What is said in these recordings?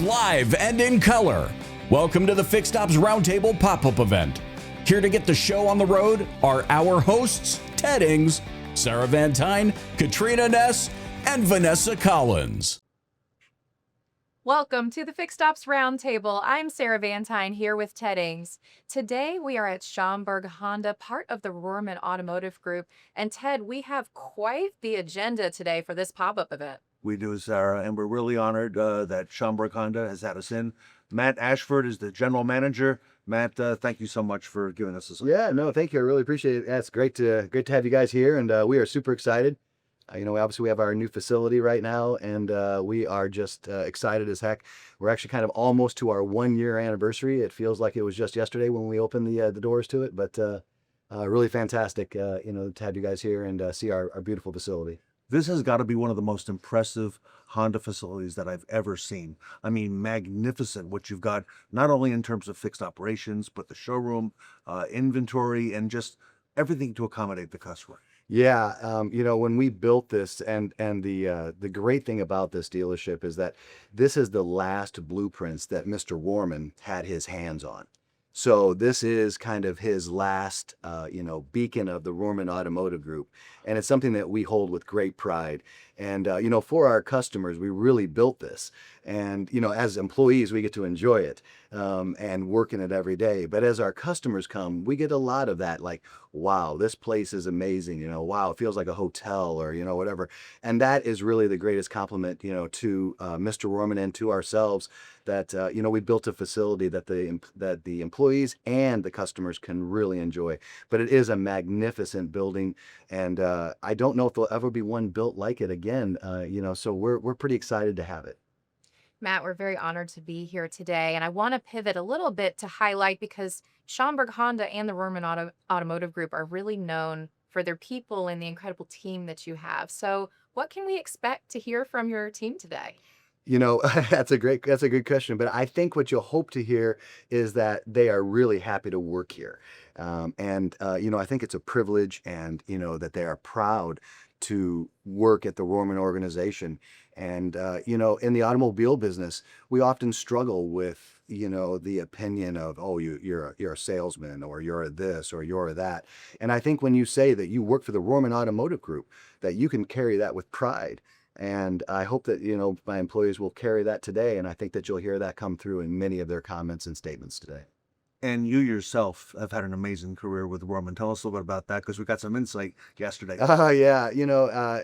Live and in color. Welcome to the Fixed Ops Roundtable pop-up event. Here to get the show on the road are our hosts, Ted Ings, Sarah Van Tyne, Katrina Ness, and Vanessa Collins. Welcome to the Fixed Ops Roundtable. I'm Sarah Van Tyne here with Ted Ings. Today we are at Schaumburg Honda, part of the Rohrman Automotive Group. And Ted, we have quite the agenda today for this pop-up event. We do, Sarah, and we're really honored that Schaumburg Honda has had us in. Matt Ashford is the general manager. Matt, thank you so much for giving us this. Yeah, no, thank you. I really appreciate it. Yeah, it's great to have you guys here, and we are super excited. Obviously we have our new facility right now, and we are just excited as heck. We're actually kind of almost to our 1-year anniversary. It feels like it was just yesterday when we opened the doors to it, but really fantastic, to have you guys here and see our beautiful facility. This has got to be one of the most impressive Honda facilities that I've ever seen. I mean, magnificent what you've got, not only in terms of fixed operations, but the showroom, inventory, and just everything to accommodate the customer. Yeah, when we built this, and the great thing about this dealership is that this is the last blueprints that Mr. Rorman had his hands on. So this is kind of his last, beacon of the Rohrman Automotive Group. And it's something that we hold with great pride. And, for our customers, we really built this. And, as employees, we get to enjoy it and work in it every day. But as our customers come, we get a lot of that, like, wow, this place is amazing. Wow, it feels like a hotel or, whatever. And that is really the greatest compliment, to Mr. Rohrman and to ourselves that, we built a facility that the employees and the customers can really enjoy. But it is a magnificent building. And I don't know if there'll ever be one built like it again, so we're pretty excited to have it. Matt, we're very honored to be here today, and I want to pivot a little bit to highlight because Schaumburg Honda and the Rohrman Automotive Group are really known for their people and the incredible team that you have. So what can we expect to hear from your team today? That's a good question. But I think what you'll hope to hear is that they are really happy to work here. I think it's a privilege and, that they are proud to work at the Rohrman organization. And, in the automobile business, we often struggle with, the opinion of, oh, you're a salesman, or you're this, or you're that. And I think when you say that you work for the Rohrman Automotive Group, that you can carry that with pride. And I hope that, my employees will carry that today. And I think that you'll hear that come through in many of their comments and statements today. And you yourself have had an amazing career with Rohrman. Tell us a little bit about that, because we got some insight yesterday. Yeah,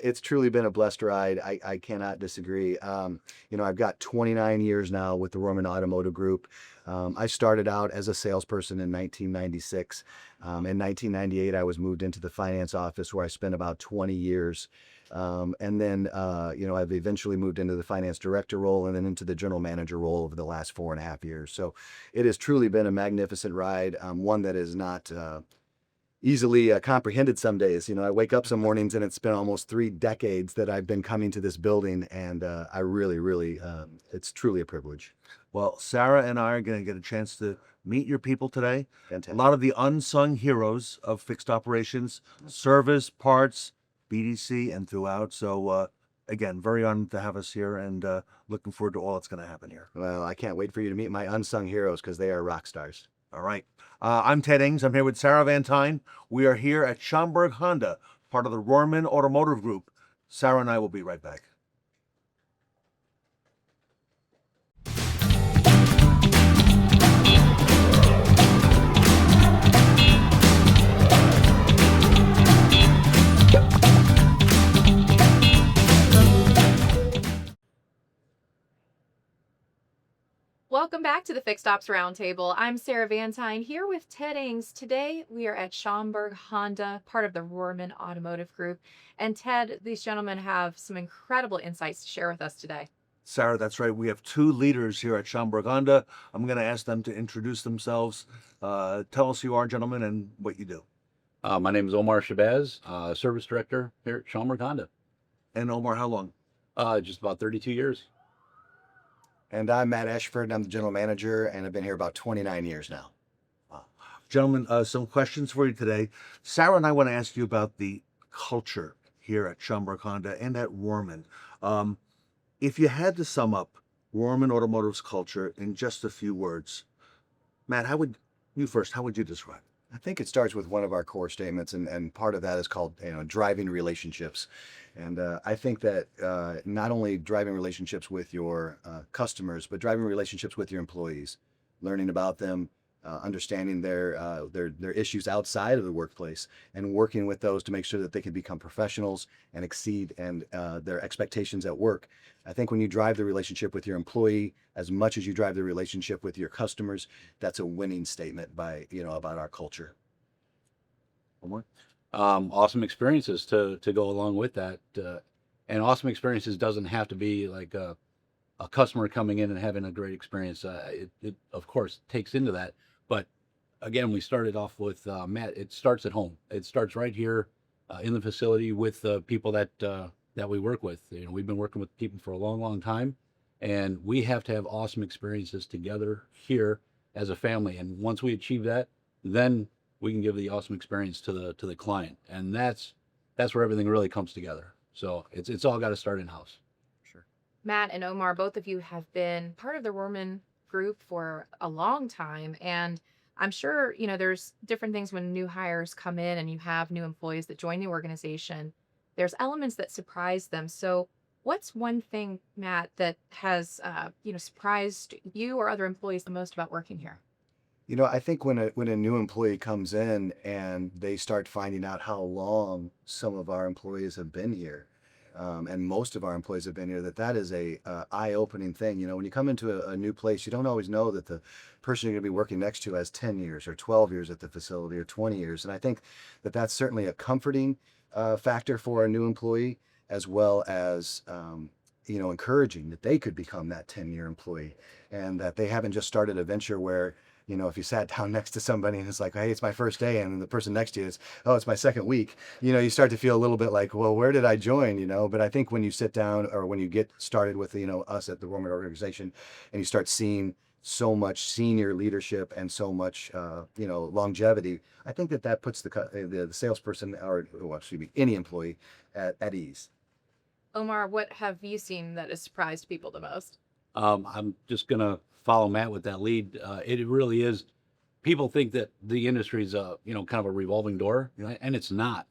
it's truly been a blessed ride. I cannot disagree. I've got 29 years now with the Rohrman Automotive Group. I started out as a salesperson in 1996. In 1998, I was moved into the finance office where I spent about 20 years. And then, I've eventually moved into the finance director role and then into the general manager role over the last 4.5 years. So it has truly been a magnificent ride, one that is not easily comprehended some days. I wake up some mornings and it's been almost 3 decades that I've been coming to this building, and I really, it's truly a privilege. Well, Sarah and I are going to get a chance to meet your people today. Fantastic. A lot of the unsung heroes of fixed operations, service, parts, BDC, and throughout. So again, very honored to have us here, and looking forward to all that's going to happen here. Well, I can't wait for you to meet my unsung heroes because they are rock stars. All right. I'm Ted Ings. I'm here with Sarah Van Tyne. We are here at Schaumburg Honda, part of the Rohrman Automotive Group. Sarah and I will be right back. Welcome back to the Fixed Ops Roundtable. I'm Sarah Van Tyne here with Ted Ings. Today we are at Schaumburg Honda, part of the Rohrman Automotive Group. And Ted, these gentlemen have some incredible insights to share with us today. Sarah, that's right. We have two leaders here at Schaumburg Honda. I'm going to ask them to introduce themselves. Tell us who you are, gentlemen, and what you do. My name is Omar Shabazz, Service Director here at Schaumburg Honda. And Omar, how long? Just about 32 years. And I'm Matt Ashford, and I'm the general manager, and I've been here about 29 years now. Gentlemen, some questions for you today. Sarah and I want to ask you about the culture here at Schaumburg Honda and at Rorman. If you had to sum up Rorman Automotive's culture in just a few words, Matt, how would you describe it? I think it starts with one of our core statements, and part of that is called, driving relationships. And I think that not only driving relationships with your customers, but driving relationships with your employees, learning about them, understanding their issues outside of the workplace, and working with those to make sure that they can become professionals and exceed their expectations at work. I think when you drive the relationship with your employee as much as you drive the relationship with your customers, that's a winning statement about our culture. One more? Awesome experiences to go along with that. And awesome experiences doesn't have to be like a customer coming in and having a great experience. It of course takes into that. But again, we started off with Matt. It starts at home. It starts right here in the facility with the people that we work with. We've been working with people for a long, long time, and we have to have awesome experiences together here as a family. And once we achieve that, then we can give the awesome experience to the client, and that's where everything really comes together. So it's all got to start in house. Sure. Matt and Omar, both of you have been part of the Rohrman group for a long time, and I'm sure there's different things when new hires come in and you have new employees that join the organization. There's elements that surprise them. So what's one thing, Matt, that has surprised you or other employees the most about working here? I think when a new employee comes in and they start finding out how long some of our employees have been here, and most of our employees have been here, that is a eye-opening thing. When you come into a new place, you don't always know that the person you're going to be working next to has 10 years or 12 years at the facility or 20 years. And I think that that's certainly a comforting factor for a new employee, as well as encouraging that they could become that 10-year employee, and that they haven't just started a venture where if you sat down next to somebody and it's like, hey, it's my first day, and the person next to you is, oh, it's my second week, you start to feel a little bit like, well, where did I join? But I think when you sit down, or when you get started with, us at the Rohrman organization, and you start seeing so much senior leadership and so much, longevity, I think that puts the salesperson, or any employee at ease. Omar, what have you seen that has surprised people the most? I'm just going to follow Matt with that lead. It really is. People think that the industry is kind of a revolving door, and it's not.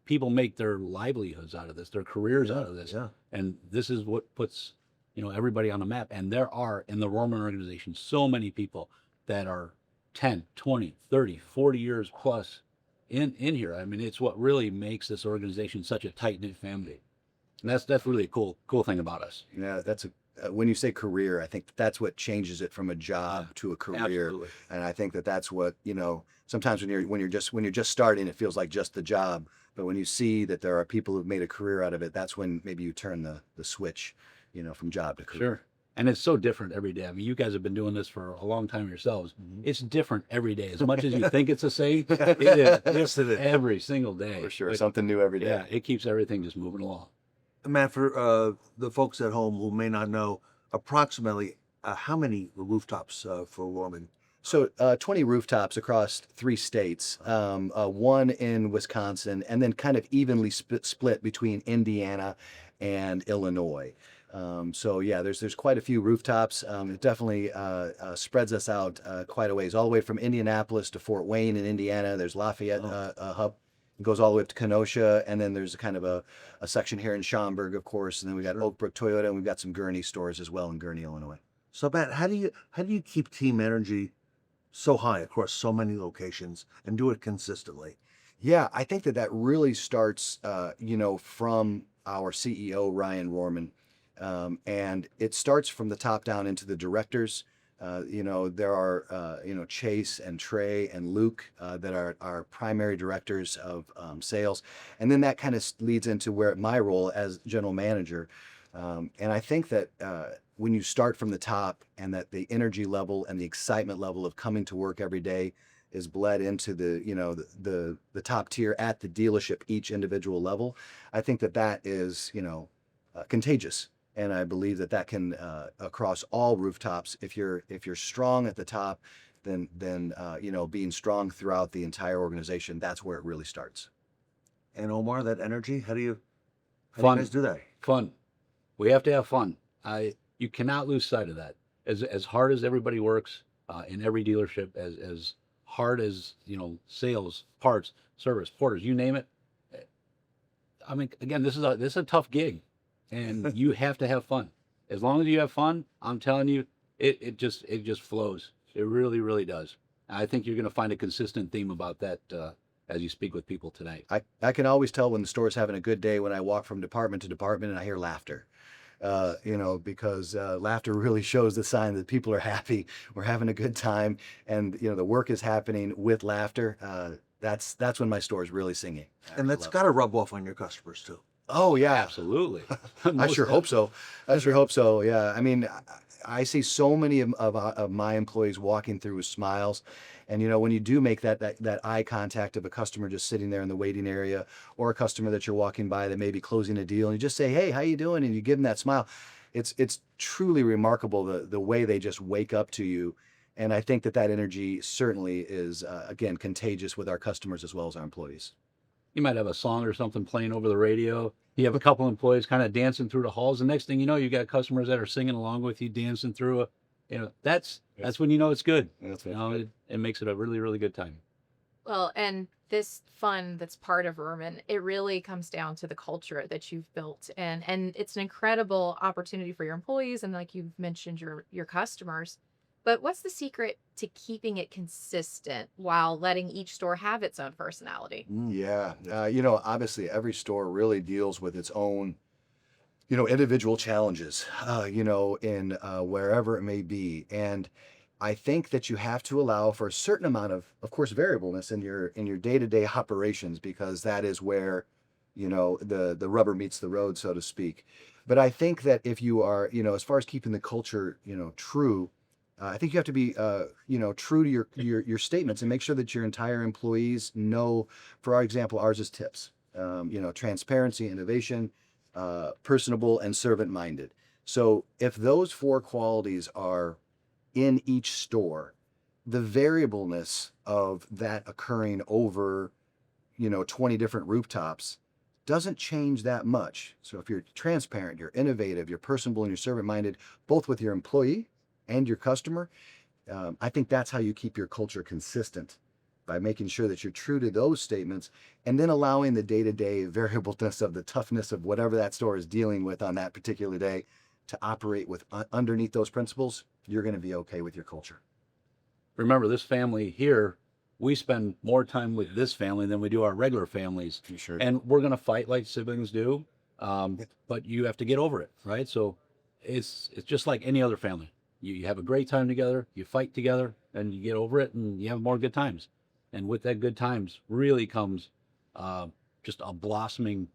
People make their livelihoods out of this, their careers out of this. Yeah. And this is what puts, everybody on the map. And there are, in the Rohrman organization, so many people that are 10, 20, 30, 40 years plus in here. I mean, it's what really makes this organization such a tight-knit family. And that's really a cool thing about us. Yeah, when you say career, I think that's what changes it from a job to a career. Absolutely. And I think that's what, sometimes when you're just starting, it feels like just the job. But when you see that there are people who've made a career out of it, that's when maybe you turn the switch, from job to career. Sure. And it's so different every day. I mean, you guys have been doing this for a long time yourselves. Mm-hmm. It's different every day. As much as you think it's the same, it is. Yes, it is. Every single day. For sure. Something new every day. Yeah, it keeps everything just moving along. Matt, for the folks at home who may not know, approximately how many rooftops for Rorman? So 20 rooftops across 3 states, one in Wisconsin, and then kind of evenly split between Indiana and Illinois. So yeah, there's quite a few rooftops. It definitely spreads us out quite a ways, all the way from Indianapolis to Fort Wayne in Indiana. There's Lafayette hub. It goes all the way up to Kenosha, and then there's kind of a section here in Schaumburg, of course, and then we got Oak Brook Toyota, and we've got some Gurney stores as well in Gurney, Illinois. So, Matt, how do you keep team energy so high across so many locations and do it consistently? Yeah, I think that really starts, from our CEO, Ryan Rorman. And it starts from the top down into the directors. There are, Chase and Trey and Luke that are our primary directors of sales. And then that kind of leads into where my role as general manager. And I think that when you start from the top and that the energy level and the excitement level of coming to work every day is bled into the top tier at the dealership, each individual level, I think that is, contagious. And I believe that can across all rooftops. If you're strong at the top, then being strong throughout the entire organization, that's where it really starts. And Omar, that energy, how do you guys do that? Fun. We have to have fun. You cannot lose sight of that. As hard as everybody works in every dealership, as hard as sales, parts, service, porters, you name it. I mean, again, this is a tough gig. And you have to have fun. As long as you have fun, I'm telling you, it just flows. It really, really does. I think you're going to find a consistent theme about that as you speak with people tonight. I can always tell when the store's having a good day when I walk from department to department and I hear laughter. Because laughter really shows the sign that people are happy. We're having a good time, and the work is happening with laughter. That's when my store is really singing. And that's got to rub off on your customers too. Oh yeah, absolutely. I sure hope so. Yeah. I mean, I see so many of my employees walking through with smiles, and when you do make that eye contact of a customer just sitting there in the waiting area, or a customer that you're walking by that may be closing a deal, and you just say, "Hey, how you doing?" and you give them that smile, it's truly remarkable the way they just wake up to you. And I think that energy certainly is again contagious with our customers as well as our employees. You might have a song or something playing over the radio. You have a couple employees kind of dancing through the halls. The next thing you know, you got customers that are singing along with you, dancing through that's when you know it's good. That's right. It makes it a really, really good time. Well, and this fun that's part of Rorman, it really comes down to the culture that you've built. And it's an incredible opportunity for your employees and, like you've mentioned, your customers. But what's the secret to keeping it consistent while letting each store have its own personality? Yeah. Obviously every store really deals with its own, individual challenges, in wherever it may be. And I think that you have to allow for a certain amount of course, variableness in your day-to-day operations, because that is where, the rubber meets the road, so to speak. But I think that if you are, as far as keeping the culture, true, I think you have to be, true to your statements and make sure that your entire employees know. For our example, ours is TIPS. Transparency, innovation, personable, and servant-minded. So if those 4 qualities are in each store, the variableness of that occurring over, 20 different rooftops doesn't change that much. So if you're transparent, you're innovative, you're personable, and you're servant-minded, both with your employee and your customer, I think that's how you keep your culture consistent, by making sure that you're true to those statements, and then allowing the day-to-day variableness of the toughness of whatever that store is dealing with on that particular day to operate with underneath those principles. You're going to be okay with your culture. Remember, this family here, we spend more time with this family than we do our regular families. You sure? And we're going to fight like siblings do, but you have to get over it, right? So it's just like any other family. You have a great time together, you fight together, and you get over it, and you have more good times. And with that good times really comes just a blossoming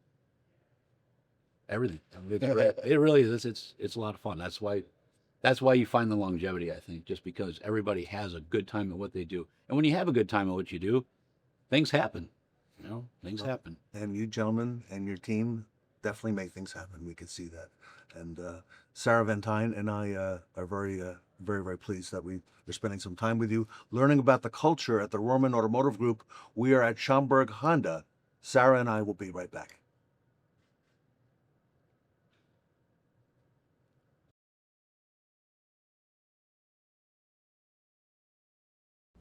everything. It really is. It's a lot of fun. That's why you find the longevity, I think, just because everybody has a good time at what they do. And when you have a good time at what you do, things happen. Things happen. And you gentlemen and your team definitely make things happen. We can see that. And Sarah Van Tine and I are very, very pleased that we're spending some time with you, learning about the culture at the Rohrman Automotive Group. We are at Schaumburg Honda. Sarah and I will be right back.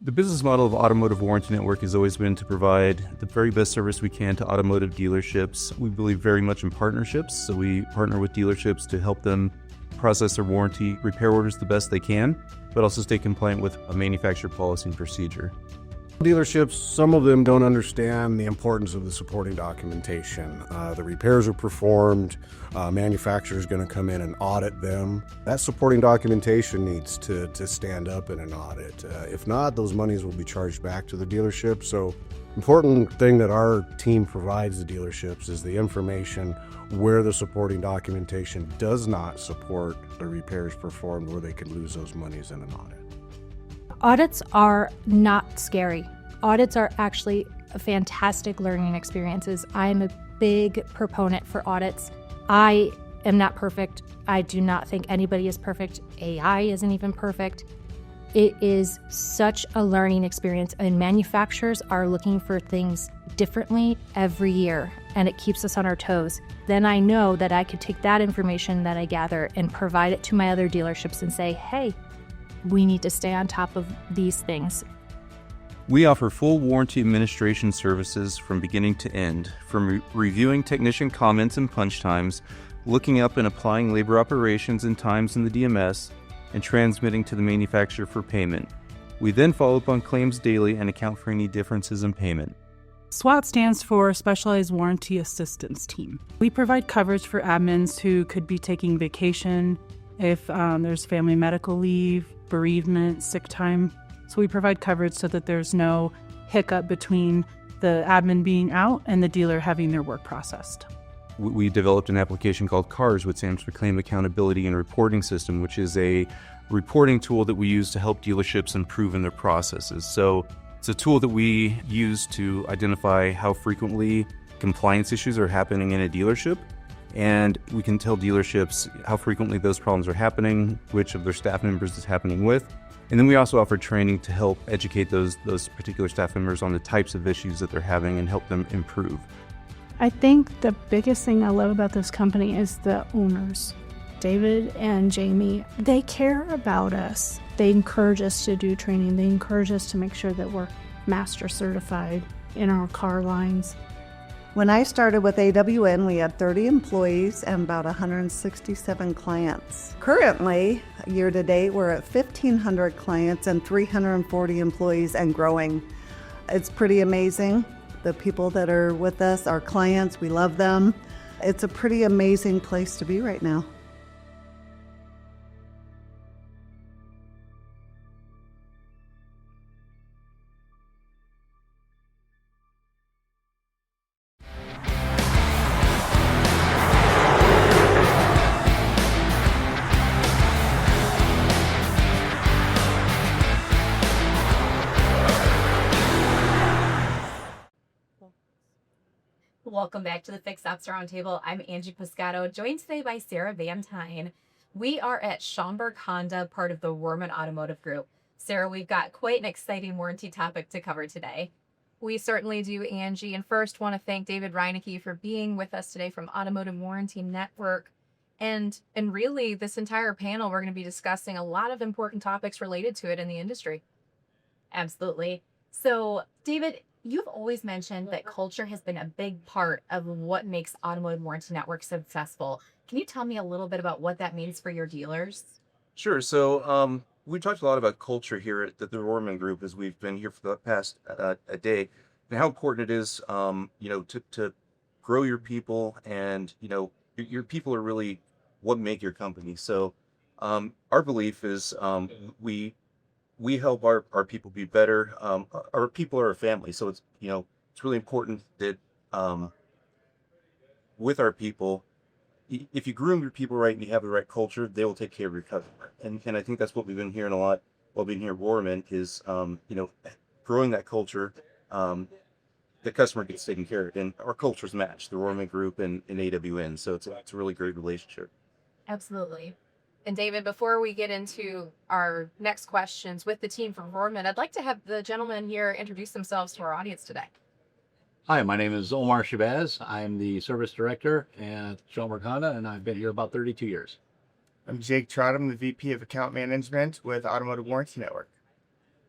The business model of Automotive Warranty Network has always been to provide the very best service we can to automotive dealerships. We believe very much in partnerships, so we partner with dealerships to help them process their warranty repair orders the best they can, but also stay compliant with a manufacturer policy and procedure. Dealerships, some of them don't understand the importance of the supporting documentation. The repairs are performed, manufacturer is going to come in and audit them. That supporting documentation needs to stand up in an audit. If not, those monies will be charged back to the dealership. So, important thing that our team provides the dealerships is the information where the supporting documentation does not support the repairs performed, where they could lose those monies in an audit. Audits are not scary. Audits are actually fantastic learning experiences. I'm a big proponent for audits. I am not perfect. I do not think anybody is perfect. AI isn't even perfect. It is such a learning experience, and manufacturers are looking for things differently every year, and it keeps us on our toes. Then I know that I could take that information that I gather and provide it to my other dealerships and say, hey, we need to stay on top of these things. We offer full warranty administration services from beginning to end, from reviewing technician comments and punch times, looking up and applying labor operations and times in the DMS, and transmitting to the manufacturer for payment. We then follow up on claims daily and account for any differences in payment. SWAT stands for Specialized Warranty Assistance Team. We provide coverage for admins who could be taking vacation, if there's family medical leave, bereavement, sick time. So we provide coverage so that there's no hiccup between the admin being out and the dealer having their work processed. We developed an application called CARS, which stands for Claim Accountability and Reporting System, which is a reporting tool that we use to help dealerships improve in their processes. So it's a tool that we use to identify how frequently compliance issues are happening in a dealership. And we can tell dealerships how frequently those problems are happening, which of their staff members is happening with. And then we also offer training to help educate those particular staff members on the types of issues that they're having and help them improve. I think the biggest thing I love about this company is the owners. David and Jamie, they care about us. They encourage us to do training. They encourage us to make sure that we're master certified in our car lines. When I started with AWN, we had 30 employees and about 167 clients. Currently, year to date, we're at 1,500 clients and 340 employees and growing. It's pretty amazing. The people that are with us, our clients, we love them. It's a pretty amazing place to be right now. Welcome back to the Fixed Ops Roundtable. I'm Angie Piscato, joined today by Sarah Van Tyne. We are at Schaumburg Honda, part of the Rohrman Automotive Group. Sarah, we've got quite an exciting warranty topic to cover today. We certainly do, Angie. And first, want to thank David Reinecke for being with us today from Automotive Warranty Network. And really, this entire panel, we're going to be discussing a lot of important topics related to it in the industry. Absolutely. So, David, you've always mentioned that culture has been a big part of what makes Automotive Warranty Network successful. Can you tell me a little bit about what that means for your dealers? Sure. So we talked a lot about culture here at the Rorman Group as we've been here for the past a day, and how important it is, to grow your people, and your people are really what make your company. So our belief is we help our people be better. Our people are a family, so it's really important that with our people, if you groom your people right and you have the right culture, they will take care of your customer. And I think that's what we've been hearing a lot while being here at Rorman is growing that culture. The customer gets taken care of, and our cultures match the Rorman Group and AWN. So it's a really great relationship. Absolutely. And David, before we get into our next questions with the team from Rorman, I'd like to have the gentlemen here introduce themselves to our audience today. Hi, my name is Omar Shabazz. I'm the service director at Schaumburg Honda, and I've been here about 32 years. I'm Jake Trottam, the VP of Account Management with Automotive Warranty Network.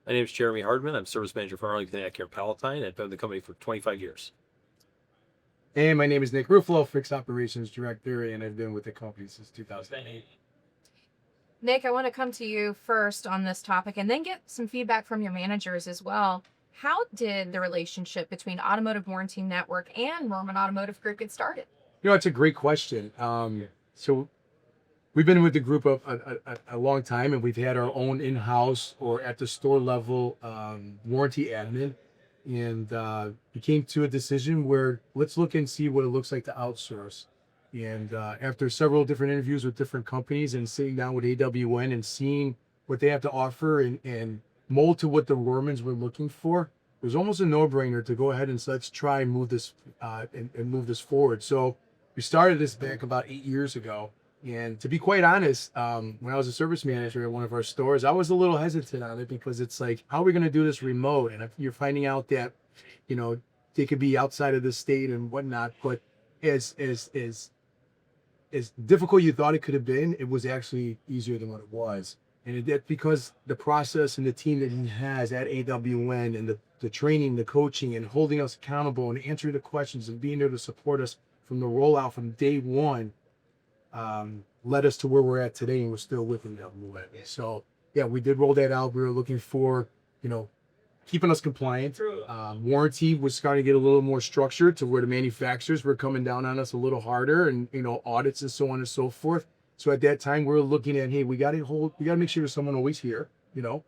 My name is Jeremy Hardman. I'm service manager for Arlington Acura Palatine. I've been with the company for 25 years. And my name is Nick Ruffalo, Fixed Operations Director, and I've been with the company since 2008. Nick, I want to come to you first on this topic and then get some feedback from your managers as well. How did the relationship between Automotive Warranty Network and Rohrman Automotive Group get started? You know, it's a great question. So we've been with the group a long time, and we've had our own in-house or at the store level warranty admin. And we came to a decision where let's look and see what it looks like to outsource. And after several different interviews with different companies and sitting down with AWN and seeing what they have to offer and mold to what the Rormans were looking for, it was almost a no-brainer to go ahead and let's try and move this and move this forward. So we started this back about 8 years ago. And to be quite honest, when I was a service manager at one of our stores, I was a little hesitant on it because it's like, how are we going to do this remote? And if you're finding out that, you know, they could be outside of the state and whatnot, but as difficult you thought it could have been, it was actually easier than what it was. And that's because the process and the team that he has at AWN and the training, the coaching, and holding us accountable and answering the questions and being there to support us from the rollout from day one, led us to where we're at today, and we're still with AWN. So yeah, we did roll that out. We were looking for, you know, keeping us compliant. Warranty was starting to get a little more structured to where the manufacturers were coming down on us a little harder, and, you know, audits and so on and so forth. So at that time, we were looking at, hey, we got to make sure there's someone always here, you know,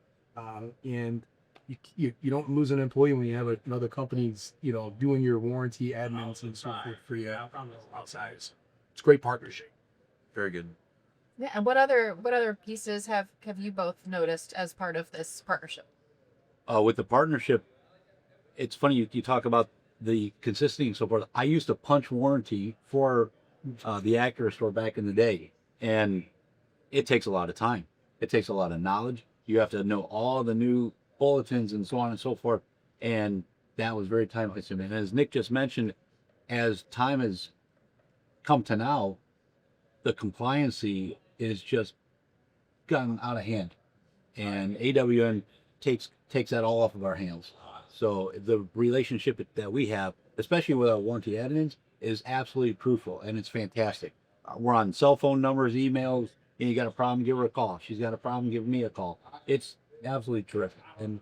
and you don't lose an employee when you have another company's, you know, doing your warranty admins and so forth for you outside. It's a great partnership. Very good. Yeah, and what other pieces have you both noticed as part of this partnership? With the partnership, it's funny you talk about the consistency and so forth. I used to punch warranty for the Acura store back in the day, and it takes a lot of time. It takes a lot of knowledge. You have to know all the new bulletins and so on and so forth, and that was very time consuming. And as Nick just mentioned, as time has come to now, the compliancy is just gotten out of hand, and AWN takes that all off of our hands. So the relationship that we have, especially with our warranty admins, is absolutely crucial, and it's fantastic. We're on cell phone numbers, emails. And you got a problem, give her a call. She's got a problem, give me a call. It's absolutely terrific, and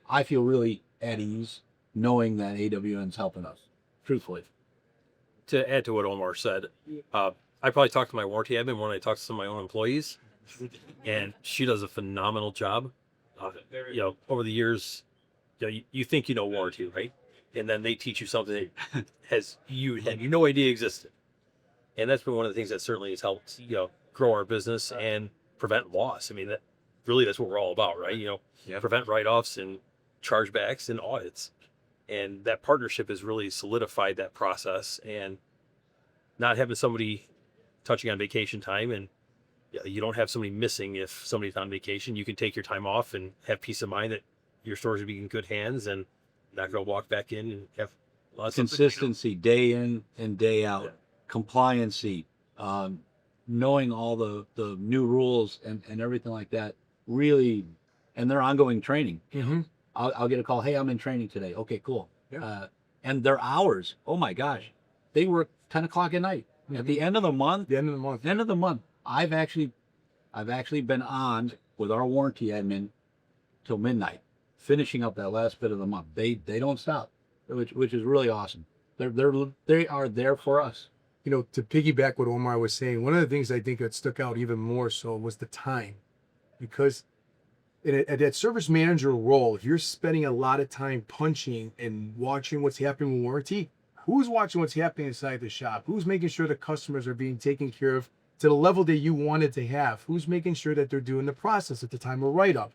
I feel really at ease knowing that AWN's helping us, truthfully. To add to what Omar said, I probably talk to my warranty admin when I talk to some of my own employees, and she does a phenomenal job. You know, over the years, you know, you think you know warranty, right? And then they teach you something that you had no idea existed. And that's been one of the things that certainly has helped, you know, grow our business and prevent loss. I mean, that's what we're all about, right? You know, prevent write-offs and chargebacks and audits. And that partnership has really solidified that process, and not having somebody touching on vacation time, and you don't have somebody missing if somebody's on vacation. You can take your time off and have peace of mind that your stores will be in good hands and not going to walk back in and have lots of consistency, day in and day out, compliancy, knowing all the new rules and everything like that, really, and their ongoing training. Mm-hmm. I'll get a call, hey, I'm in training today. Okay, cool. Yeah. And their hours, oh my gosh, they work 10 o'clock at night. Mm-hmm. At the end of the month, I've actually been on with our warranty admin till midnight, finishing up that last bit of the month. They don't stop, which is really awesome. They are there for us. You know, to piggyback what Omar was saying, one of the things I think that stuck out even more so was the time, because at that service manager role, if you're spending a lot of time punching and watching what's happening with warranty, who's watching what's happening inside the shop? Who's making sure the customers are being taken care of to the level that you wanted to have? Who's making sure that they're doing the process at the time of write-up?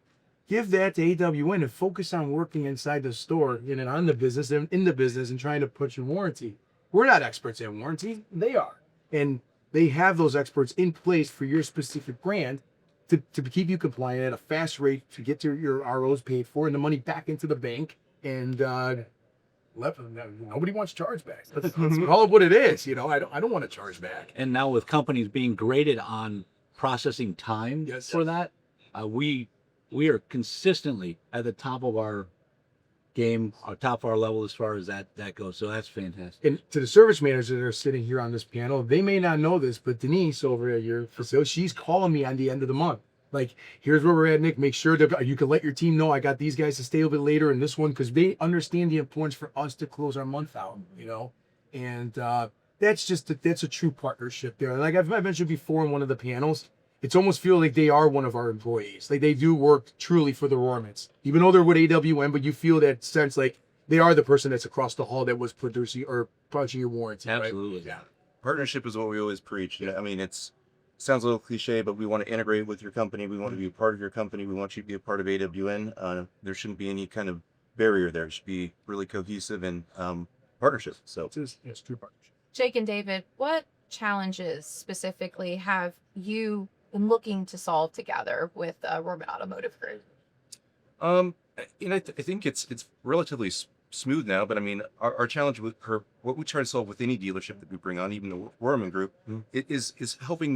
Give that to AWN and focus on working inside the store and on the business and in the business and trying to push in warranty. We're not experts in warranty. They are. And they have those experts in place for your specific brand to keep you compliant at a fast rate, to get your ROs paid for and the money back into the bank. And nobody wants chargebacks. That's all of what it is. You know, I don't want to charge back. And now with companies being graded on processing time for that, we we are consistently at the top of our game, top of our level as far as that goes. So that's fantastic. And to the service managers that are sitting here on this panel, they may not know this, but Denise over at your facility, she's calling me on the end of the month. Like, here's where we're at, Nick. Make sure that you can let your team know I got these guys to stay a little bit later in this one, because they understand the importance for us to close our month out, you know? And that's a true partnership there. Like I've mentioned before in one of the panels, it's almost feel like they are one of our employees. Like they do work truly for the Rormans, even though they're with AWM, but you feel that sense like they are the person that's across the hall that was producing or punching your warranty. Absolutely. Right? Yeah. Partnership is what we always preach. You know, I mean, sounds a little cliche, but we want to integrate with your company. We want to be a part of your company. We want you to be a part of AWN. There shouldn't be any kind of barrier there. It should be really cohesive and partnership. So it's true partnership. Jake and David, what challenges specifically have you been looking to solve together with Rohrman Automotive Group? You know, I think it's relatively smooth now, but I mean, our challenge with what we try to solve with any dealership that we bring on, even the Rohrman Group, is helping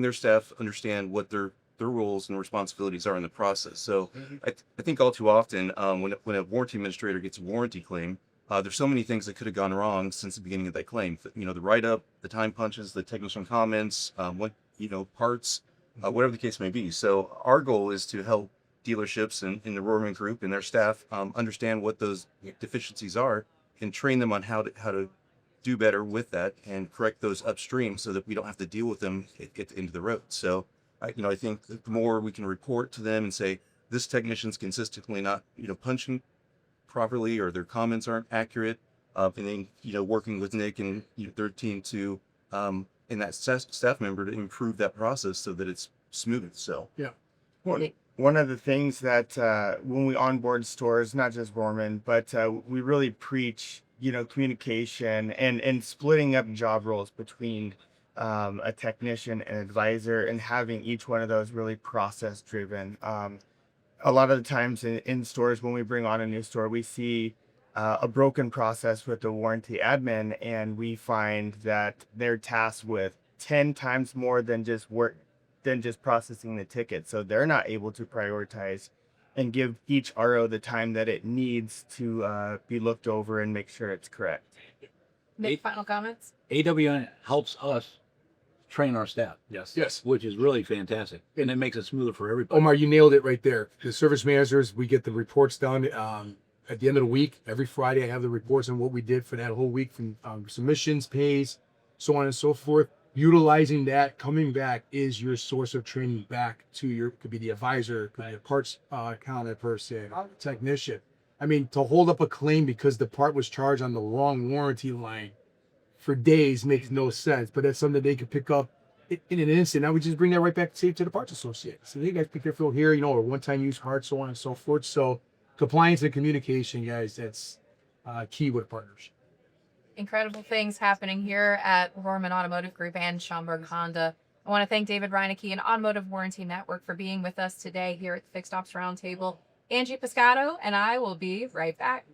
their staff understand what their roles and responsibilities are in the process. So I think all too often, when a warranty administrator gets a warranty claim, there's so many things that could have gone wrong since the beginning of that claim. You know, the write-up, the time punches, the technician comments, parts, whatever the case may be. So our goal is to help dealerships and in the Rohrman Group and their staff understand what those deficiencies are and train them on how to do better with that and correct those upstream so that we don't have to deal with them at the end of the road. So I think the more we can report to them and say this technician's consistently not punching properly or their comments aren't accurate, and then working with Nick and their team to and that staff member to improve that process so that it's smooth. So yeah. One of the things that when we onboard stores, not just Rorman, but we really preach, communication and splitting up job roles between a technician and advisor and having each one of those really process driven. A lot of the times in stores, when we bring on a new store, we see a broken process with the warranty admin, and we find that they're tasked with 10 times more than just processing the ticket. So they're not able to prioritize and give each RO the time that it needs to be looked over and make sure it's correct. Nick, final comments? AWN helps us train our staff. Yes. Which is really fantastic. And it makes it smoother for everybody. Omar, you nailed it right there. The service managers, we get the reports done at the end of the week. Every Friday, I have the reports on what we did for that whole week from submissions, pays, so on and so forth. Utilizing that, coming back is your source of training back to could be the advisor, could be a parts counter person, technician. I mean, to hold up a claim because the part was charged on the wrong warranty line for days makes no sense, but that's something they could pick up in an instant. Now we just bring that right back to the parts associate. So you guys pick your fill here, or one-time use parts, so on and so forth. So compliance and communication, guys, that's key with partnership. Incredible things happening here at Rohrman Automotive Group and Schaumburg Honda. I want to thank David Reinecke and Automotive Warranty Network for being with us today here at the Fixed Ops Roundtable. Angie Piscato and I will be right back.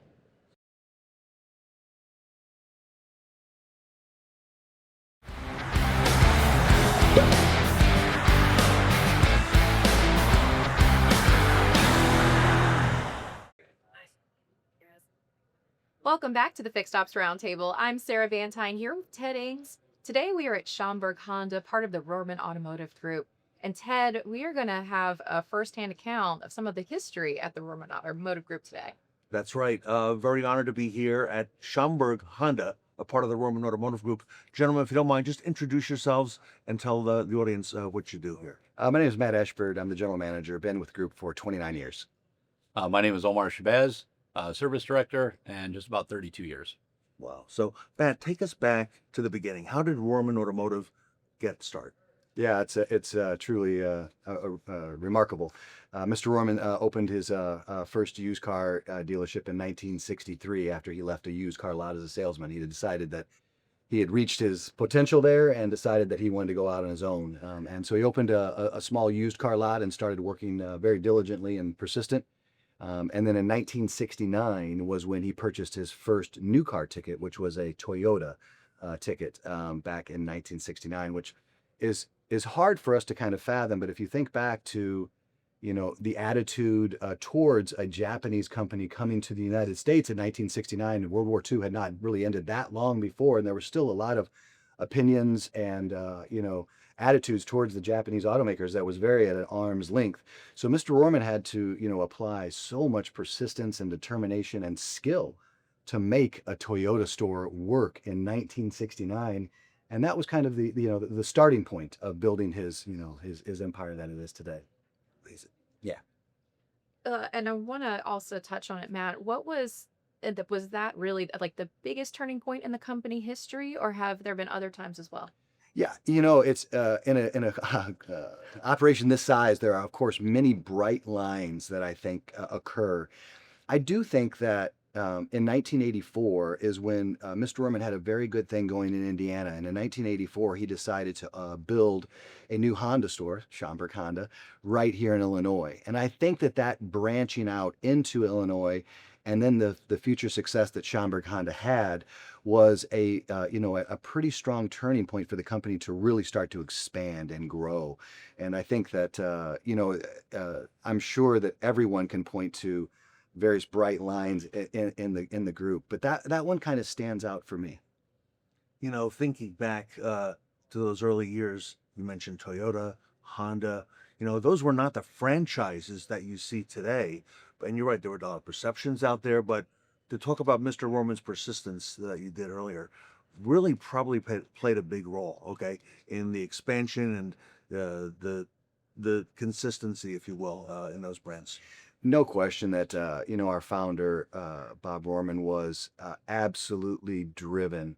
Welcome back to the Fixed Ops Roundtable. I'm Sarah Van Tyne here with Ted Ings. Today we are at Schaumburg Honda, part of the Rohrman Automotive Group. And Ted, we are going to have a firsthand account of some of the history at the Rohrman Automotive Group today. That's right. Very honored to be here at Schaumburg Honda, a part of the Rohrman Automotive Group. Gentlemen, if you don't mind, just introduce yourselves and tell the audience what you do here. My name is Matt Ashford. I'm the general manager. Been with the group for 29 years. My name is Omar Shabazz, service director, and just about 32 years. Wow. So, Matt, take us back to the beginning. How did Rohrman Automotive get started? Yeah, it's truly remarkable. Mr. Rorman opened his first used car dealership in 1963 after he left a used car lot as a salesman. He had decided that he had reached his potential there and decided that he wanted to go out on his own. And so he opened a small used car lot and started working very diligently and persistent. And then in 1969 was when he purchased his first new car ticket, which was a Toyota ticket back in 1969, which is hard for us to kind of fathom. But if you think back to, the attitude towards a Japanese company coming to the United States in 1969. World War II had not really ended that long before, and there were still a lot of opinions and attitudes towards the Japanese automakers that was very at an arm's length. So Mr. Rorman had to apply so much persistence and determination and skill to make a Toyota store work in 1969, and that was kind of the starting point of building his empire that it is today. Yeah. And I want to also touch on it, Matt. What was that really like the biggest turning point in the company history, or have there been other times as well? Yeah, it's in a operation this size, there are of course many bright lines that I think occur. I do think that in 1984 is when Mr. Rohrman had a very good thing going in Indiana, and in 1984 he decided to build a new Honda store, Schaumburg Honda, right here in Illinois. And I think that branching out into Illinois, and then the future success that Schaumburg Honda had, was a pretty strong turning point for the company to really start to expand and grow. And I think that I'm sure that everyone can point to various bright lines in the group, but that one kind of stands out for me. Thinking back to those early years, you mentioned Toyota, Honda. Those were not the franchises that you see today. And you're right, there were a lot of perceptions out there, but to talk about Mr. Rorman's persistence that you did earlier, really probably played a big role, okay, in the expansion and the consistency, if you will, in those brands. No question that our founder Bob Rorman was absolutely driven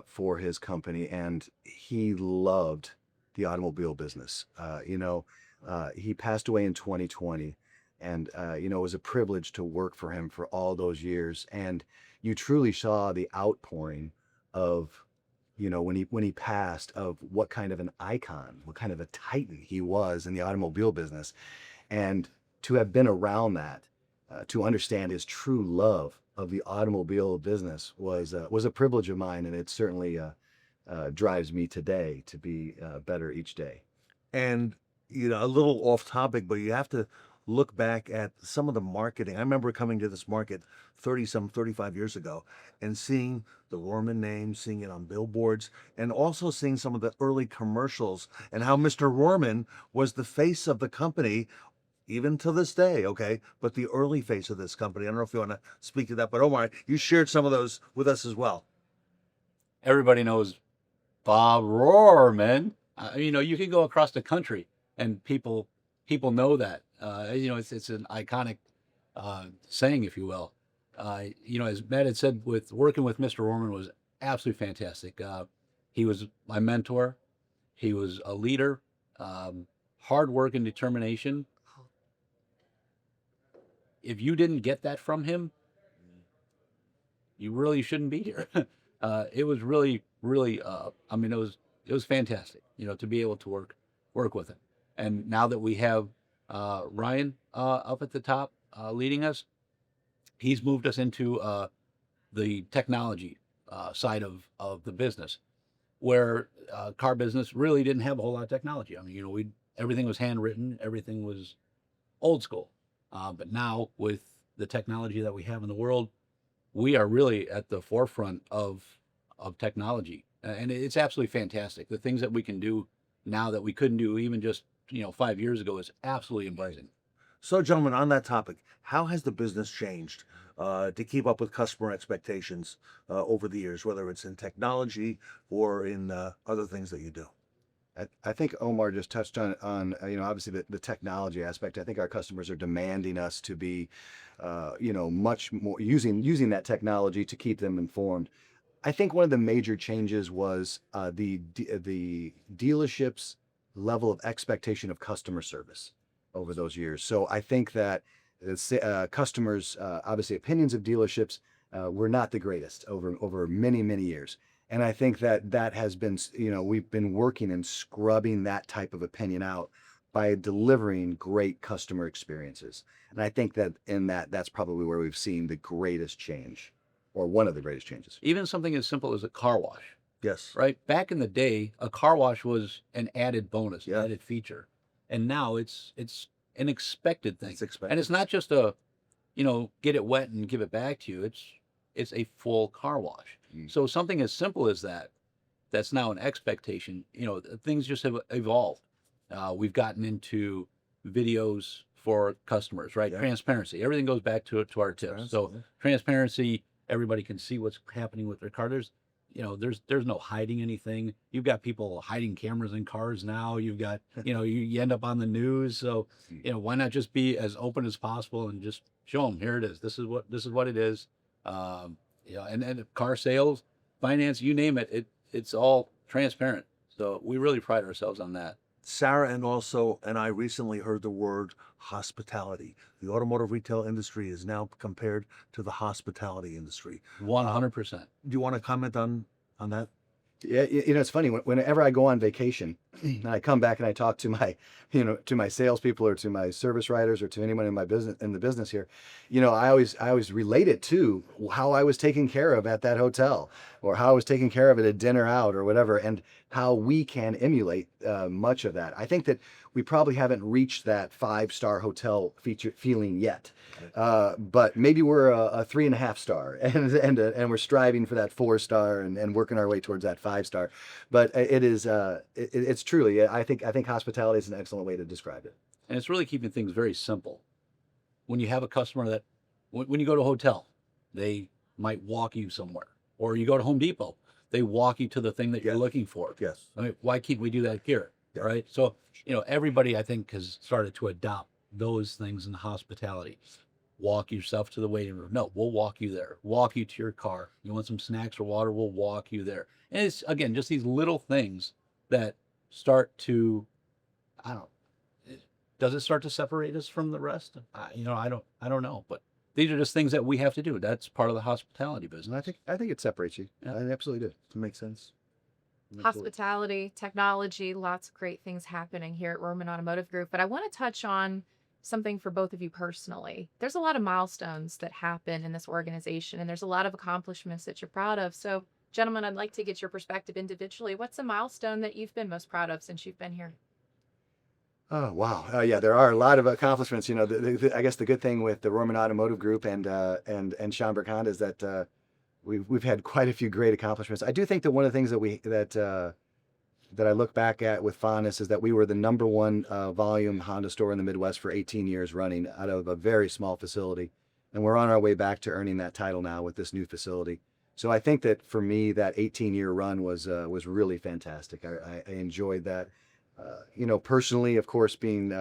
for his company, and he loved the automobile business. He passed away in 2020. And, it was a privilege to work for him for all those years. And you truly saw the outpouring of, when he passed, of what kind of an icon, what kind of a titan he was in the automobile business. And to have been around that, to understand his true love of the automobile business was a privilege of mine. And it certainly drives me today to be better each day. And, a little off topic, but you have to look back at some of the marketing. I remember coming to this market 35 years ago and seeing the Rorman name, seeing it on billboards, and also seeing some of the early commercials and how Mr. Rorman was the face of the company, even to this day, okay? But the early face of this company. I don't know if you want to speak to that, but Omar, you shared some of those with us as well. Everybody knows Bob Rorman. You can go across the country and people know that. It's an iconic saying, if you will. As Matt had said, working with Mr. Rorman was absolutely fantastic. He was my mentor. He was a leader, hard work and determination. If you didn't get that from him, you really shouldn't be here. It was really, really, it was fantastic, to be able to work with him. And now that we have Ryan up at the top leading us, he's moved us into the technology side of the business, where car business really didn't have a whole lot of technology. Everything was handwritten, everything was old school. But now with the technology that we have in the world, we are really at the forefront of technology, and it's absolutely fantastic. The things that we can do now that we couldn't do even just 5 years ago is absolutely amazing. So, gentlemen, on that topic, how has the business changed to keep up with customer expectations over the years, whether it's in technology or in other things that you do? I think Omar just touched on obviously the technology aspect. I think our customers are demanding us to be, much more using that technology to keep them informed. I think one of the major changes was the dealership's level of expectation of customer service over those years. So I think that customers, obviously opinions of dealerships were not the greatest over many, many years. And I think that has been, we've been working and scrubbing that type of opinion out by delivering great customer experiences. And I think that's probably where we've seen the greatest change, or one of the greatest changes. Even something as simple as a car wash. Yes. Right? Back in the day, a car wash was an added bonus, added feature. And now it's an expected thing. It's expected. And it's not just a, get it wet and give it back to you. It's a full car wash. So something as simple as that, that's now an expectation. Things just have evolved. We've gotten into videos for customers, right? Yeah. Transparency. Everything goes back to our tips. So transparency, everybody can see what's happening with their car. There's no hiding anything. You've got people hiding cameras in cars now. You've got, you end up on the news. So, why not just be as open as possible and just show them, here it is. This is what it is. And car sales, finance, you name it, it's all transparent. So we really pride ourselves on that. Sarah and I recently heard the word hospitality. The automotive retail industry is now compared to the hospitality industry. 100%. Do you want to comment on that? Yeah, it's funny. Whenever I go on vacation, and I come back and I talk to my, to my salespeople or to my service writers or to anyone in the business here, I always relate it to how I was taken care of at that hotel, or how I was taken care of at a dinner out or whatever, and how we can emulate much of that. I think that we probably haven't reached that 5-star hotel feeling yet, but maybe we're a 3.5 star, and we're striving for that 4-star and working our way towards that 5-star. But it's truly, I think hospitality is an excellent way to describe it. And it's really keeping things very simple. When you have a customer that, when you go to a hotel, they might walk you somewhere, or you go to Home Depot, they walk you to the thing that you're looking for. Yes. I mean, why can't we do that here? Right. So, everybody, I think, has started to adopt those things in hospitality. Walk yourself to the waiting room. No, we'll walk you there. Walk you to your car. You want some snacks or water? We'll walk you there. And it's, again, just these little things that start to, does it start to separate us from the rest? I don't know, but these are just things that we have to do. That's part of the hospitality business. And I think it separates you. Yeah. I absolutely do. It makes sense. Hospitality, technology, lots of great things happening here at Rohrman Automotive Group. But I want to touch on something for both of you personally. There's a lot of milestones that happen in this organization, and there's a lot of accomplishments that you're proud of. So, gentlemen, I'd like to get your perspective individually. What's a milestone that you've been most proud of since you've been here? Oh, wow. Yeah, there are a lot of accomplishments. I guess the good thing with the Rohrman Automotive Group and Schaumburg Honda is that we've had quite a few great accomplishments. I do think that one of the things that I look back at with fondness is that we were the #1 volume Honda store in the Midwest for 18 years running out of a very small facility. And we're on our way back to earning that title now with this new facility. So I think that for me, that 18-year run was really fantastic. I enjoyed that. Personally, of course, being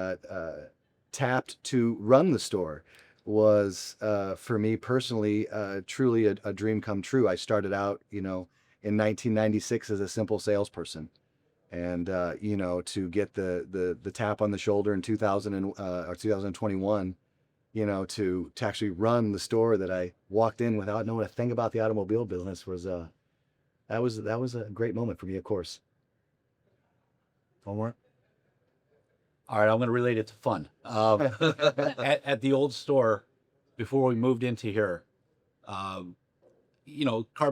tapped to run the store was, for me personally, truly a dream come true. I started out, in 1996 as a simple salesperson. And, to get the tap on the shoulder in 2021, to actually run the store that I walked in without knowing a thing about the automobile business was that was a great moment for me, of course. One more. All right, I'm going to relate it to fun. At the old store, before we moved into here, car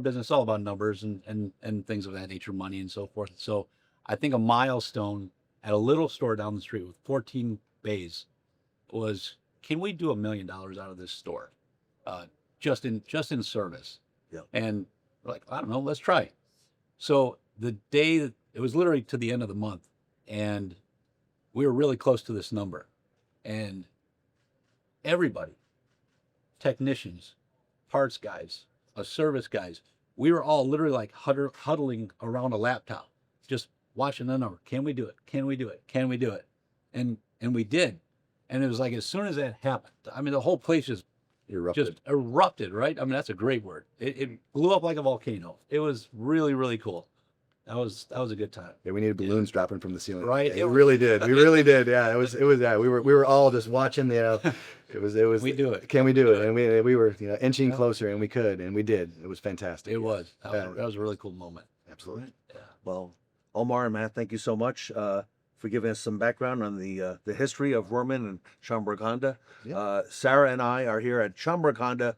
business is all about numbers and things of that nature, money and so forth. So I think a milestone at a little store down the street with 14 bays was, can we do $1 million out of this store, just in service? Yeah. And we're like, I don't know, let's try. So the day that it was literally to the end of the month, and we were really close to this number, and everybody, technicians, parts guys, service guys, we were all literally like huddling around a laptop, just watching the number. Can we do it? Can we do it? Can we do it? And we did. And it was like, as soon as that happened, I mean, the whole place just erupted, right? I mean, that's a great word. It blew up like a volcano. It was really, really cool. That was a good time. Yeah, we needed balloons dropping from the ceiling. Right. Yeah, we really did. We really did. Yeah, it was. Yeah, we were all just watching. It was. We do it. Can we do it? And we were inching closer, and we could, and we did. It was fantastic. It was. That was a really cool moment. Absolutely. Yeah. Well, Omar and Matt, thank you so much for giving us some background on the history of Rorman and Schaumburg Honda. Yeah. Sarah and I are here at Schaumburg Honda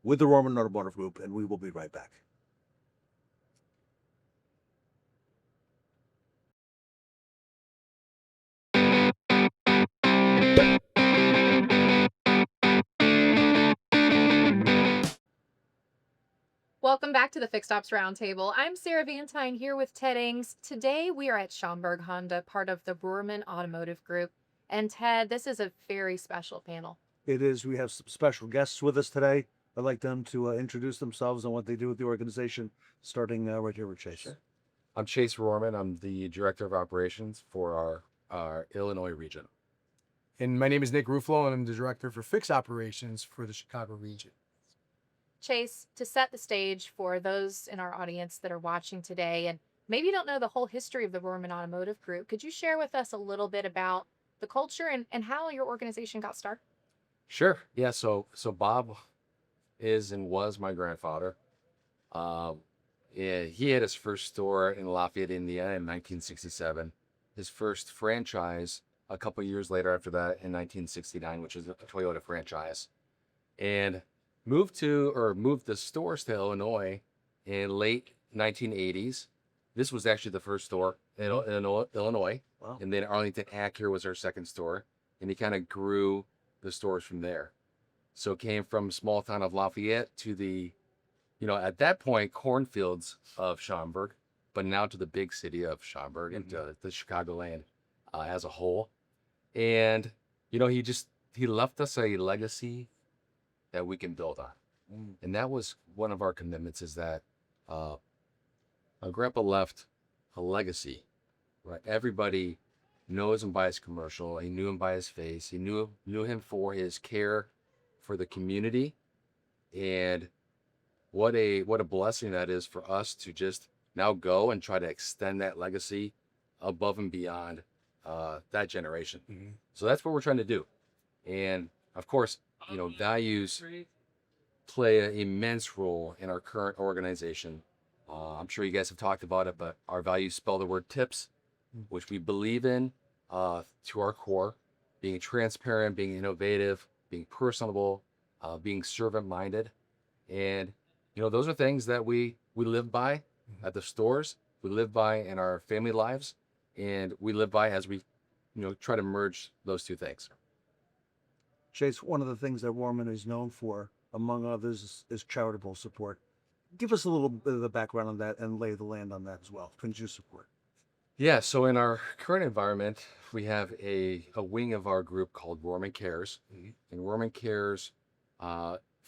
with the Rohrman Automotive Group, and we will be right back. Welcome back to the Fixed Ops Roundtable. I'm Sarah Vantine here with Ted Ings. Today we are at Schaumburg Honda, part of the Rohrman Automotive Group. And Ted, this is a very special panel. It is. We have some special guests with us today. I'd like them to introduce themselves and what they do with the organization, starting right here with Chase. I'm Chase Rorman. I'm the Director of Operations for our Illinois region. And my name is Nick Ruffalo, and I'm the Director for Fixed Operations for the Chicago region. Chase, to set the stage for those in our audience that are watching today and maybe don't know the whole history of the Rohrman Automotive Group, could you share with us a little bit about the culture and how your organization got started? Sure. Yeah. So Bob is and was my grandfather. Yeah, he had his first store in Lafayette, Indiana in 1967. His first franchise a couple years later after that in 1969, which is a Toyota franchise. And moved the stores to Illinois in late 1980s. This was actually the first store in Illinois. Wow. And then Arlington Acura was our second store. And he kind of grew the stores from there. So it came from small town of Lafayette to the, at that point, cornfields of Schaumburg, but now to the big city of Schaumburg and to the Chicagoland as a whole. And, he left us a legacy that we can build on. And that was one of our commitments, is that our grandpa left a legacy, right? Everybody knows him by his commercial. He knew him by his face. He knew him for his care for the community. And what a blessing that is for us to just now go and try to extend that legacy above and beyond that generation. So that's what we're trying to do. And of course, values play an immense role in our current organization. I'm sure you guys have talked about it, but our values spell the word TIPS, which we believe in to our core: being transparent, being innovative, being personable, being servant-minded. And, those are things that we live by at the stores, we live by in our family lives, and we live by as we, try to merge those two things. Chase, one of the things that Rorman is known for, among others, is charitable support. Give us a little bit of the background on that and lay the land on that as well. Couldn't you support? Yeah, so in our current environment, we have a wing of our group called Rohrman Cares. And Rohrman Cares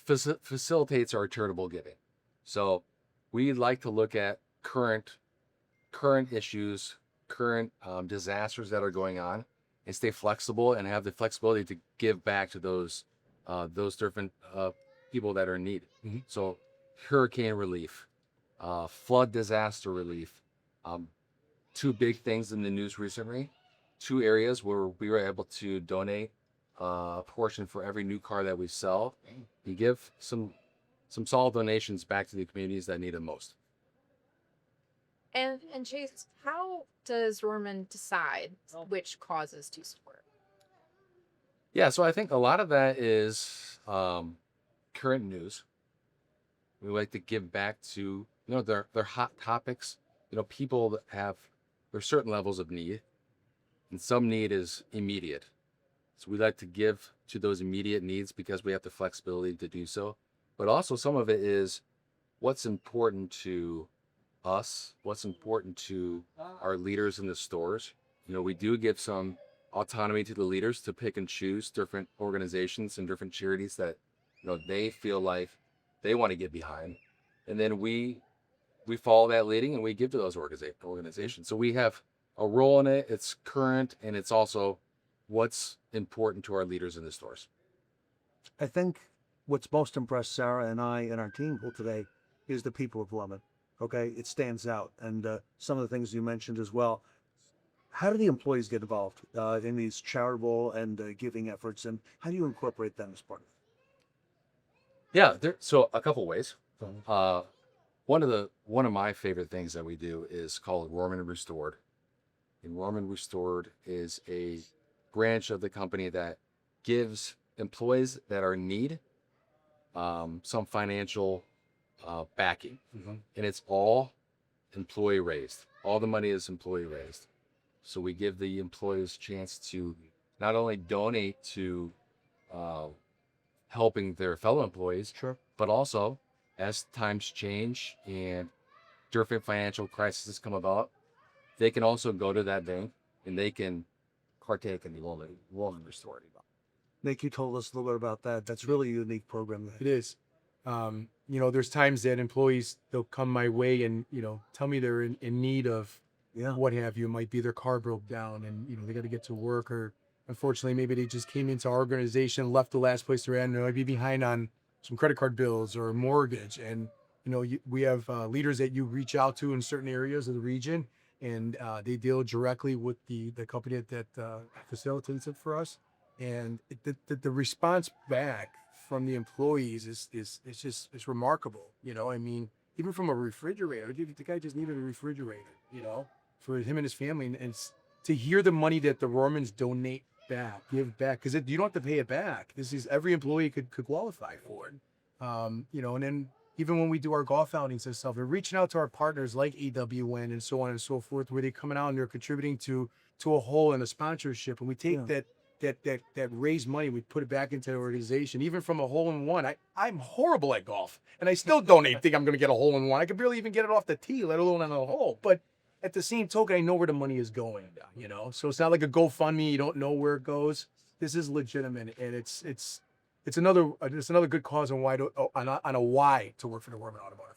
facilitates our charitable giving. So we like to look at current issues, current disasters that are going on, and stay flexible and have the flexibility to give back to those different people that are in need. So hurricane relief, flood disaster relief, two big things in the news recently, two areas where we were able to donate a portion for every new car that we sell. We give some solid donations back to the communities that need it most. And Chase, how does Rorman decide which causes to support? Yeah, so I think a lot of that is current news. We like to give back to, their hot topics. People that have there's certain levels of need, and some need is immediate. So we like to give to those immediate needs because we have the flexibility to do so. But also some of it is what's important to us, what's important to our leaders in the stores. We do give some autonomy to the leaders to pick and choose different organizations and different charities that, they feel like they want to get behind. And then we follow that leading and we give to those organizations. So we have a role in it. It's current, and it's also what's important to our leaders in the stores. I think what's most impressed Sarah and I and our team today is the people of Rohrman. Okay, it stands out, and some of the things you mentioned as well. How do the employees get involved in these charitable and giving efforts, and how do you incorporate them as part of it? Yeah, so a couple ways. One of my favorite things that we do is called Rohrman Restored. And Rohrman Restored is a branch of the company that gives employees that are in need some financial backing. And it's all employee raised. All the money is employee raised. So we give the employees a chance to not only donate to helping their fellow employees, but also as times change and different financial crises come about, they can also go to that bank and they can partake in the loan restorative. Nick, you told us a little bit about that. That's really a unique program. It is. There's times that employees, they'll come my way and, tell me they're in need of what have you. It might be their car broke down and, they got to get to work, or unfortunately, maybe they just came into our organization, left the last place they're at, and they might be behind on some credit card bills or mortgage. And, we have leaders that you reach out to in certain areas of the region, and they deal directly with the company that facilitates it for us. And the response back from the employees is remarkable. Even from a refrigerator, the guy just needed a refrigerator, for him and his family. And it's to hear the money that the Rormans donate back, give back, because you don't have to pay it back. This is, every employee could qualify for it. And then even when we do our golf outings and stuff, we're reaching out to our partners like AWN and so on and so forth, where they're coming out and they're contributing to a whole and a sponsorship. And we take that raised money, we put it back into the organization, even from a hole-in-one. I'm horrible at golf, and I still think I'm going to get a hole-in-one. I could barely even get it off the tee, let alone on the hole. But at the same token, I know where the money is going, So it's not like a GoFundMe. You don't know where it goes. This is legitimate, and it's another good cause on why to work for the Rohrman Automotive.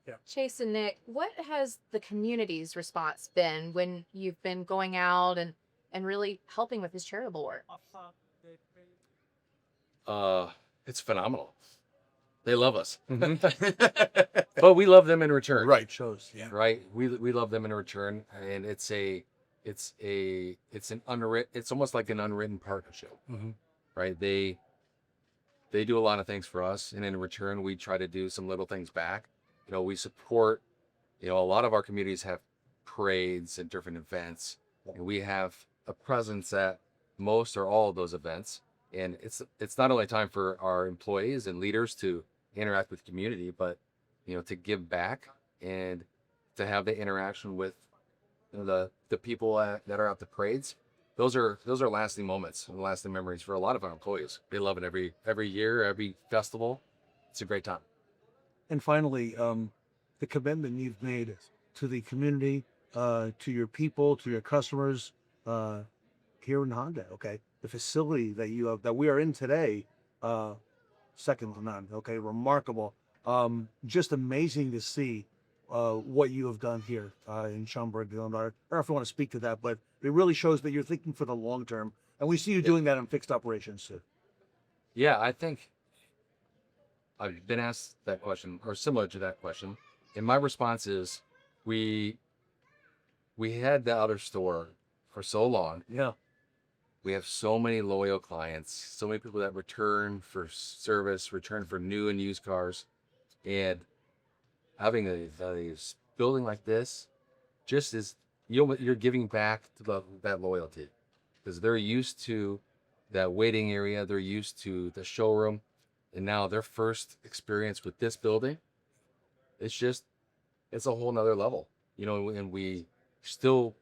Yeah. Chase and Nick, what has the community's response been when you've been going out and really helping with his charitable work? It's phenomenal. They love us, but we love them in return. Right. Shows. Yeah. Right. We love them in return, and it's almost like an unwritten partnership. Right. They do a lot of things for us, and in return, we try to do some little things back. We support, a lot of our communities have parades and different events, and we have a presence at most or all of those events. And it's not only time for our employees and leaders to interact with community, but to give back and to have the interaction with the people that are at the parades. Those are lasting moments and lasting memories for a lot of our employees. They love it every year, every festival. It's a great time. And finally, the commitment you've made to the community, to your people, to your customers, here in Honda, okay? The facility that you have, that we are in today, second to none, okay? Remarkable. Just amazing to see what you have done here in Schaumburg, Illinois. I don't know if you want to speak to that, but it really shows that you're thinking for the long term. And we see you doing that in fixed operations too. Yeah, I think I've been asked that question, or similar to that question. And my response is, we had the outer store for so long. Yeah. We have so many loyal clients, so many people that return for service, return for new and used cars. And having a building like this just is, you're giving back to that loyalty, because they're used to that waiting area. They're used to the showroom. And now their first experience with this building, it's a whole nother level, and we still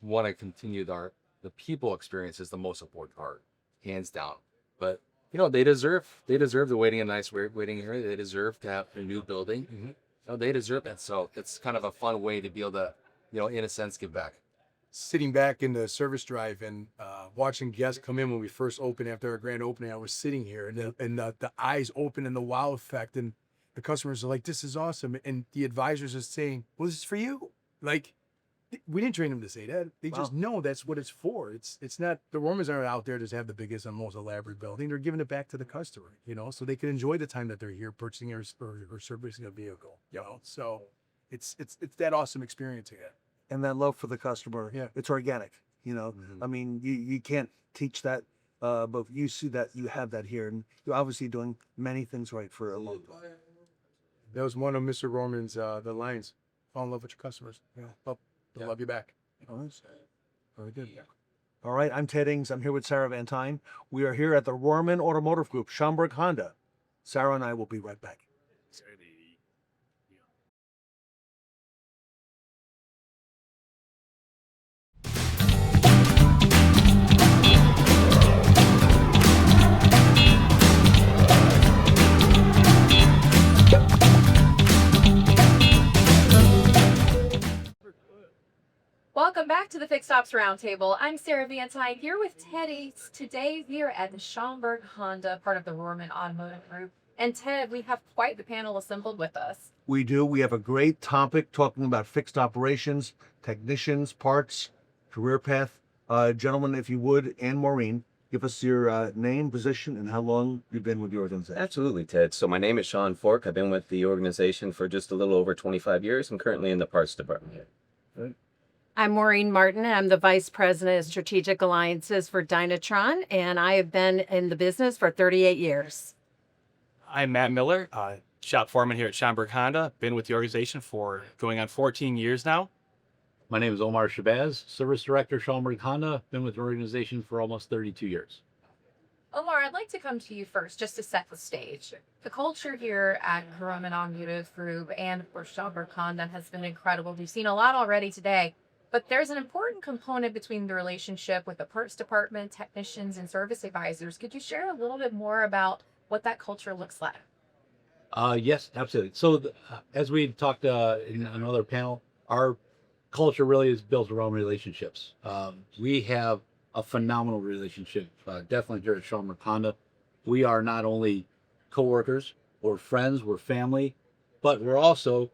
want to continue the people experience is the most important part, hands down. But they deserve the waiting, a nice waiting area. They deserve to have a new building. They deserve it. So it's kind of a fun way to be able to, in a sense, give back. Sitting back in the service drive and watching guests come in when we first opened after our grand opening, I was sitting here and the eyes open and the wow effect, and the customers are like, "This is awesome," and the advisors are saying, "Well, this is for you." Like, we didn't train them to say that. They just know that's what it's for. It's not, the Rormans aren't out there to have the biggest and most elaborate building. They're giving it back to the customer, so they can enjoy the time that they're here purchasing or servicing a vehicle, So it's that awesome experience again. And that love for the customer, it's organic, I mean, you can't teach that, but you see that you have that here, and you're obviously doing many things right for a long time. That was one of Mr. Rorman's the lines. Fall in love with your customers. They'll love you back. Very good. All right, I'm Ted Ings. I'm here with Sarah Van Tyne. We are here at the Rohrman Automotive Group, Schaumburg, Honda. Sarah and I will be right back. to the Fixed Ops Roundtable. I'm Sarah Van Tine here with Teddy. Today we are at the Schaumburg Honda, part of the Rohrman Automotive Group. And Ted, we have quite the panel assembled with us. We do. We have a great topic talking about fixed operations, technicians, parts, career path. Gentlemen, if you would, and Maureen, give us your name, position, and how long you've been with the organization. Absolutely, Ted. So my name is Sean Fork. I've been with the organization for just a little over 25 years. I'm currently in the parts department here. Right. I'm Maureen Martin. I'm the Vice President of Strategic Alliances for Dynatron, and I have been in the business for 38 years. I'm Matt Miller, shop foreman here at Schaumburg Honda. Been with the organization for going on 14 years now. My name is Omar Shabazz, Service Director, Schaumburg Honda. Been with the organization for almost 32 years. Omar, I'd like to come to you first just to set the stage. The culture here at Rohrman Automotive Group and of course Schaumburg Honda has been incredible. We've seen a lot already today, but there's an important component between the relationship with the parts department, technicians, and service advisors. Could you share a little bit more about what that culture looks like? Yes, absolutely. So as we talked in another panel, our culture really is built around relationships. We have a phenomenal relationship, definitely here at Schaumburg Honda. We are not only coworkers or friends, we're family, but we're also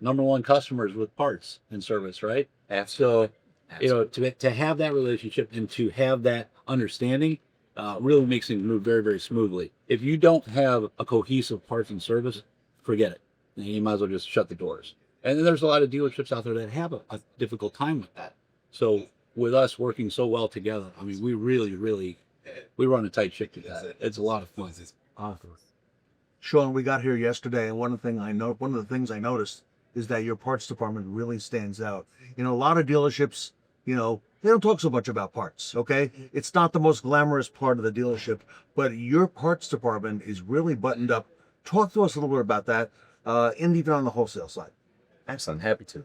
#1 customers with parts and service, right? Absolutely. So, to have that relationship and to have that understanding really makes things move very, very smoothly. If you don't have a cohesive parts and service, forget it. You might as well just shut the doors. And then there's a lot of dealerships out there that have a difficult time with that. So with us working so well together, I mean, we really, we run a tight ship together. It's a lot of fun. Awesome. Sean, we got here yesterday, and one of the things I noticed is that your parts department really stands out. You know, a lot of dealerships, you know, they don't talk so much about parts, okay? It's not the most glamorous part of the dealership, but your parts department is really buttoned up. Talk to us a little bit about that, and even on the wholesale side. Excellent, happy to.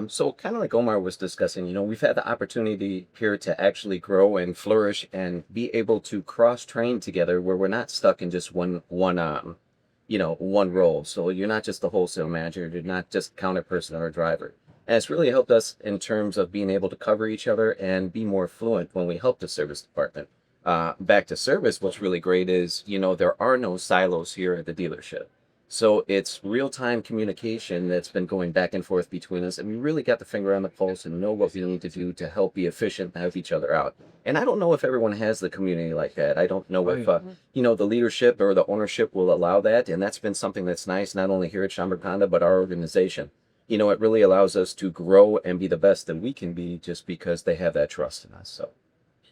So kind of like Omar was discussing, you know, we've had the opportunity here to actually grow and flourish and be able to cross-train together where we're not stuck in just one role. So you're not just the wholesale manager, you're not just counter person or a driver. And it's really helped us in terms of being able to cover each other and be more fluent when we help the service department. Back to service, what's really great is, you know, there are no silos here at the dealership. So it's real-time communication that's been going back and forth between us, and we really got the finger on the pulse and know what we need to do to help be efficient and help each other out. And I don't know if everyone has the community like that. I don't know if, you know, the leadership or the ownership will allow that, and that's been something that's nice, not only here at Schaumburg Honda, but our organization. You know, it really allows us to grow and be the best that we can be just because they have that trust in us. So,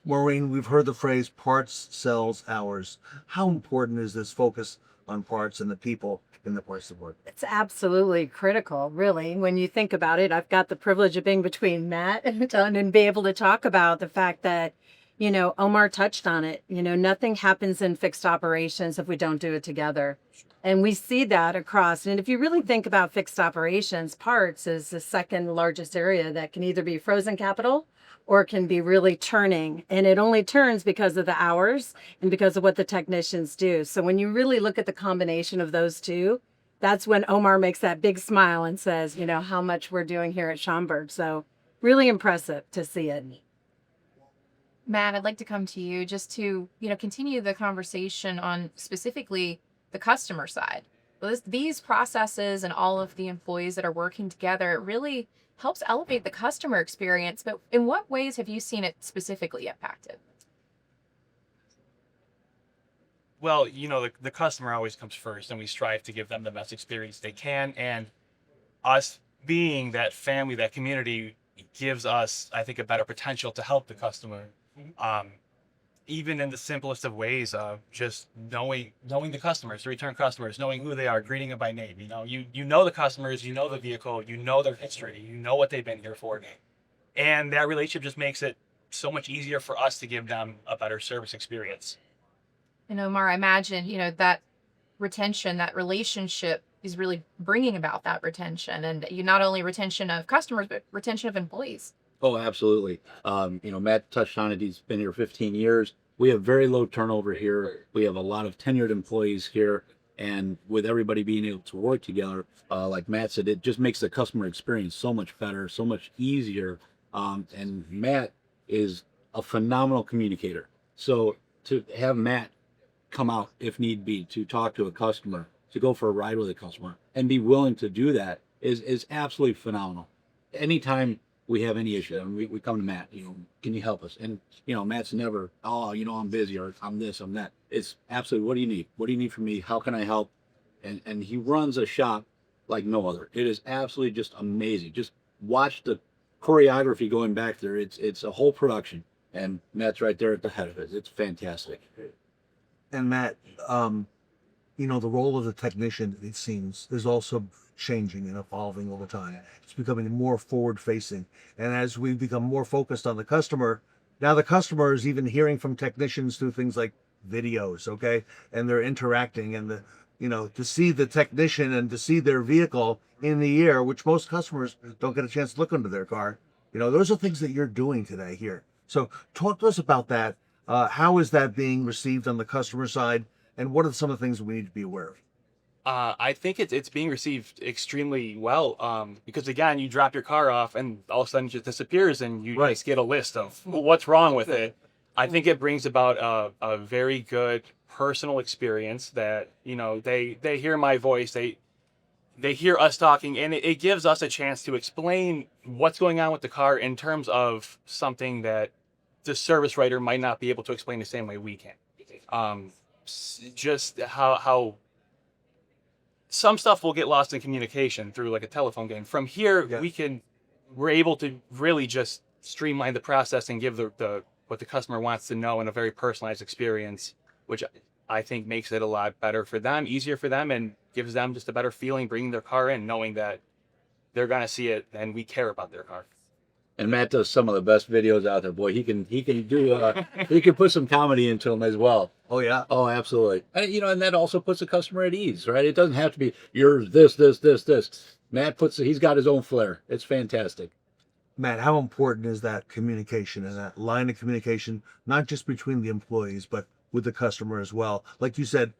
Maureen, we've heard the phrase parts sells hours. How important is this focus on parts and the people in the parts department? It's absolutely critical, really. When you think about it, I've got the privilege of being between Matt and Don and be able to talk about the fact that, you know, Omar touched on it. You know, nothing happens in fixed operations if we don't do it together. And we see that across. And if you really think about fixed operations, parts is the second largest area that can either be frozen capital or can be really turning. And it only turns because of the hours and because of what the technicians do. So when you really look at the combination of those two, that's when Omar makes that big smile and says, you know, how much we're doing here at Schaumburg. So really impressive to see it. Matt, I'd like to come to you just to, you know, continue the conversation on specifically the customer side. These processes and all of the employees that are working together, it really helps elevate the customer experience. But in what ways have you seen it specifically impacted? Well, you know, the customer always comes first, and we strive to give them the best experience they can. And us being that family, that community, gives us, I think, a better potential to help the customer. Even in the simplest of ways of just knowing the customers, the return customers, knowing who they are, greeting them by name. You know, you know the customers, you know the vehicle, you know their history, you know what they've been here for. And that relationship just makes it so much easier for us to give them a better service experience. And Omar, I imagine, you know, that retention, that relationship is really bringing about that retention. And you not only retention of customers, but retention of employees. Oh, absolutely. You know, Matt touched on it. He's been here 15 years. We have very low turnover here. We have a lot of tenured employees here. And with everybody being able to work together, like Matt said, it just makes the customer experience so much better, so much easier. And Matt is a phenomenal communicator. So to have Matt come out if need be to talk to a customer, to go for a ride with a customer, and be willing to do that is absolutely phenomenal. Anytime we have any issue, and we come to Matt, can you help us? And Matt's never, I'm busy, or I'm this, I'm that. It's absolutely, what do you need? What do you need from me? How can I help? And he runs a shop like no other. It is absolutely just amazing. Just watch the choreography going back there. It's a whole production, and Matt's right there at the head of it. It's fantastic. And Matt, the role of the technician, it seems, is also changing and evolving all the time. It's becoming more forward facing. And as we become more focused on the customer, now the customer is even hearing from technicians through things like videos, okay? And they're interacting, and to see the technician and to see their vehicle in the air, which most customers don't get a chance to look under their car. Those are things that you're doing today here. So talk to us about that. How is that being received on the customer side? And what are some of the things we need to be aware of? I think it's being received extremely well, because again, you drop your car off and all of a sudden it just disappears, and you just get a list of what's wrong with it. I think it brings about a very good personal experience that, they hear my voice, they hear us talking, and it gives us a chance to explain what's going on with the car in terms of something that the service writer might not be able to explain the same way we can. Just how some stuff will get lost in communication through like a telephone game. From here, we're able to really just streamline the process and give the what the customer wants to know in a very personalized experience, which I think makes it a lot better for them, easier for them, and gives them just a better feeling bringing their car in, knowing that they're going to see it and we care about their car. And Matt does some of the best videos out there. Boy, he can do he can put some comedy into them as well. Oh yeah. Oh, absolutely. And, and that also puts the customer at ease, right? It doesn't have to be you're this. Matt he's got his own flair. It's fantastic. Matt, how important is that communication and that line of communication, not just between the employees, but with the customer as well? Like you said,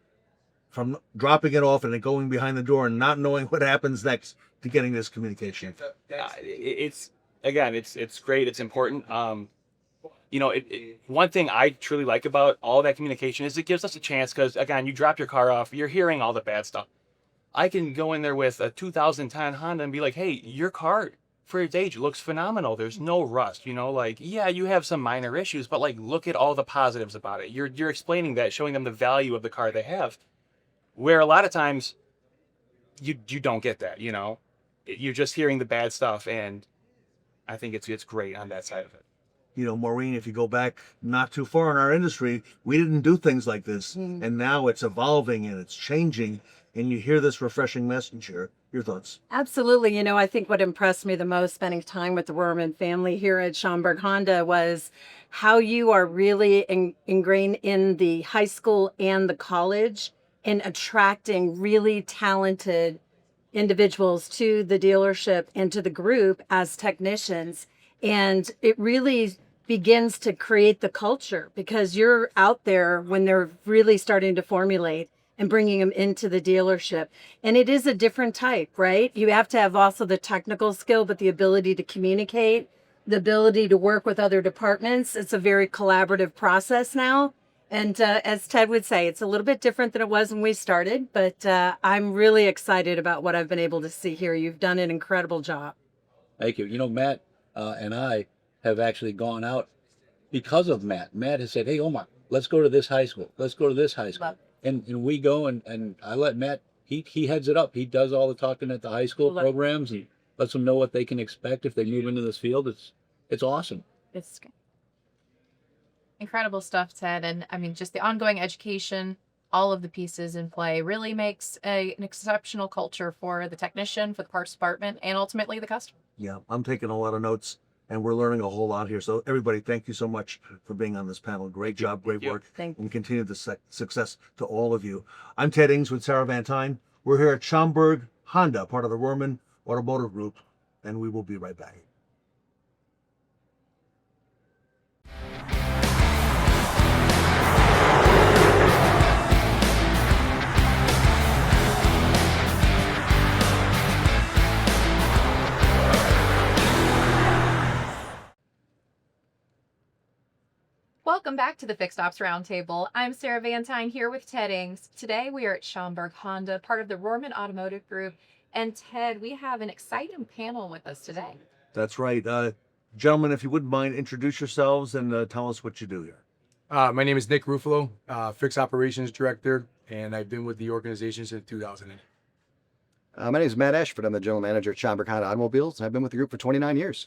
from dropping it off and then going behind the door and not knowing what happens next to getting this communication. It's great. It's important. One thing I truly like about all that communication is it gives us a chance, because again, you drop your car off, you're hearing all the bad stuff. I can go in there with a 2010 Honda and be like, hey, your car for its age looks phenomenal. There's no rust, you have some minor issues, but look at all the positives about it. You're explaining that, showing them the value of the car they have, where a lot of times you don't get that, you're just hearing the bad stuff, and I think it's great on that side of it. Maureen, if you go back not too far in our industry, we didn't do things like this. And now it's evolving and it's changing, and you hear this refreshing message here. Your thoughts? Absolutely. I think what impressed me the most spending time with the Rorman family here at Schaumburg Honda was how you are really ingrained in the high school and the college in attracting really talented individuals to the dealership and to the group as technicians. And it really begins to create the culture, because you're out there when they're really starting to formulate and bringing them into the dealership. And it is a different type, right? You have to have also the technical skill, but the ability to communicate, the ability to work with other departments. It's a very collaborative process now. And as Ted would say, it's a little bit different than it was when we started, but I'm really excited about what I've been able to see here. You've done an incredible job. Thank you. Matt and I have actually gone out because of Matt. Matt has said, hey, Omar, let's go to this high school. Let's go to this high school. And we go, and I let Matt, he heads it up. He does all the talking at the high school programs. He lets them know what they can expect if they move into this field. It's awesome. It's incredible stuff, Ted. And I mean, just the ongoing education, all of the pieces in play really makes an exceptional culture for the technician, for the parts department, and ultimately the customer. Yeah, I'm taking a lot of notes, and we're learning a whole lot here. So everybody, thank you so much for being on this panel. Great job, great work. Thank you. And continue the success to all of you. I'm Ted Ings with Sarah Van Tine. We're here at Schaumburg Honda, part of the Rohrman Automotive Group, and we will be right back. Welcome back to the Fixed Ops Roundtable. I'm Sarah Van Tyne here with Ted Ings. Today we are at Schaumburg Honda, part of the Rohrman Automotive Group. And Ted, we have an exciting panel with us today. That's right. Gentlemen, if you wouldn't mind, introduce yourselves and tell us what you do here. My name is Nick Ruffalo, Fixed Operations Director, and I've been with the organization since 2008. My name is Matt Ashford. I'm the General Manager at Schaumburg Honda Automobiles, and I've been with the group for 29 years.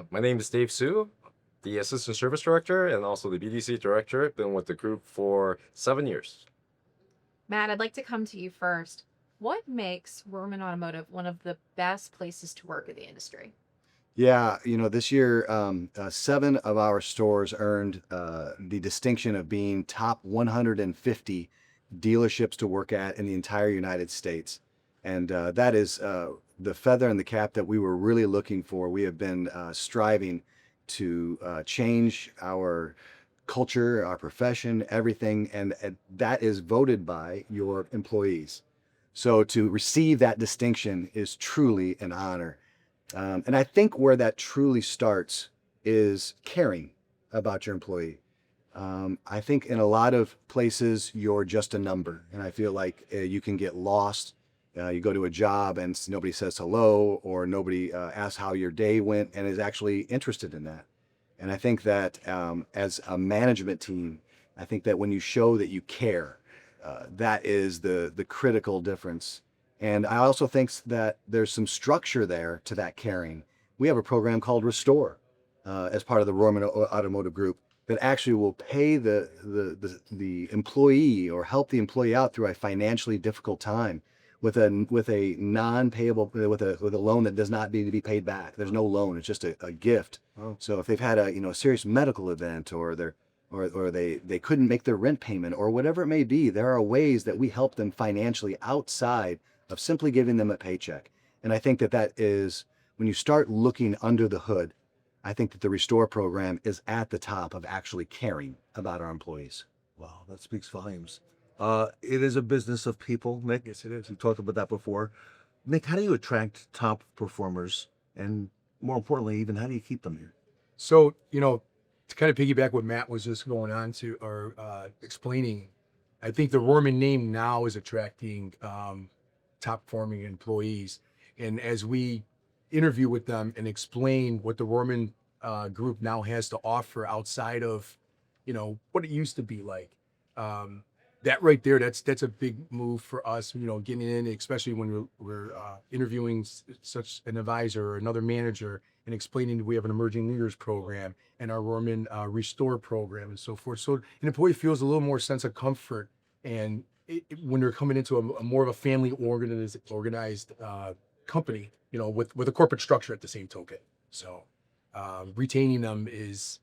My name is Dave Sue, the Assistant Service Director and also the BDC Director. Been with the group for 7 years. Matt, I'd like to come to you first. What makes Rohrman Automotive one of the best places to work in the industry? Yeah, this year, 7 of our stores earned the distinction of being top 150 dealerships to work at in the entire United States. And that is the feather in the cap that we were really looking for. We have been striving to change our culture, our profession, everything, and that is voted by your employees. So to receive that distinction is truly an honor. And I think where that truly starts is caring about your employee. I think in a lot of places, you're just a number, and I feel like you can get lost. You go to a job and nobody says hello, or nobody asks how your day went and is actually interested in that. And I think that as a management team, I think that when you show that you care, that is the critical difference. And I also think that there's some structure there to that caring. We have a program called Restore as part of the Rohrman Automotive Group that actually will pay the employee or help the employee out through a financially difficult time with a non-payable with a loan that does not need to be paid back. There's no loan; it's just a gift. Oh. So if they've had a serious medical event or they couldn't make their rent payment or whatever it may be, there are ways that we help them financially outside of simply giving them a paycheck. And I think that is when you start looking under the hood, I think that the Restore program is at the top of actually caring about our employees. Wow, that speaks volumes. It is a business of people, Nick. Yes, it is. We talked about that before. Nick, how do you attract top performers? And more importantly, even how do you keep them here? So, to kind of piggyback what Matt was just going on to or explaining, I think the Rorman name now is attracting top performing employees. And as we interview with them and explain what the Rorman group now has to offer outside of, what it used to be like, that right there, that's a big move for us, getting in, especially when we're interviewing such an advisor or another manager and explaining that we have an emerging leaders program and our Rohrman Restore program and so forth. So an employee feels a little more sense of comfort and when they're coming into a more of a family organized company, with a corporate structure at the same token. So retaining them is,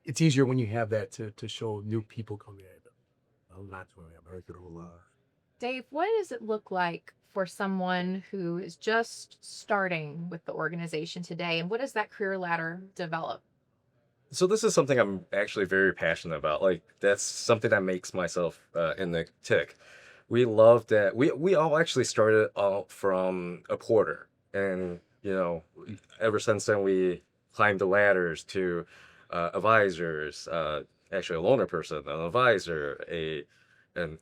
it's easier when you have that to show new people coming in. Well, that's where I'm very good. Dave, what does it look like for someone who is just starting with the organization today, and what does that career ladder develop? So this is something I'm actually very passionate about. Like, that's something that makes myself in the tick. We love that. We all actually started out from a porter, and ever since then we climbed the ladders to advisors, actually a loaner person, an advisor, a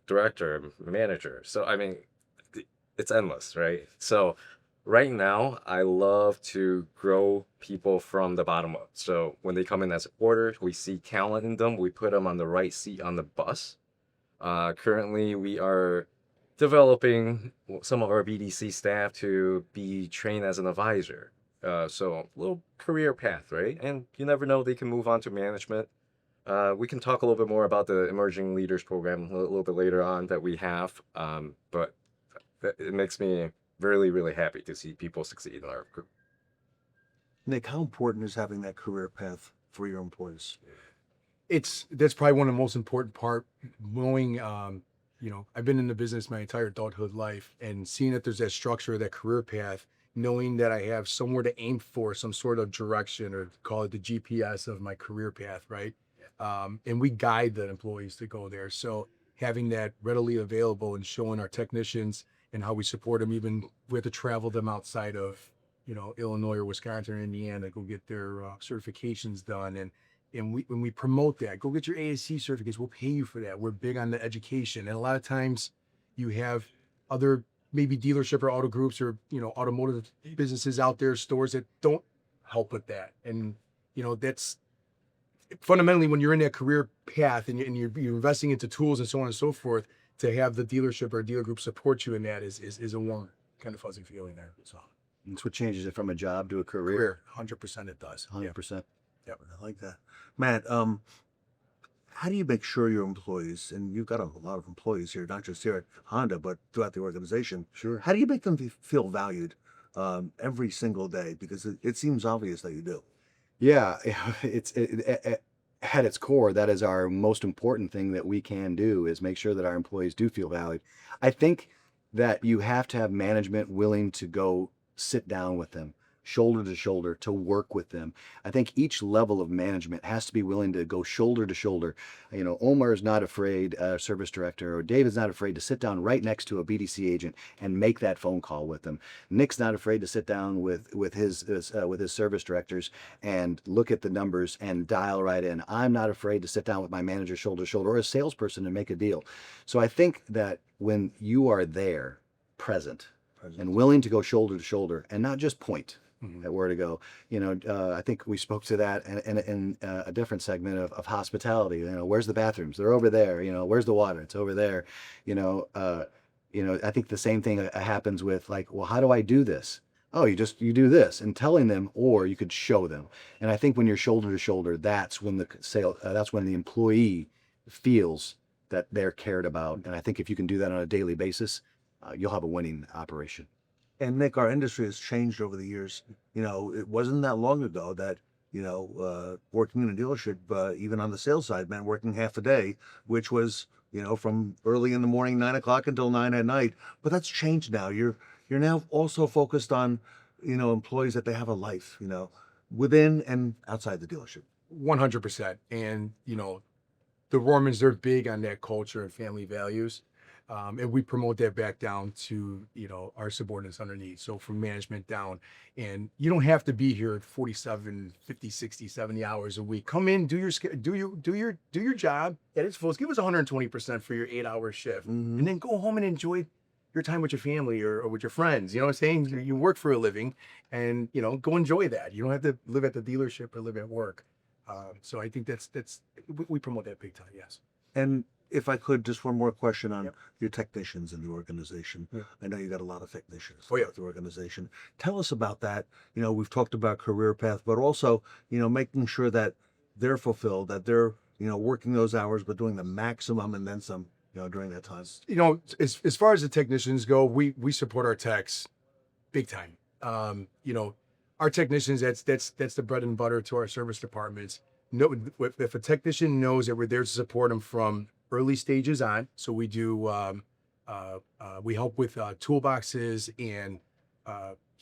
director, manager. So I mean, it's endless, right? So right now, I love to grow people from the bottom up. So when they come in as a porter, we see talent in them. We put them on the right seat on the bus. Currently, we are developing some of our BDC staff to be trained as an advisor. So a little career path, right? And you never know, they can move on to management. We can talk a little bit more about the Emerging Leaders program a little bit later on that we have. But it makes me really, really happy to see people succeed in our group. Nick, how important is having that career path for your employees? That's probably one of the most important part, knowing, I've been in the business my entire adulthood life and seeing that there's that structure, that career path, knowing that I have somewhere to aim for, some sort of direction, or call it the GPS of my career path, right? And we guide the employees to go there. So having that readily available and showing our technicians and how we support them, even we have to travel them outside of, Illinois or Wisconsin or Indiana to go get their certifications done, and And when we promote that, go get your ASC certificates. We'll pay you for that. We're big on the education. And a lot of times you have other maybe dealership or auto groups or, automotive businesses out there, stores that don't help with that. And, that's fundamentally when you're in that career path and you're investing into tools and so on and so forth, to have the dealership or dealer group support you in that is a warm kind of fuzzy feeling there. So That's what changes it from a job to a career. 100% it does. 100%. Yep. I like that. Matt, how do you make sure your employees, and you've got a lot of employees here, not just here at Honda, but throughout the organization. Sure. How do you make them feel valued every single day? Because it seems obvious that you do. Yeah, at its core, that is our most important thing that we can do, is make sure that our employees do feel valued. I think that you have to have management willing to go sit down with them, shoulder to shoulder, to work with them. I think each level of management has to be willing to go shoulder to shoulder. Omar is not afraid, service director, or David's not afraid to sit down right next to a BDC agent and make that phone call with them. Nick's not afraid to sit down with his service directors and look at the numbers and dial right in. I'm not afraid to sit down with my manager shoulder to shoulder, or a salesperson, and make a deal. So I think that when you are there, present. And willing to go shoulder to shoulder and not just point at where to go. I think we spoke to that in a different segment of hospitality. Where's the bathrooms? They're over there. Where's the water? It's over there. I think the same thing happens with, like, well, how do I do this? Oh, you do this, and telling them, or you could show them. And I think when you're shoulder to shoulder, that's when the employee feels that they're cared about. And I think if you can do that on a daily basis, you'll have a winning operation. And Nick, our industry has changed over the years. It wasn't that long ago that, working in a dealership, even on the sales side, meant working half a day, which was, from early in the morning, 9 o'clock until 9 at night. But that's changed now. You're now also focused on, employees, that they have a life, within and outside the dealership. 100%. And, the Rormans, they're big on that culture and family values. And we promote that back down to, our subordinates underneath. So from management down, and you don't have to be here at 47, 50, 60, 70 hours a week. Come in, do your job at its fullest. Give us 120% for your 8-hour shift, and then go home and enjoy your time with your family or with your friends. You know what I'm saying? You work for a living, and, go enjoy that. You don't have to live at the dealership or live at work. So I think we promote that big time. Yes. And if I could, just one more question on your technicians in the organization. I know you got a lot of technicians throughout the organization. Tell us about that. We've talked about career path, but also, making sure that they're fulfilled, that they're, working those hours, but doing the maximum and then some, during that time. As far as the technicians go, we support our techs big time. Our technicians, that's the bread and butter to our service departments. No, if a technician knows that we're there to support them from early stages on, so we do we help with toolboxes and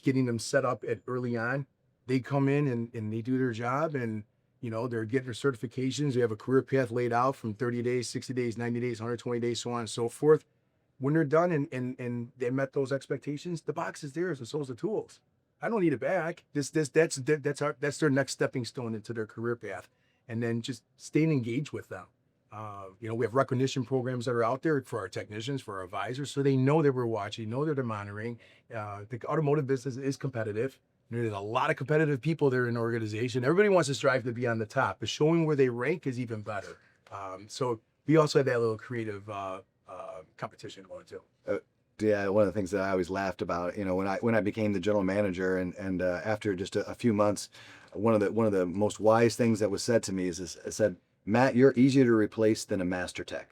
getting them set up at early on. They come in and they do their job, and they're getting their certifications. We have a career path laid out from 30 days, 60 days, 90 days, 120 days, so on and so forth. When they're done and they met those expectations, the box is theirs, and so is the tools. I don't need it back. That's their next stepping stone into their career path, and then just staying engaged with them. We have recognition programs that are out there for our technicians, for our advisors, so they know that we're watching, know that they're monitoring. The automotive business is competitive. There's a lot of competitive people there in the organization. Everybody wants to strive to be on the top, but showing where they rank is even better. So we also have that little creative competition going too. Yeah, one of the things that I always laughed about, when I became the general manager, and after just a few months, one of the most wise things that was said to me is said, Matt, you're easier to replace than a master tech.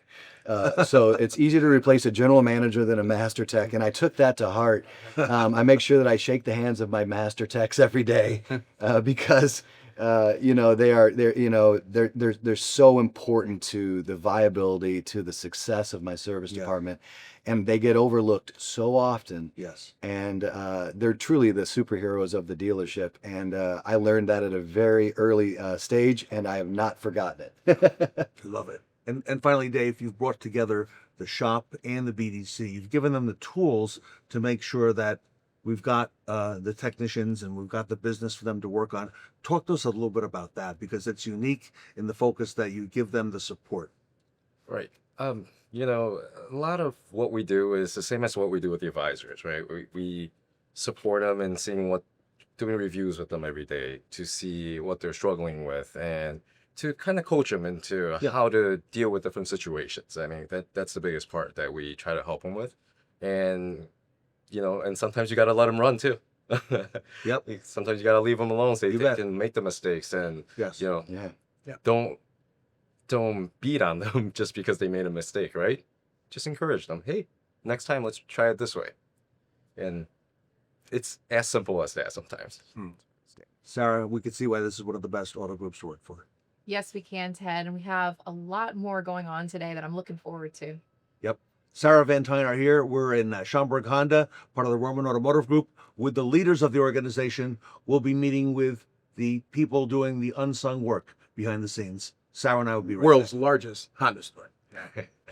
So it's easier to replace a general manager than a master tech. And I took that to heart. I make sure that I shake the hands of my master techs every day because, they're so important to the viability, to the success of my service department. And they get overlooked so often. Yes. And they're truly the superheroes of the dealership. And I learned that at a very early stage, and I have not forgotten it. Love it. And finally, Dave, you've brought together the shop and the BDC. You've given them the tools to make sure that we've got the technicians and we've got the business for them to work on. Talk to us a little bit about that, because it's unique in the focus that you give them the support. Right. You know, a lot of what we do is the same as what we do with the advisors, right? We support them in seeing doing reviews with them every day to see what they're struggling with and to kind of coach them into how to deal with different situations. I mean, that's the biggest part that we try to help them with. And, you know, and sometimes you got to let them run too. Yep. Sometimes you got to leave them alone so You they bet. can make the mistakes and, Yes. you know, don't beat on them just because they made a mistake, right? Just encourage them. Hey, next time let's try it this way. And it's as simple as that sometimes. Sarah, we can see why this is one of the best auto groups to work for. Yes, we can, Ted. And we have a lot more going on today that I'm looking forward to. Yep. Sarah Van Tyne are here. We're in Schaumburg Honda, part of the Rohrman Automotive Group. With the leaders of the organization, we'll be meeting with the people doing the unsung work behind the scenes. Sarah and I will be right World's back. largest Honda store.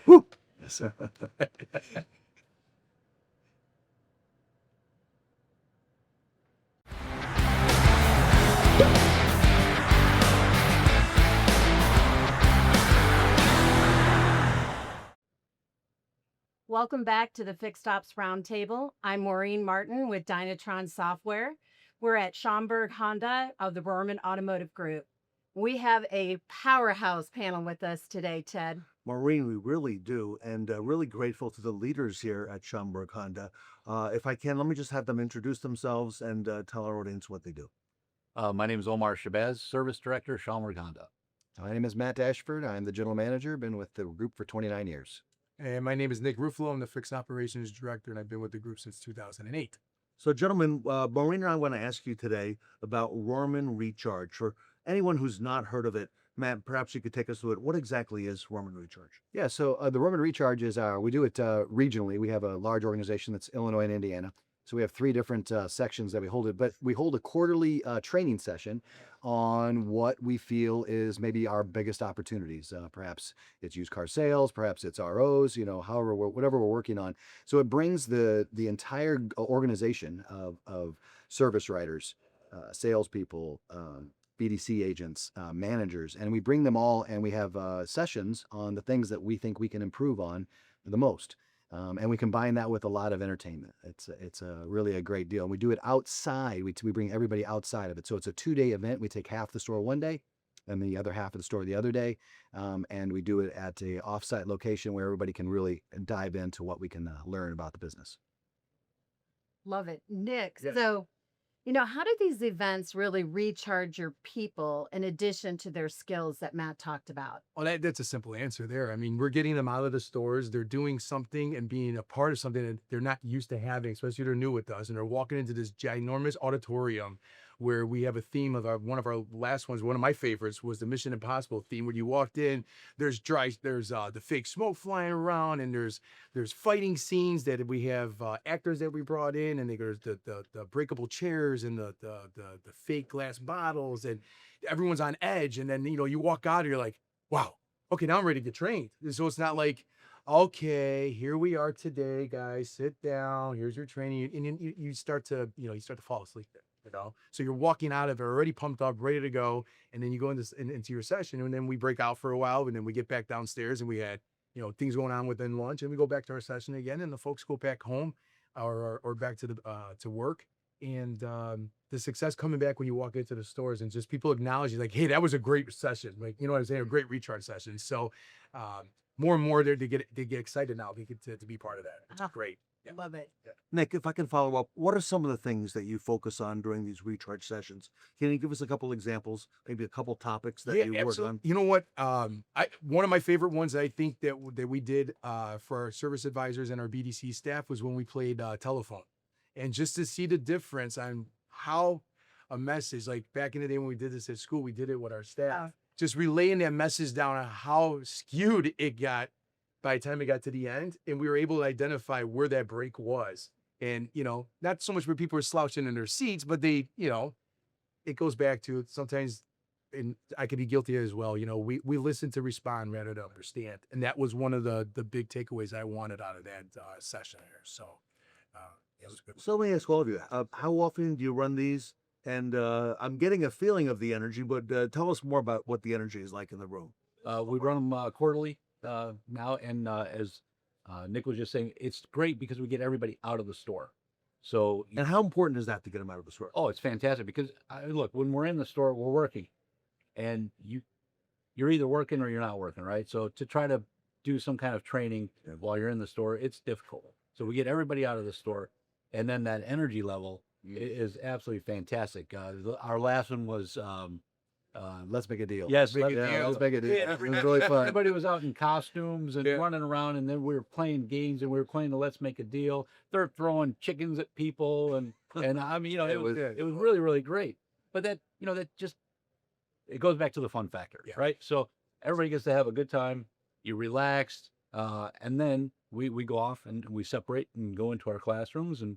Woo! Yes. Welcome back to the Fixed Ops Roundtable. I'm Maureen Martin with Dynatron Software. We're at Schaumburg Honda of the Rohrman Automotive Group. We have a powerhouse panel with us today, Ted. Maureen, we really do, and really grateful to the leaders here at Schaumburg Honda. If I can, let me just have them introduce themselves and tell our audience what they do. My name is Omar Shabazz, Service Director, Schaumburg Honda. My name is Matt Ashford. I'm the General Manager, been with the group for 29 years. And my name is Nick Ruffalo. I'm the Fixed Operations Director, and I've been with the group since 2008. So, gentlemen, Maureen and I want to ask you today about Rohrman Recharge. For anyone who's not heard of it, Matt, perhaps you could take us through it. What exactly is Rohrman Recharge? Yeah, so the Rohrman Recharge is we do it regionally. We have a large organization that's Illinois and Indiana. So we have 3 different sections that we hold it, but we hold a quarterly training session on what we feel is maybe our biggest opportunities. Perhaps it's used car sales, perhaps it's ROs, you know, however, whatever we're working on. So it brings the entire organization of service writers, salespeople, BDC agents, managers, and we bring them all and we have sessions on the things that we think we can improve on the most. And we combine that with a lot of entertainment. It's really a great deal. And we do it outside. We bring everybody outside of it. So it's a 2-day event. We take half the store one day and the other half of the store the other day. And we do it at a offsite location where everybody can really dive into what we can learn about the business. Love it. Nick, Yes. so, you know, how do these events really recharge your people in addition to their skills that Matt talked about? Well, that's a simple answer there. I mean, we're getting them out of the stores. They're doing something and being a part of something that they're not used to having, especially if they're new with us. And they're walking into this ginormous auditorium where we have a theme of one of our last ones. One of my favorites was the Mission Impossible theme. When you walked in, there's the fake smoke flying around, and there's fighting scenes that we have actors that we brought in, and there's the breakable chairs and the fake glass bottles, and everyone's on edge. And then, you know, you walk out and you're like, wow, okay, now I'm ready to get trained. So it's not like, okay, here we are today, guys, sit down, here's your training. And you start to fall asleep there, you know? So you're walking out of it already pumped up, ready to go. And then you go into your session, and then we break out for a while, and then we get back downstairs, and we had, you know, things going on within lunch, and we go back to our session again, and the folks go back home or back to work. And the success coming back when you walk into the stores and just people acknowledge you, like, hey, that was a great session. Like, you know what I'm saying? A great recharge session. So more and more there to get excited now to be part of that. It's great. Yeah. Love it. Yeah. Nick, if I can follow up, what are some of the things that you focus on during these recharge sessions? Can you give us a couple examples, maybe a couple topics that you work on? You know what? One of my favorite ones I think that we did for our service advisors and our BDC staff was when we played telephone. And just to see the difference on how a message, like back in the day when we did this at school, we did it with our staff, just relaying that message down on how skewed it got by the time it got to the end. And we were able to identify where that break was. And, you know, not so much where people were slouching in their seats, but they, you know, it goes back to sometimes, and I could be guilty as well, you know, we listen to respond rather than understand. And that was one of the big takeaways I wanted out of that session there. So, So let me ask all of you, how often do you run these? And I'm getting a feeling of the energy, but tell us more about what the energy is like in the room. We run them quarterly now, and as Nick was just saying, it's great because we get everybody out of the store. So, and how important is that to get them out of the store? Oh, it's fantastic because look, when we're in the store, we're working, and you're either working or you're not working, right? So to try to do some kind of training while you're in the store, it's difficult. So we get everybody out of the store, and then that energy level is absolutely fantastic. Our last one was Let's Make a Deal. Yes, let's make a deal. It was really fun. Everybody was out in costumes and running around, and then we were playing games, and we were playing the Let's Make a Deal. They're throwing chickens at people, and I mean, it was really, really great. But that just, it goes back to the fun factor, right? So everybody gets to have a good time. You relaxed, and then we go off and we separate and go into our classrooms, and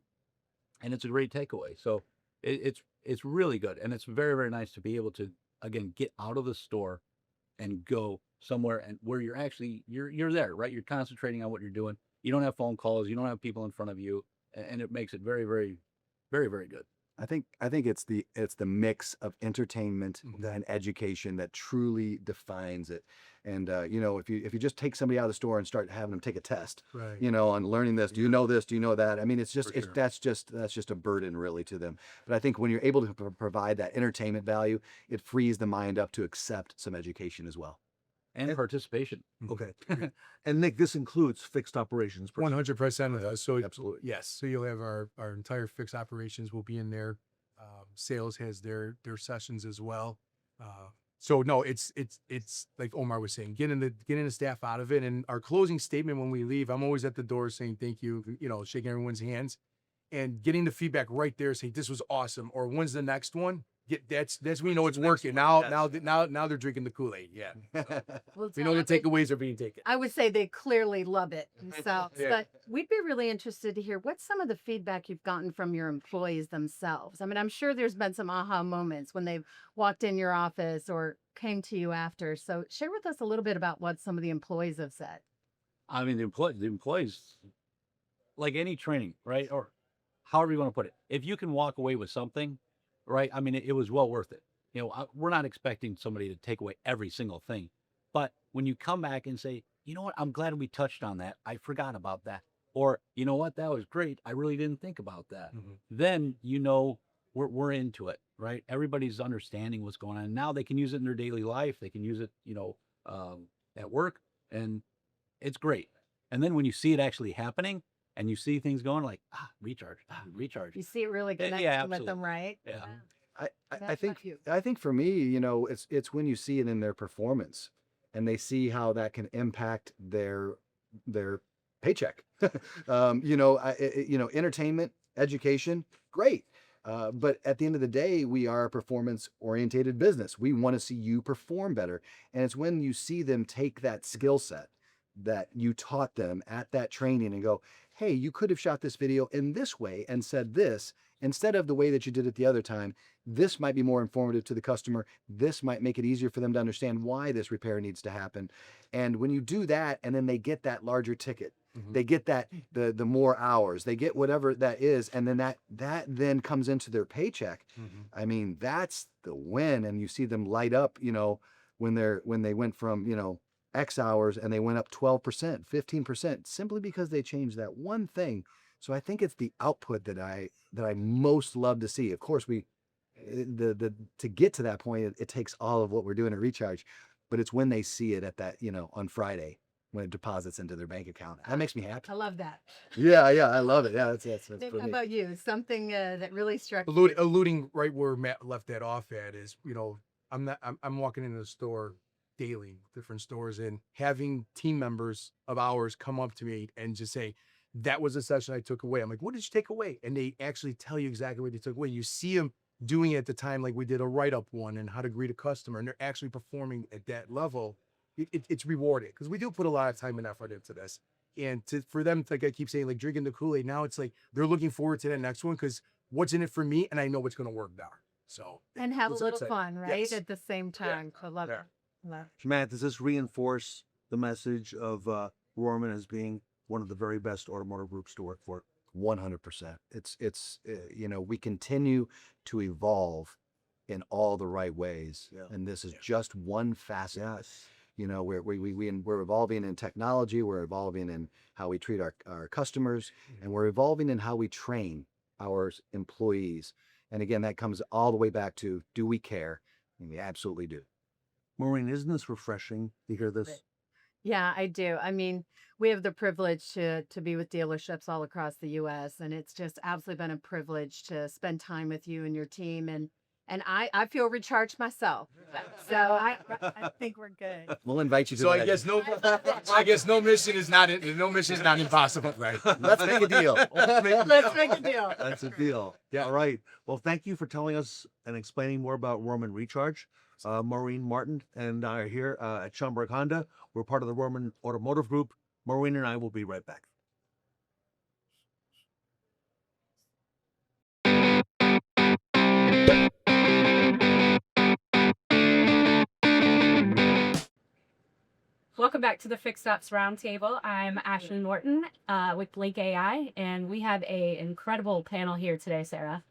it's a great takeaway. So it's really good, and it's very, very nice to be able to, again, get out of the store and go somewhere and where you're actually you're there, right? You're concentrating on what you're doing. You don't have phone calls, you don't have people in front of you, and it makes it very, very, very, very good. I think it's the mix of entertainment and education that truly defines it. And if you just take somebody out of the store and start having them take a test, right, on learning this, do you know this, do you know that? I mean, that's just a burden really to them. But I think when you're able to provide that entertainment value, it frees the mind up to accept some education as well. And participation. Okay. And Nick, this includes fixed operations. 100% of those. So absolutely. Yes. So you'll have our entire fixed operations will be in there. Sales has their sessions as well. So no, it's like Omar was saying, getting the staff out of it. And our closing statement when we leave, I'm always at the door saying thank you, shaking everyone's hands and getting the feedback right there, saying this was awesome, or when's the next one? That's when you know it's working. Now they're drinking the Kool-Aid. Yeah. Well, we know the takeaways are being taken. I would say they clearly love it themselves. But we'd be really interested to hear what's some of the feedback you've gotten from your employees themselves. I mean, I'm sure there's been some aha moments when they've walked in your office or came to you after. So share with us a little bit about what some of the employees have said. I mean, the employees, like any training, right? Or however you want to put it, if you can walk away with something, right? I mean, it was well worth it. We're not expecting somebody to take away every single thing. But when you come back and say, you know what, I'm glad we touched on that. I forgot about that. Or, you know what, that was great. I really didn't think about that. Then, we're into it, right? Everybody's understanding what's going on. Now they can use it in their daily life. They can use it, at work. And it's great. And then when you see it actually happening, and you see things going like, recharge. You see it really connecting with them, right? Yeah. I think for me, it's when you see it in their performance and they see how that can impact their paycheck. Entertainment, education, great. But at the end of the day, we are a performance-orientated business. We want to see you perform better. And it's when you see them take that skill set that you taught them at that training and go, hey, you could have shot this video in this way and said this instead of the way that you did it the other time. This might be more informative to the customer. This might make it easier for them to understand why this repair needs to happen. And when you do that, and then they get that larger ticket, they get that the more hours, they get whatever that is, and then that then comes into their paycheck. I mean, that's the win. And you see them light up, when they went from, X hours and they went up 12%, 15%, simply because they changed that one thing. So I think it's the output that I most love to see. Of course, to get to that point, it takes all of what we're doing at Recharge, but it's when they see it at that, on Friday when it deposits into their bank account. That makes me happy. I love that. Yeah, I love it. Yeah, that's Nick, for how me. about you? Something that really struck Alluding right where Matt left that off at is, I'm walking into the store daily, different stores, and having team members of ours come up to me and just say, that was a session I took away. I'm like, what did you take away? And they actually tell you exactly what they took away. You see them doing it at the time, like we did a write-up one and how to greet a customer, and they're actually performing at that level. It's rewarding because we do put a lot of time and effort into this. And for them, like I keep saying, like drinking the Kool-Aid, now it's like they're looking forward to that next one because what's in it for me, and I know what's going to work there. So and have a it's little exciting. fun, right? Yes. At the same time. I love it. Matt, does this reinforce the message of Rorman as being one of the very best automotive groups to work for? 100%. We continue to evolve in all the right ways, and this is just one facet. Yes. We're evolving in technology, we're evolving in how we treat our customers, and we're evolving in how we train our employees. And again, that comes all the way back to, do we care? And we absolutely do. Maureen, isn't this refreshing to hear this? Yeah, I do. I mean, we have the privilege to be with dealerships all across the U.S., and it's just absolutely been a privilege to spend time with you and your team, and I feel recharged myself. So I think we're good. We'll invite you to So that. I guess no mission is not impossible, right? Let's make a deal. Let's make a deal. That's a deal. Yeah. All right. Well, thank you for telling us and explaining more about Rohrman Recharge. Maureen Martin and I are here at Schaumburg Honda. We're part of the Rohrman Automotive Group. Maureen and I will be right back. Welcome back to the Fixed Ops Roundtable. I'm Ashlyn Norton with Blink AI, and we have an incredible panel here today, Sarah.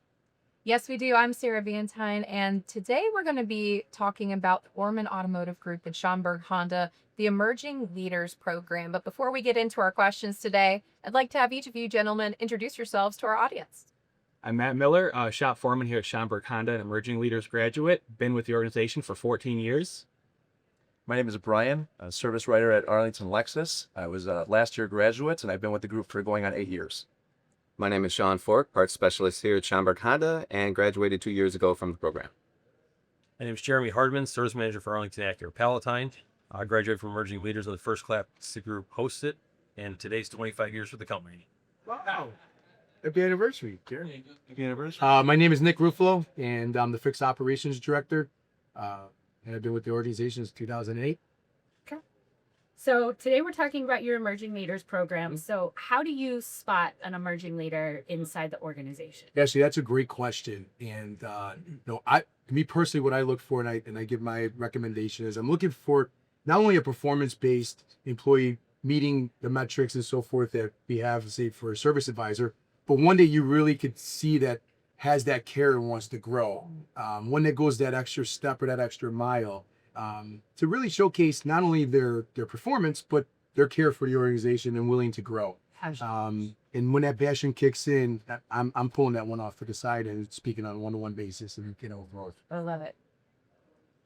Yes, we do. I'm Sarah Valentine, and today we're going to be talking about the Rohrman Automotive Group and Schaumburg Honda, the Emerging Leaders Program. But before we get into our questions today, I'd like to have each of you gentlemen introduce yourselves to our audience. I'm Matt Miller, shop foreman here at Schaumburg Honda, an Emerging Leaders graduate. Been with the organization for 14 years. My name is Brian, a service writer at Arlington Lexus. I was a last year graduate, and I've been with the group for going on 8 years. My name is Sean Fork, parts specialist here at Schaumburg Honda, and graduated 2 years ago from the program. My name is Jeremy Hardman, service manager for Arlington Acura Palatine. I graduated from Emerging Leaders of the First Class Group hosted, and today's 25 years with the company. Wow. Happy anniversary, Jeremy. Happy anniversary. My name is Nick Ruffalo, and I'm the Fixed Operations Director. And I've been with the organization since 2008. Okay. So today we're talking about your Emerging Leaders program. So how do you spot an emerging leader inside the organization? Actually, that's a great question. And me personally, what I look for, and I give my recommendation is, I'm looking for not only a performance-based employee meeting the metrics and so forth that we have, say, for a service advisor, but one that you really could see that has that care and wants to grow. One that goes that extra step or that extra mile to really showcase not only their performance, but their care for the organization and willing to grow. And when that passion kicks in, I'm pulling that one off to the side and speaking on a one-to-one basis and growth. I love it.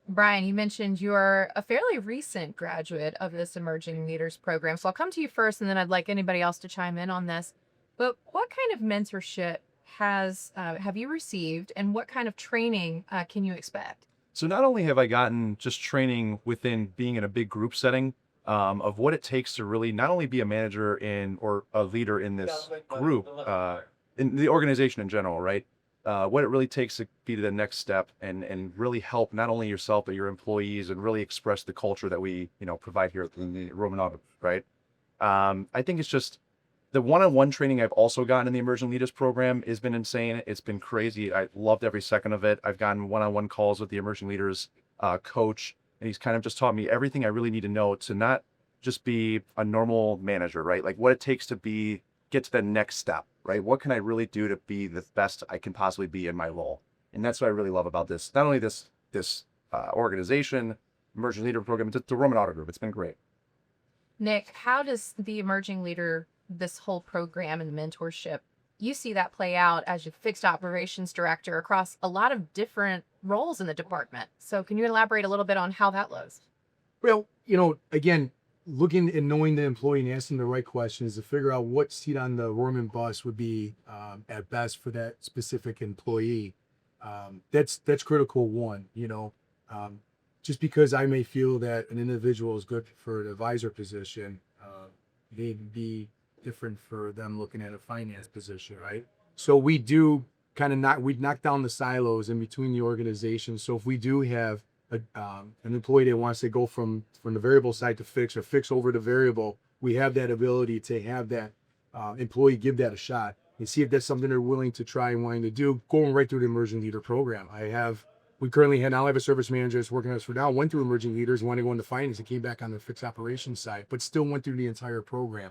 Brian, you mentioned you're a fairly recent graduate of this Emerging Leaders program. So I'll come to you first, and then I'd like anybody else to chime in on this. But what kind of mentorship have you received, and what kind of training can you expect? So not only have I gotten just training within being in a big group setting of what it takes to really not only be a manager or a leader in this group, in the organization in general, right? What it really takes to be the next step and really help not only yourself, but your employees and really express the culture that we, provide here at the Roman Auto, right? I think it's just the one-on-one training I've also gotten in the Emerging Leaders program has been insane. It's been crazy. I loved every second of it. I've gotten one-on-one calls with the Emerging Leaders coach, and he's kind of just taught me everything I really need to know to not just be a normal manager, right? Like what it takes to get to the next step, right? What can I really do to be the best I can possibly be in my role? And that's what I really love about this. Not only this organization, Emerging Leader program, it's the Roman Auto Group. It's been great. Nick, how does the Emerging Leader, this whole program and the mentorship, you see that play out as your fixed operations director across a lot of different roles in the department? So can you elaborate a little bit on how that looks? Well, again, looking and knowing the employee and asking the right questions to figure out what seat on the Rorman bus would be at best for that specific employee. That's critical one, just because I may feel that an individual is good for an advisor position, may be different for them looking at a finance position, right? So we do knock down the silos in between the organizations. So if we do have an employee that wants to go from the variable side to fix or fix over to variable, we have that ability to have that employee give that a shot and see if that's something they're willing to try and wanting to do, going right through the Emerging Leader program. We currently now have a service manager that's working with us for now, went through Emerging Leaders, wanted to go into finance and came back on the fixed operations side, but still went through the entire program.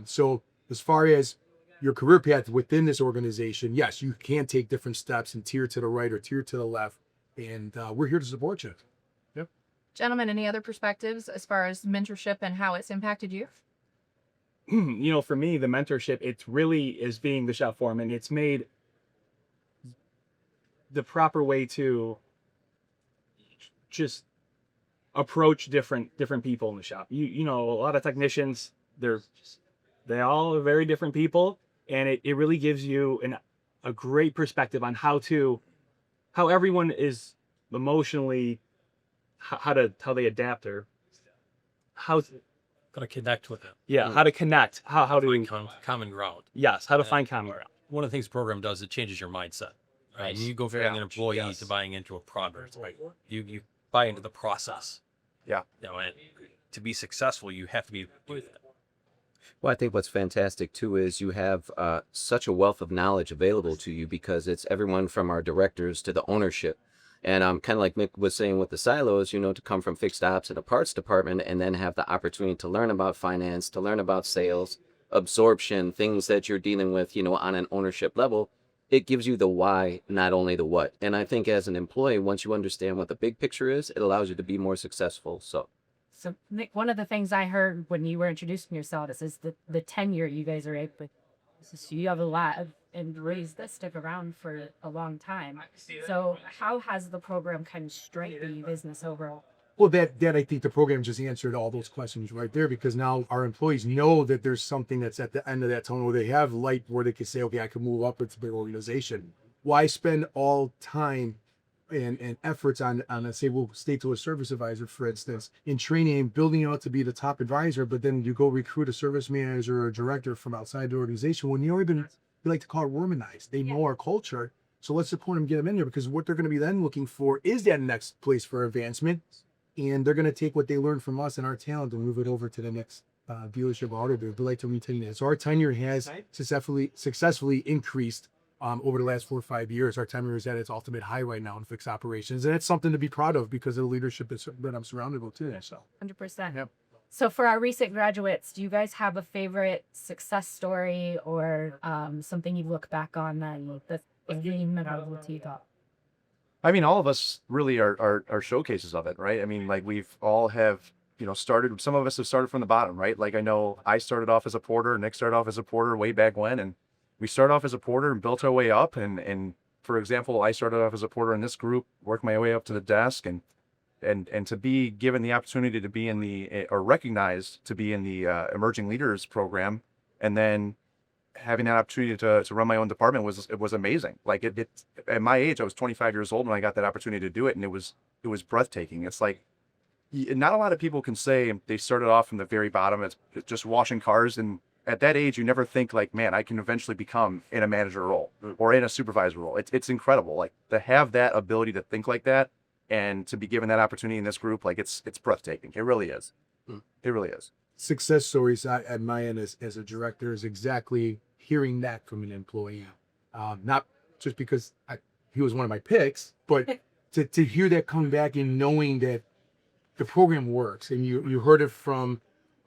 So as far as your career path within this organization, yes, you can take different steps and tier to the right or tier to the left. And we're here to support you. Yep. Gentlemen, any other perspectives as far as mentorship and how it's impacted you? For me, the mentorship, it's really is being the shop foreman. It's made the proper way to just approach different people in the shop. A lot of technicians, they all are very different people, and it really gives you a great perspective on how everyone is emotionally, how they adapt, or how Gotta connect with them. yeah, how to connect, how to Find common ground. yes, how to find common ground. One of the things the program does, it changes your mindset. Right? You go from being an employee to buying into a product. Right. You buy into the process. Yeah. And to be successful, you have to be with it. Well, I think what's fantastic too is you have such a wealth of knowledge available to you because it's everyone from our directors to the ownership. And kind of like Mick was saying with the silos, to come from fixed ops and a parts department and then have the opportunity to learn about finance, to learn about sales, absorption, things that you're dealing with, on an ownership level. It gives you the why, not only the what. And I think as an employee, once you understand what the big picture is, it allows you to be more successful. So Nick, one of the things I heard when you were introducing yourself is the tenure you guys are able. So you have a lot of and raised that stick around for a long time. So how has the program kind of strengthened your business overall? Well, that I think the program just answered all those questions right there, because now our employees know that there's something that's at the end of that tunnel where they have light where they can say, okay, I can move up into a big organization. Why spend all time and efforts on let's say we'll stay to a service advisor, for instance, in training and building out to be the top advisor, but then you go recruit a service manager or a director from outside the organization when you already been, we like to call it Romanized. They know our culture. So let's support them, get them in there, because what they're going to be then looking for is that next place for advancement. And they're going to take what they learned from us and our talent and move it over to the next dealership or auto. We'd like to retain that. So our tenure has successfully increased over the last 4 or 5 years. Our tenure is at its ultimate high right now in fixed operations. And it's something to be proud of because of the leadership that I'm surrounded with too. So 100%. Yep. So for our recent graduates, do you guys have a favorite success story or something you look back on that's really memorable to you? I mean, all of us really are showcases of it, right? I mean, like we've all have, started, some of us have started from the bottom, right? Like I know I started off as a porter, Nick started off as a porter way back when, and we started off as a porter and built our way up. And for example, I started off as a porter in this group, worked my way up to the desk, and to be given the opportunity to be in the, or recognized to be in the emerging leaders program, and then having that opportunity to run my own department was amazing. Like it at my age, I was 25 years old when I got that opportunity to do it, and it was breathtaking. It's like not a lot of people can say they started off from the very bottom. It's just washing cars, and at that age, you never think like, man, I can eventually become in a manager role or in a supervisor role. It's incredible. Like to have that ability to think like that and to be given that opportunity in this group, like it's breathtaking. It really is. It really is. Success stories at my end as a director is exactly hearing that from an employee. Not just because he was one of my picks, but to hear that come back and knowing that the program works, and you heard it from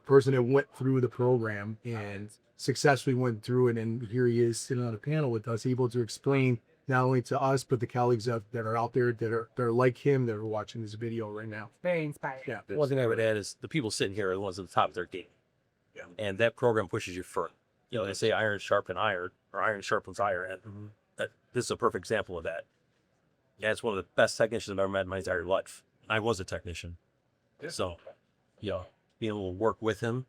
a person that went through the program and successfully went through it, and here he is sitting on a panel with us, able to explain not only to us, but the colleagues that are out there that are like him, that are watching this video right now. Very inspiring. Yeah. One thing I would add is the people sitting here are the ones at the top of their game. Yeah. And that program pushes you further. They say iron sharpens iron, or iron sharpens iron. And this is a perfect example of that. Yeah, it's one of the best technicians I've ever met in my entire life. I was a technician. So, being able to work with him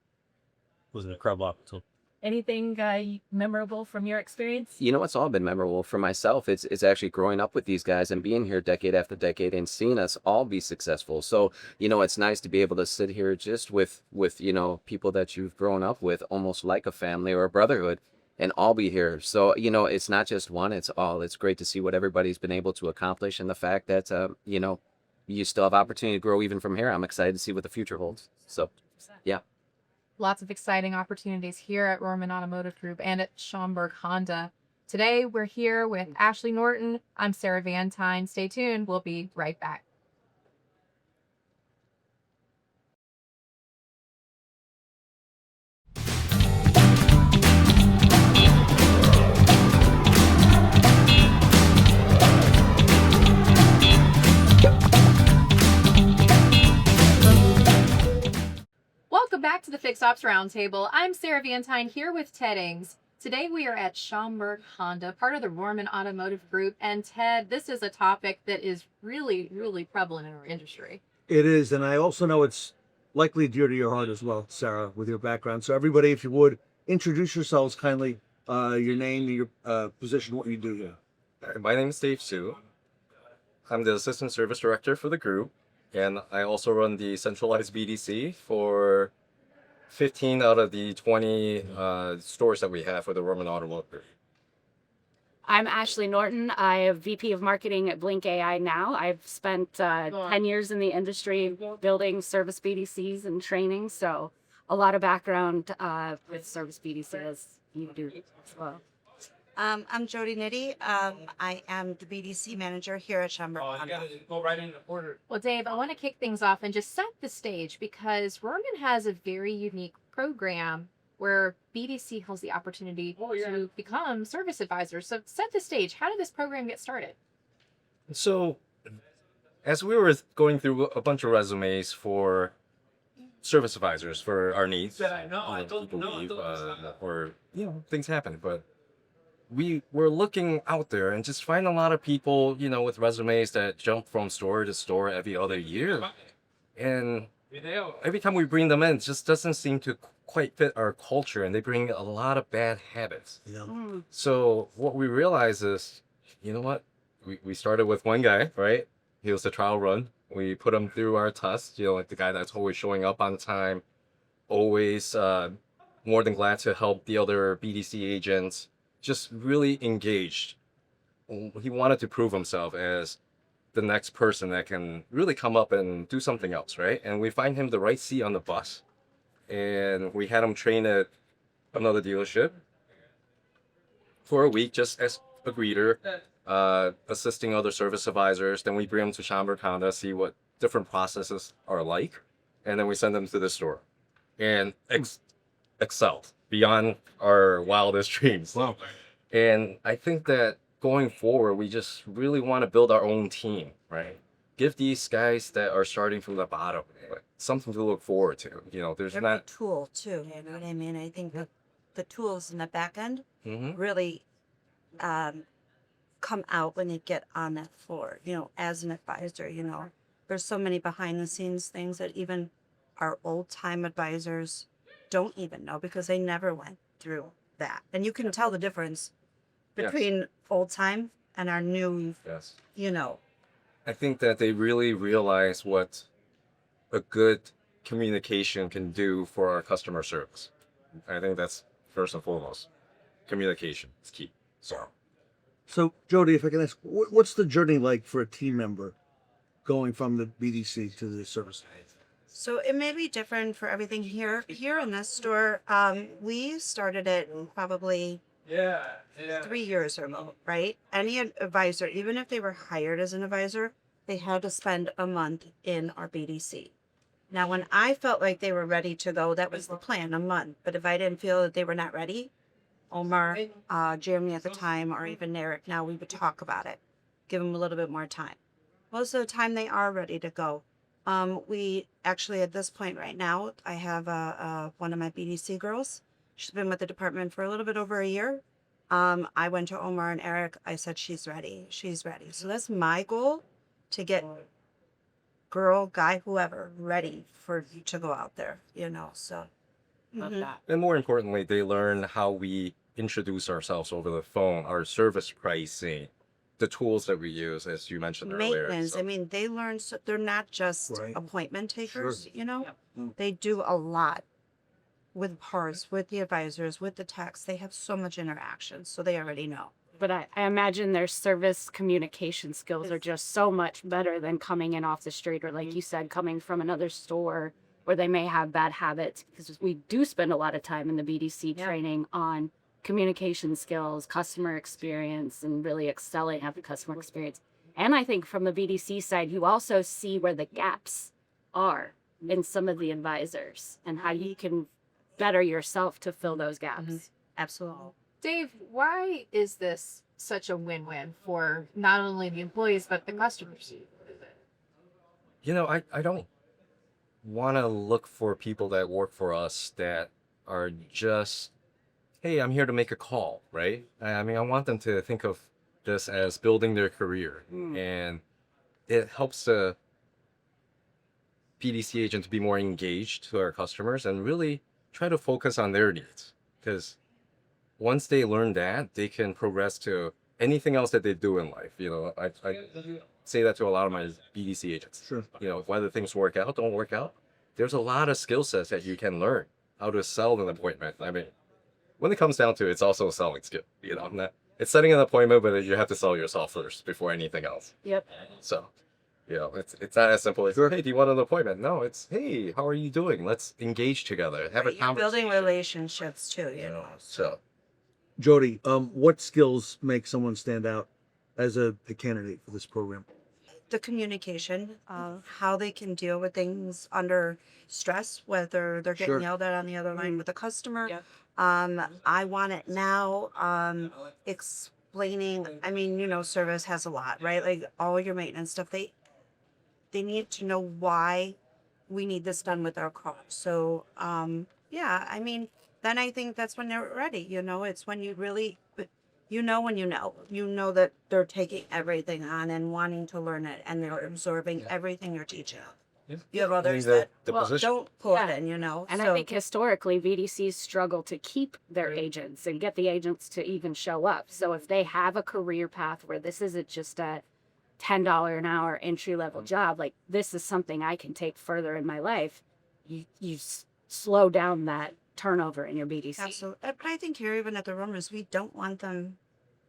was an incredible opportunity. Anything memorable from your experience? It's all been memorable for myself. It's actually growing up with these guys and being here decade after decade and seeing us all be successful. So, it's nice to be able to sit here just with people that you've grown up with, almost like a family or a brotherhood, and all be here. So, it's not just one, it's all. It's great to see what everybody's been able to accomplish, and the fact that, you still have opportunity to grow even from here. I'm excited to see what the future holds. So, yeah. Lots of exciting opportunities here at Rohrman Automotive Group and at Schaumburg Honda. Today, we're here with Ashley Norton. I'm Sarah Van Tyne. Stay tuned. We'll be right back. to the Fixed Ops Roundtable. I'm Sarah Vantine here with Ted Ings. Today we are at Schaumburg Honda, part of the Rohrman Automotive Group. And Ted, this is a topic that is really, really prevalent in our industry. It is, and I also know it's likely dear to your heart as well, Sarah, with your background. So everybody, if you would, introduce yourselves kindly, your name, your position, what you do here. My name is Dave Su. I'm the Assistant Service Director for the group, and I also run the centralized BDC for 15 out of the 20 stores that we have for the Roman Automotive. I'm Ashley Norton. I am VP of Marketing at Blink AI now. I've spent 10 years in the industry building service BDCs and training, so a lot of background with service BDCs as you do as well. I'm Jody Nitty. I am the BDC manager here at Schaumburg. I gotta go right into order. Well, Dave, I want to kick things off and just set the stage because Rorman has a very unique program where BDC has the opportunity to become service advisors. So set the stage. How did this program get started? So, as we were going through a bunch of resumes for service advisors for our needs, or things happen, but we were looking out there and just find a lot of people, with resumes that jump from store to store every other year. And every time we bring them in, it just doesn't seem to quite fit our culture, and they bring a lot of bad habits. So what we realized is, you know what? We started with one guy, right? He was the trial run. We put him through our test, like the guy that's always showing up on time, always more than glad to help the other BDC agents, just really engaged. He wanted to prove himself as the next person that can really come up and do something else, right? And we find him the right seat on the bus. And we had him train at another dealership for a week, just as a greeter, assisting other service advisors. Then we bring him to Schaumburg Honda, see what different processes are like. And then we send him to the store and excelled beyond our wildest dreams. Wow. And I think that going forward, we just really want to build our own team, right? Give these guys that are starting from the bottom something to look forward to. There's Every not tool too. You know what I mean? I think the tools in the back end really come out when you get on that floor. As an advisor, there's so many behind the scenes things that even our old time advisors don't even know because they never went through that. And you can tell the difference between old time and our new. Yes. I think that they really realize what a good communication can do for our customer service. I think that's first and foremost. Communication is key. So, Jody, if I can ask, what's the journey like for a team member going from the BDC to the service? So it may be different for everything here. Here in this store, we started it probably 3 years or more, right? Any advisor, even if they were hired as an advisor, they had to spend a month in our BDC. Now, when I felt like they were ready to go, that was the plan, a month. But if I didn't feel that they were not ready, Omar, Jeremy at the time, or even Eric, now we would talk about it, give them a little bit more time. Most of the time, they are ready to go. We actually, at this point right now, I have one of my BDC girls. She's been with the department for a little bit over a year. I went to Omar and Eric. I said, she's ready. She's ready. So that's my goal, to get girl, guy, whoever, ready to go out there, so. And more importantly, they learn how we introduce ourselves over the phone, our service pricing, the tools that we use, as you mentioned earlier. Maintenance. I mean, they learn, so they're not just appointment takers, They do a lot with parts, with the advisors, with the techs. They have so much interaction, so they already know. But I imagine their service communication skills are just so much better than coming in off the street, or like you said, coming from another store where they may have bad habits, because we do spend a lot of time in the BDC training on communication skills, customer experience, and really excelling at the customer experience. And I think from the BDC side, you also see where the gaps are in some of the advisors and how you can better yourself to fill those gaps. Absolutely. Dave, why is this such a win-win for not only the employees, but the customers? I don't want to look for people that work for us that are just, hey, I'm here to make a call, right? I mean, I want them to think of this as building their career, and it helps the PDC agent to be more engaged to our customers and really try to focus on their needs. Because once they learn that, they can progress to anything else that they do in life. You know, I say that to a lot of my BDC agents. Sure. You know, whether things work out, don't work out, there's a lot of skill sets that you can learn how to sell an appointment. I mean, when it comes down to it, it's also a selling skill. You know, it's setting an appointment, but you have to sell yourself first before anything else. Yep. So, you know, it's not as simple as, hey, do you want an appointment? No, it's, hey, how are you doing? Let's engage together, have a You're conversation. building relationships too, you know. So, Jody, what skills make someone stand out as a candidate for this program? The communication of how they can deal with things under stress, whether they're getting Sure. yelled at on the other line with a customer. I want it now. Explaining, I mean, you know, service has a lot, right? Like all your maintenance stuff, they need to know why we need this done with our car. So, yeah, I mean, then I think that's when they're ready. You know, it's when you really, you know that they're taking everything on and wanting to learn it, and they're absorbing everything you're teaching. You have others that don't pull it in, you know. And so, I think historically, VDCs struggle to keep their agents and get the agents to even show up. So if they have a career path where this isn't just a $10 an hour entry level job, like this is something I can take further in my life, you slow down that turnover in your BDC. absolutely. But I think here, even at the Roomers, we don't want them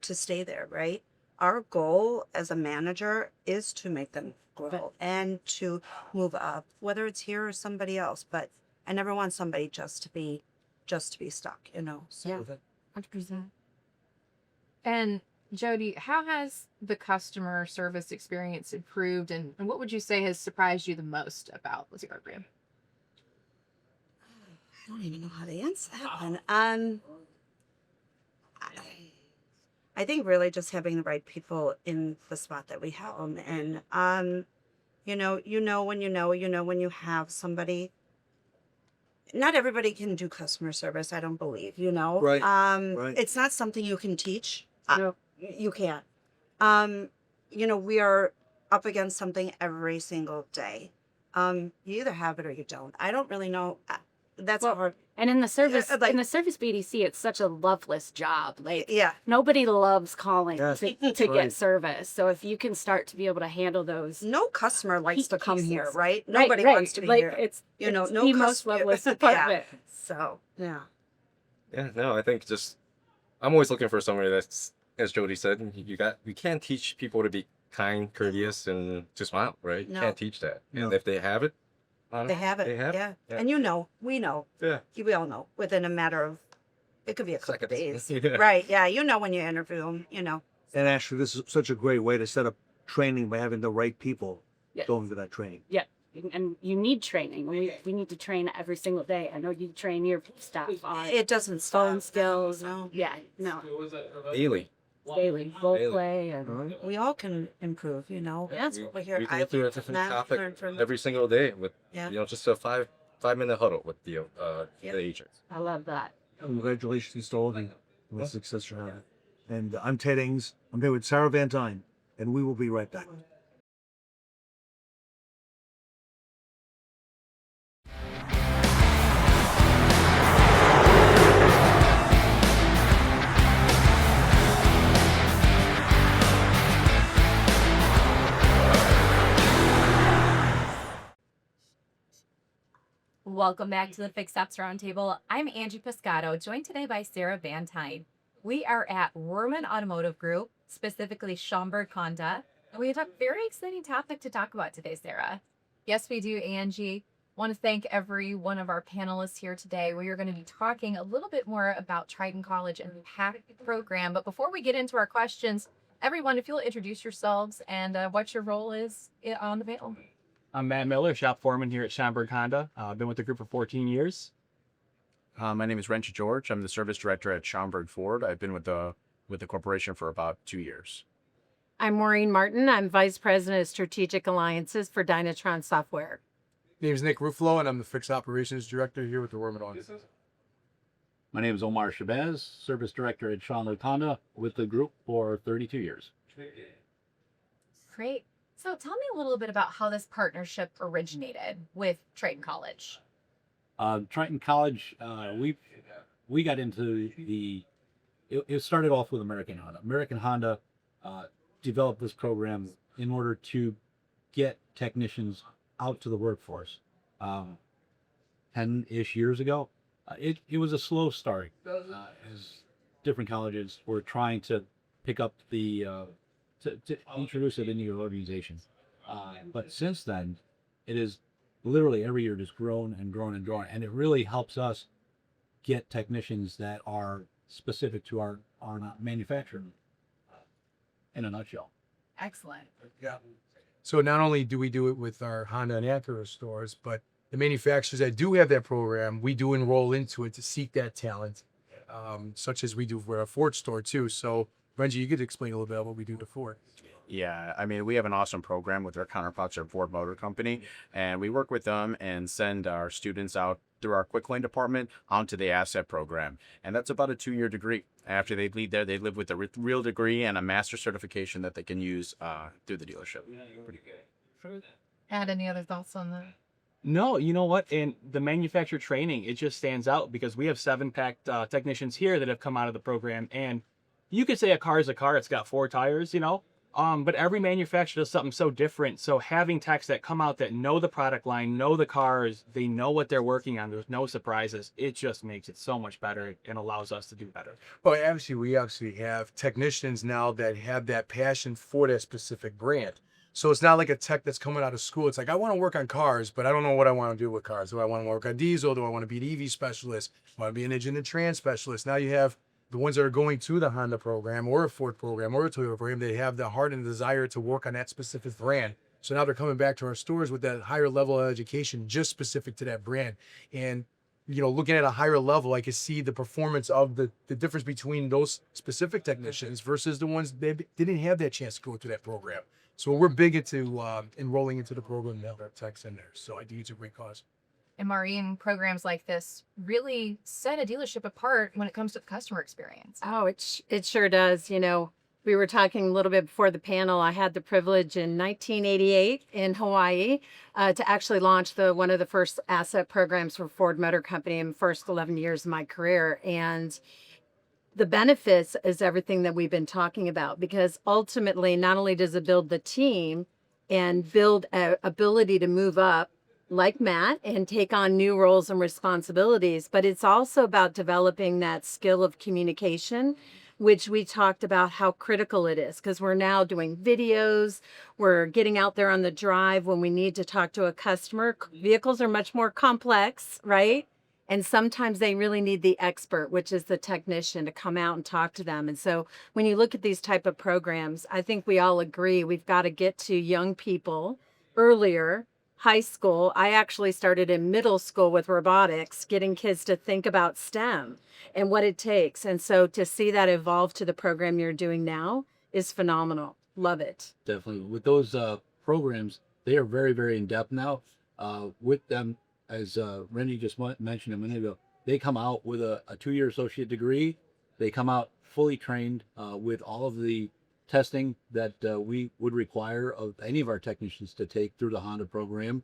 to stay there, right? Our goal as a manager is to make them grow and to move up, whether it's here or somebody else. But I never want somebody just to be stuck, you know. So. Yeah, 100%. And Jody, how has the customer service experience improved, and what would you say has surprised you the most about the program? I don't even know how to answer that one. I think really just having the right people in the spot that we have them, and you know when you have somebody. Not everybody can do customer service, I don't believe, you know. Right. It's not something you can teach. No. You can't. You know, we are up against something every single day. You either have it or you don't. I don't really know. That's hard. And in the service, like- in the service BDC, it's such a loveless job. Like, Yeah. nobody loves calling Yes, to right. get service. So if you can start to be able to handle those, No customer likes to come here, pieces. right? Right, Nobody right. wants to be Like, here. it's You know, it's no the most customer- loveless Yeah. department. So yeah. yeah, no, I think just, I'm always looking for somebody that's, as Jody said, you can't teach people to be kind, courteous, and to smile, right? You No. can't teach that. No. And if they have it, They have it. They have it. Yeah. Yeah. And you know, we know. Yeah. We all know within a matter of, it could be a couple Seconds. days. Yeah. Right. Yeah. You know when you interview them, you know. And Ashley, this is such a great way to set up training by having the right people Yeah. going to that training. Yeah. And you need training. We need to train every single day. I know you train your staff on It doesn't phone stop. skills. No. Yeah, no. daily. Daily role Daily. play and We all can improve, you know. That's what we're here. We I go through a learn different from that, topic learn from every single day with, Yeah. you know, just a 5-minute huddle with the agents. I love that. Congratulations to all of you on the success you're having. And I'm Ted Ings. I'm here with Sarah Van Dyne, and we will be right back. Welcome back to the Fixed Ops Roundtable. I'm Angie Piscato, joined today by Sarah Van Dyne. We are at Rohrman Automotive Group, specifically Schaumburg Honda, and we have a very exciting topic to talk about today, Sarah. Yes, we do, Angie. Want to thank every one of our panelists here today. We are going to be talking a little bit more about Triton College and the PAC program. But before we get into our questions, everyone, if you'll introduce yourselves and what your role is on the panel. I'm Matt Miller, shop foreman here at Schaumburg Honda. I've been with the group for 14 years. My name is Rencha George. I'm the service director at Schaumburg Ford. I've been with the corporation for about 2 years. I'm Maureen Martin. I'm Vice President of Strategic Alliances for Dynatron Software. name is Nick Ruffalo, and I'm the Fixed Operations Director here with the Rohrman office. My name is Omar Shabazz, Service Director at Schaumburg Honda with the group for 32 years. Great. So tell me a little bit about how this partnership originated with Triton College. Triton College, we got into it started off with American Honda. American Honda developed this program in order to get technicians out to the workforce. 10-ish years ago, it was a slow start as different colleges were trying to pick up the to introduce it into your organization. But since then, it is literally every year just grown and grown and grown, and it really helps us get technicians that are specific to our manufacturer. In a nutshell. Excellent. Yeah. So not only do we do it with our Honda and Acura stores, but the manufacturers that do have that program, we do enroll into it to seek that talent, such as we do for our Ford store too. So, Renji, you could explain a little bit about what we do to Ford. Yeah, I mean, we have an awesome program with our counterparts at Ford Motor Company, and we work with them and send our students out through our quick lane department onto the asset program. And that's about a 2-year degree. After they leave there, they live with a real degree and a master certification that they can use through the dealership. Pretty good. Add any other thoughts on that? No, you know what? In the manufacturer training, it just stands out because we have 7-pack technicians here that have come out of the program. And you could say a car is a car. It's got 4 tires, you know. But every manufacturer does something so different. So having techs that come out that know the product line, know the cars, they know what they're working on, there's no surprises. It just makes it so much better and allows us to do better. Well, we actually have technicians now that have that passion for that specific brand. So it's not like a tech that's coming out of school. It's like, I want to work on cars, but I don't know what I want to do with cars. Do I want to work on diesel? Do I want to be an EV specialist? Do I want to be an engine and trans specialist? Now you have the ones that are going to the Honda program or a Ford program or a Toyota program, they have the heart and desire to work on that specific brand. So now they're coming back to our stores with that higher level of education just specific to that brand. And, you know, looking at a higher level, I can see the performance of the difference between those specific technicians versus the ones that didn't have that chance to go through that program. So we're big into enrolling into the program now. Our techs in there. So I think it's a great cause. And Maureen, programs like this really set a dealership apart when it comes to the customer experience. Oh, it sure does. You know, we were talking a little bit before the panel. I had the privilege in 1988 in Hawaii to actually launch one of the first asset programs for Ford Motor Company in the first 11 years of my career. And the benefits is everything that we've been talking about, because ultimately, not only does it build the team and build an ability to move up, like Matt, and take on new roles and responsibilities, but it's also about developing that skill of communication, which we talked about how critical it is, because we're now doing videos, we're getting out there on the drive when we need to talk to a customer. Vehicles are much more complex, right? And sometimes they really need the expert, which is the technician, to come out and talk to them. And so when you look at these type of programs, I think we all agree we've got to get to young people earlier. High school, I actually started in middle school with robotics, getting kids to think about STEM and what it takes. And so to see that evolve to the program you're doing now is phenomenal. Love it. Definitely. With those programs, they are very, very in depth now. With them, as Randy just mentioned a minute ago, they come out with a 2-year associate degree. They come out fully trained with all of the testing that we would require of any of our technicians to take through the Honda program.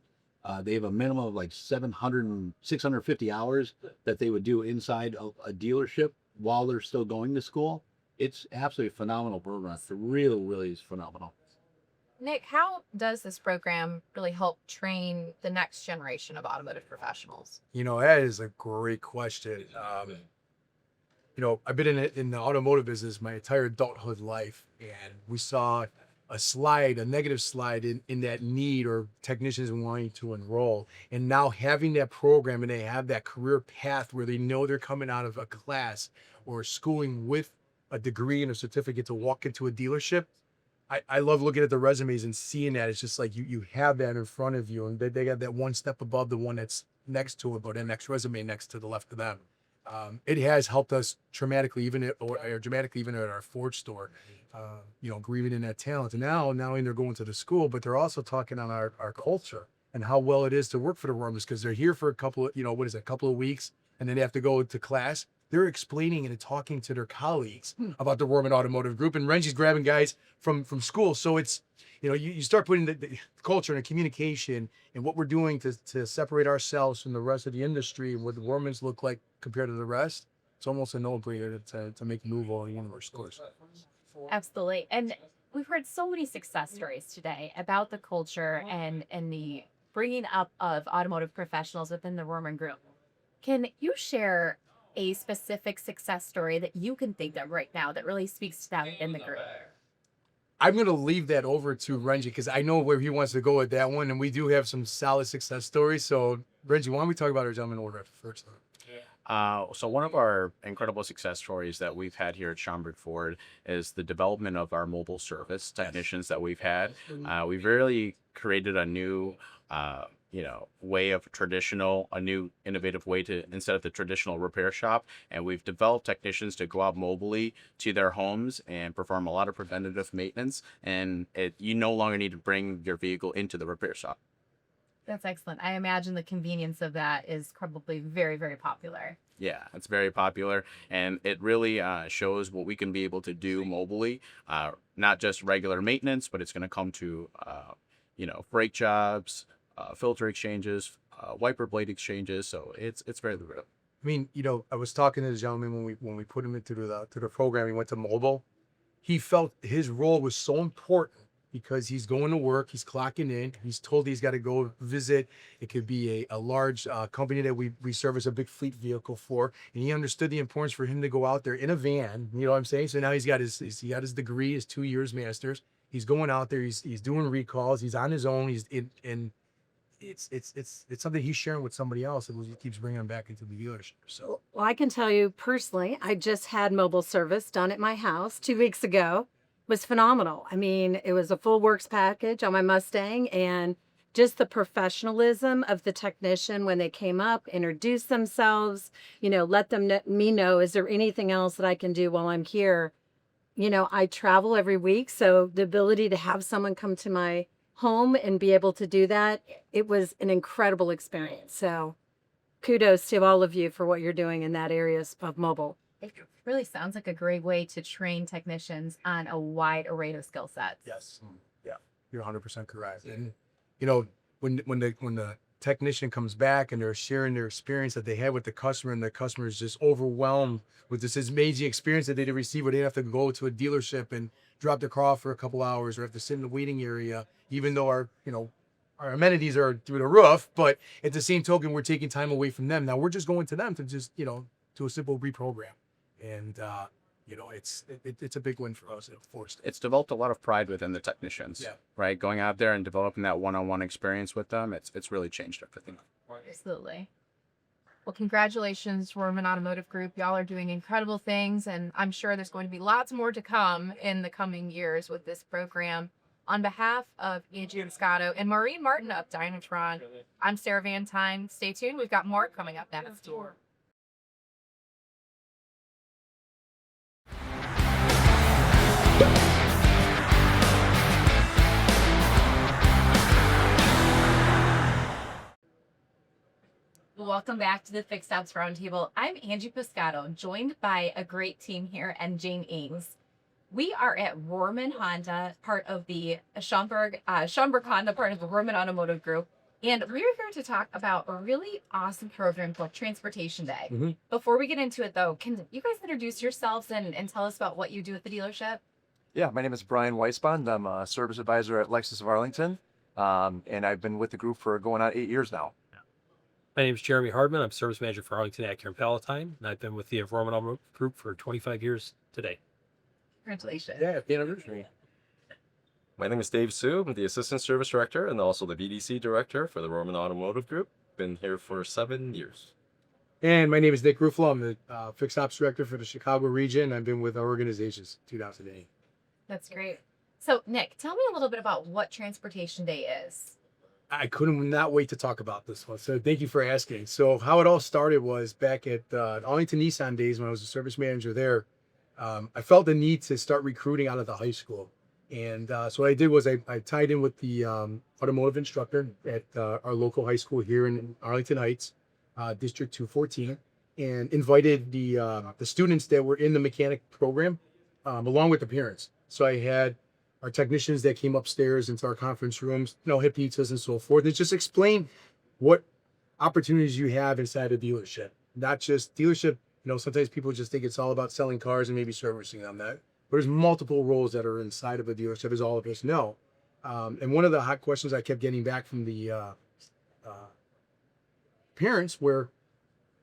They have a minimum of like 650 hours that they would do inside of a dealership while they're still going to school. It's absolutely a phenomenal program. It really, really is phenomenal. Nick, how does this program really help train the next generation of automotive professionals? You know, that is a great question. You know, I've been in the automotive business my entire adulthood life, and we saw a negative slide in that need or technicians wanting to enroll. And now having that program and they have that career path where they know they're coming out of a class or schooling with a degree and a certificate to walk into a dealership. I love looking at the resumes and seeing that. It's just like you have that in front of you, and they got that one step above the one that's next to it, or the next resume next to the left of them. It has helped us dramatically, even at our Ford store, you know, grieving in that talent. And now not only they're going to the school, but they're also talking on our culture and how well it is to work for the Rormans, because they're here for a couple of, a couple of weeks, and then they have to go to class. They're explaining and talking to their colleagues about the Rohrman Automotive Group, and Renji's grabbing guys from school. So it's, you start putting the culture and the communication and what we're doing to separate ourselves from the rest of the industry and what the Rohrmans look like compared to the rest. It's almost a no-brainer to make a move all universe stores. Absolutely. And we've heard so many success stories today about the culture and the bringing up of automotive professionals within the Rohrman Group. Can you share a specific success story that you can think of right now that really speaks to that in the group? I'm going to leave that over to Renji because I know where he wants to go with that one, and we do have some solid success stories. So, Renji, why don't we talk about our gentleman order first? So one of our incredible success stories that we've had here at Schaumburg Ford is the development of our mobile service technicians that we've had. We've really created a new, way of a new innovative way to, instead of the traditional repair shop. And we've developed technicians to go out mobily to their homes and perform a lot of preventative maintenance. And you no longer need to bring your vehicle into the repair shop. That's excellent. I imagine the convenience of that is probably very, very popular. Yeah, it's very popular, and it really shows what we can be able to do mobily, not just regular maintenance, but it's going to come to, brake jobs, filter exchanges, wiper blade exchanges. So it's very real. I mean, I was talking to the gentleman when we put him into the program. He went to mobile. He felt his role was so important because he's going to work, he's clocking in, he's told he's got to go visit. It could be a large company that we service a big fleet vehicle for, and he understood the importance for him to go out there in a van. You know what I'm saying? So now he got his degree, his 2 years master's. He's going out there, he's doing recalls, he's on his own, it's something he's sharing with somebody else, and he keeps bringing him back into the dealership. So, well, I can tell you personally, I just had mobile service done at my house 2 weeks ago. Was phenomenal. I mean, it was a full works package on my Mustang, and just the professionalism of the technician when they came up, introduced themselves, let me know, is there anything else that I can do while I'm here? I travel every week, so the ability to have someone come to my home and be able to do that, it was an incredible experience. So kudos to all of you for what you're doing in that area of mobile. It really sounds like a great way to train technicians on a wide array of skill sets. Yes. Yeah, you're 100% correct. And when the technician comes back and they're sharing their experience that they had with the customer, and the customer is just overwhelmed with this amazing experience that they didn't receive, where they have to go to a dealership and drop their car off for a couple hours, or have to sit in the waiting area, even though our amenities are through the roof, but at the same token, we're taking time away from them. Now we're just going to them to just, do a simple reprogram. And, it's a big win for us. It's developed a lot of pride within the technicians, Yeah. right? Going out there and developing that one-on-one experience with them, it's really changed everything. Absolutely. Well, congratulations, Rohrman Automotive Group. Y'all are doing incredible things, and I'm sure there's going to be lots more to come in the coming years with this program. On behalf of Angie Piscato and Maureen Martin of Dynatron, I'm Sarah Van Tyne. Stay tuned. We've got more coming up next. Welcome back to the Fixed Ops Roundtable. I'm Angie Piscato, joined by a great team here and Jane Ames. We are at Rohrman Honda, part of the Schaumburg Honda, part of the Rohrman Automotive Group. And we're here to talk about a really awesome program called Transportation Day. Mm-hmm. Before we get into it, though, can you guys introduce yourselves and tell us about what you do at the dealership? Yeah, my name is Brian Weisbond. I'm a service advisor at Lexus of Arlington, and I've been with the group for going on 8 years now. My name is Jeremy Hardman. I'm service manager for Arlington, Acura, and Palatine, and I've been with the Rohrman Automotive Group for 25 years today. Congratulations. Yeah, happy anniversary. My name is Dave Sue. I'm the assistant service director and also the BDC director for the Rohrman Automotive Group. Been here for 7 years. And my name is Nick Ruffalo. I'm the fixed ops director for the Chicago region. I've been with our organization since 2008. That's great. So, Nick, tell me a little bit about what Transportation Day is. I couldn't not wait to talk about this one. So thank you for asking. So how it all started was back at Arlington Nissan days when I was a service manager there. I felt the need to start recruiting out of the high school. And so what I did was I tied in with the automotive instructor at our local high school here in Arlington Heights, District 214, and invited the students that were in the mechanic program along with the parents. So I had our technicians that came upstairs into our conference rooms, hit pizzas and so forth, and just explain what opportunities you have inside a dealership. Not just dealership, sometimes people just think it's all about selling cars and maybe servicing them. But there's multiple roles that are inside of a dealership, as all of us know. And one of the hot questions I kept getting back from the parents were,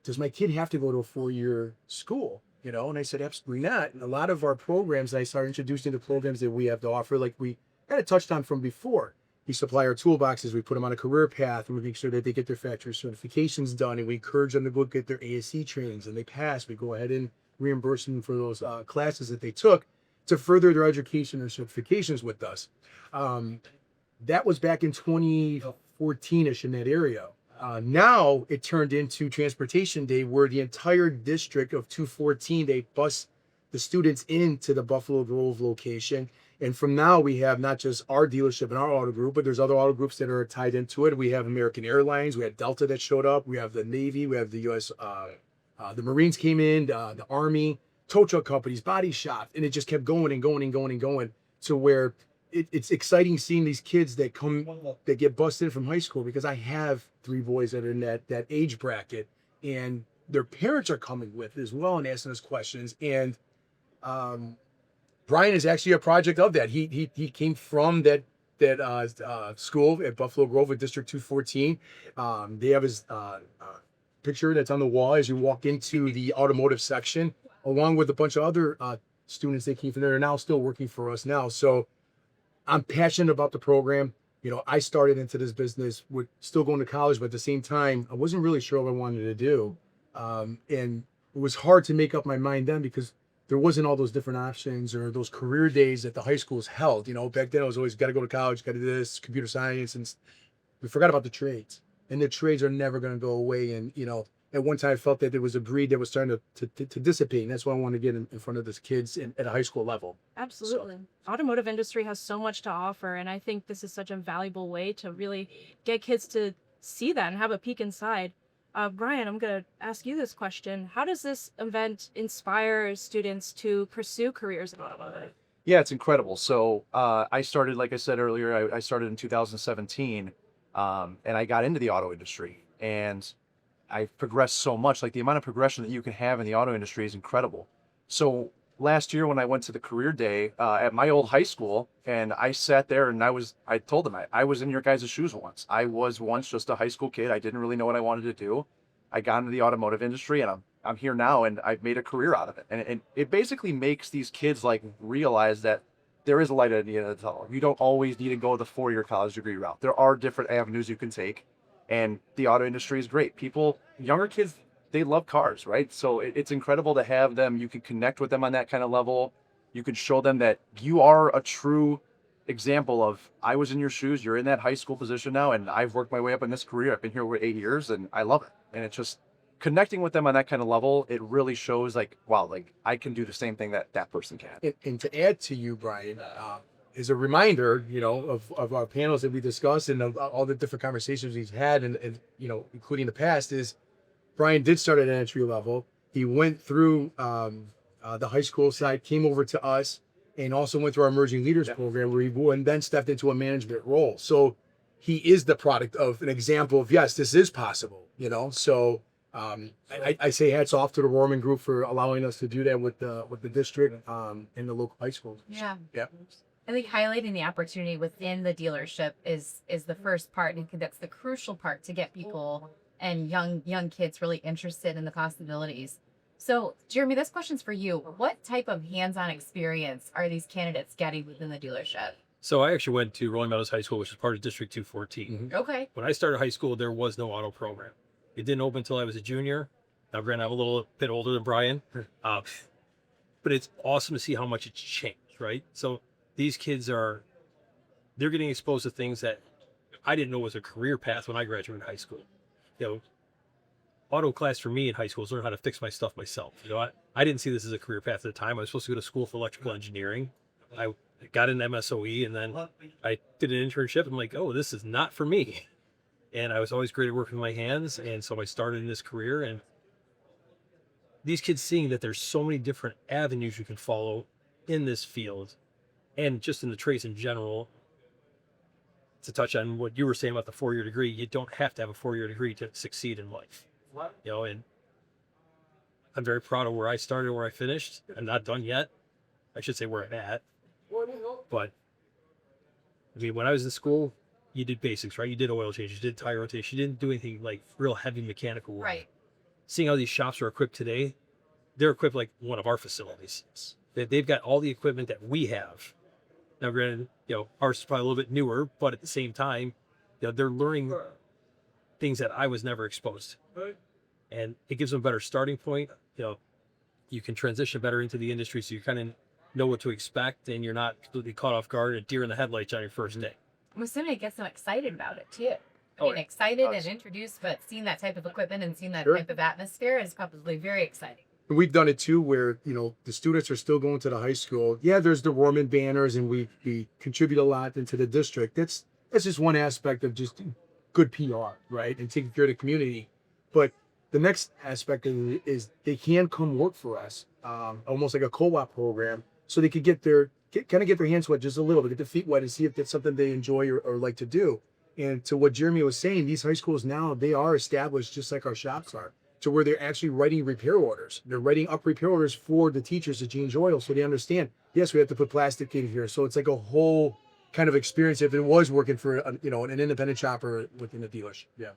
does my kid have to go to a 4-year school? And I said, absolutely not. And a lot of our programs, I started introducing the programs that we have to offer, like we kind of touched on from before. We supply our toolboxes, we put them on a career path, and we make sure that they get their factory certifications done, and we encourage them to go get their ASC trainings, and they pass. We go ahead and reimburse them for those classes that they took to further their education or certifications with us. That was back in 2014-ish in that area. Now it turned into Transportation Day, where the entire district of 214, they bus the students into the Buffalo Grove location. And from now we have not just our dealership and our auto group, but there's other auto groups that are tied into it. We have American Airlines, we had Delta that showed up, we have the Navy, we have the U.S., the Marines came in, the Army, tow truck companies, body shops, and it just kept going and going and going and going to where it's exciting seeing these kids that get busted from high school, because I have 3 boys that are in that age bracket, and their parents are coming with as well and asking us questions. And Brian is actually a project of that. He came from that school at Buffalo Grove at District 214. They have his picture that's on the wall as you walk into the automotive section, along with a bunch of other students that came from there, are now still working for us now. So I'm passionate about the program. I started into this business with still going to college, but at the same time, I wasn't really sure what I wanted to do. And it was hard to make up my mind then, because there wasn't all those different options or those career days that the high schools held. Back then I was always got to go to college, got to do this, computer science, and we forgot about the trades. And the trades are never going to go away. And, at one time I felt that there was a breed that was starting to dissipate. And that's why I want to get in front of those kids at a high school level. Absolutely. Automotive industry has so much to offer. And I think this is such a valuable way to really get kids to see that and have a peek inside. Brian, I'm going to ask you this question. How does this event inspire students to pursue careers in automotive? Yeah, it's incredible. So I started, like I said earlier, I started in 2017, and I got into the auto industry, and I progressed so much. Like, the amount of progression that you can have in the auto industry is incredible. So last year when I went to the career day at my old high school, and I sat there and I told them I was in your guys' shoes once. I was once just a high school kid. I didn't really know what I wanted to do. I got into the automotive industry, and I'm here now, and I've made a career out of it. And it basically makes these kids realize that there is a light at the end of the tunnel. You don't always need to go the 4-year college degree route. There are different avenues you can take, and the auto industry is great. Younger kids, they love cars, right? So it's incredible to have them. You can connect with them on that kind of level. You can show them that you are a true example of, I was in your shoes, you're in that high school position now, and I've worked my way up in this career. I've been here for 8 years, and I love it. And it's just connecting with them on that kind of level. It really shows wow, I can do the same thing that person can. And to add to you, Brian, is a reminder, of our panels that we discussed and of all the different conversations we've had, and including the past, is Brian did start at an entry level. He went through the high school side, came over to us, and also went through our Emerging Leaders program, where he then stepped into a management role. So he is the product of an example of, yes, this is possible, So I say hats off to the Rorman Group for allowing us to do that with the district and the local high schools. Yeah. Yeah. I think highlighting the opportunity within the dealership is the first part, and that's the crucial part to get people and young kids really interested in the possibilities. So, Jeremy, this question's for you. What type of hands-on experience are these candidates getting within the dealership? So I actually went to Rolling Meadows High School, which is part of District 214. Okay. When I started high school, there was no auto program. It didn't open until I was a junior. Now, granted, I'm a little bit older than Brian, but it's awesome to see how much it's changed, right? So these kids they're getting exposed to things that I didn't know was a career path when I graduated high school. Auto class for me in high school is learn how to fix my stuff myself. I didn't see this as a career path at the time. I was supposed to go to school for electrical engineering. got an MSOE, and then I did an internship. I'm like, oh, this is not for me. And I was always great at working with my hands, and so I started in this career. And these kids seeing that there's so many different avenues you can follow in this field, and just in the trades in general. To touch on what you were saying about the 4-year degree, you don't have to have a 4-year degree to succeed in life. You know, and I'm very proud of where I started, where I finished. I'm not done yet. I should say where I'm at. But I mean, when I was in school, you did basics, right? You did oil changes, you did tire rotation. You didn't do anything like real heavy mechanical work. Right. Seeing how these shops are equipped today, they're equipped like one of our facilities. They've got all the equipment that we have. Now, granted, you know, ours is probably a little bit newer, but at the same time, you know, they're learning things that I was never exposed to. And it gives them a better starting point. You know, you can transition better into the industry, so you kind of know what to expect, and you're not completely caught off guard, a deer in the headlights on your first day. I'm assuming it gets them excited about it too. I mean, excited and introduced, but seeing that type of equipment and seeing that type of atmosphere is probably very exciting. And we've done it too, where, you know, the students are still going to the high school. Yeah, there's the Rorman banners, and we contribute a lot into the district. That's just one aspect of just good PR, right? And taking care of the community. But the next aspect of it is they can come work for us, almost like a co-op program, so they could get their hands wet just a little bit, get their feet wet, and see if that's something they enjoy or like to do. And to what Jeremy was saying, these high schools now, they are established just like our shops are, to where they're actually writing repair orders. They're writing up repair orders for the teachers to change oil, so they understand, yes, we have to put plastic in here. So it's like a whole kind of experience if it was working for an independent shopper within a dealership. Yeah.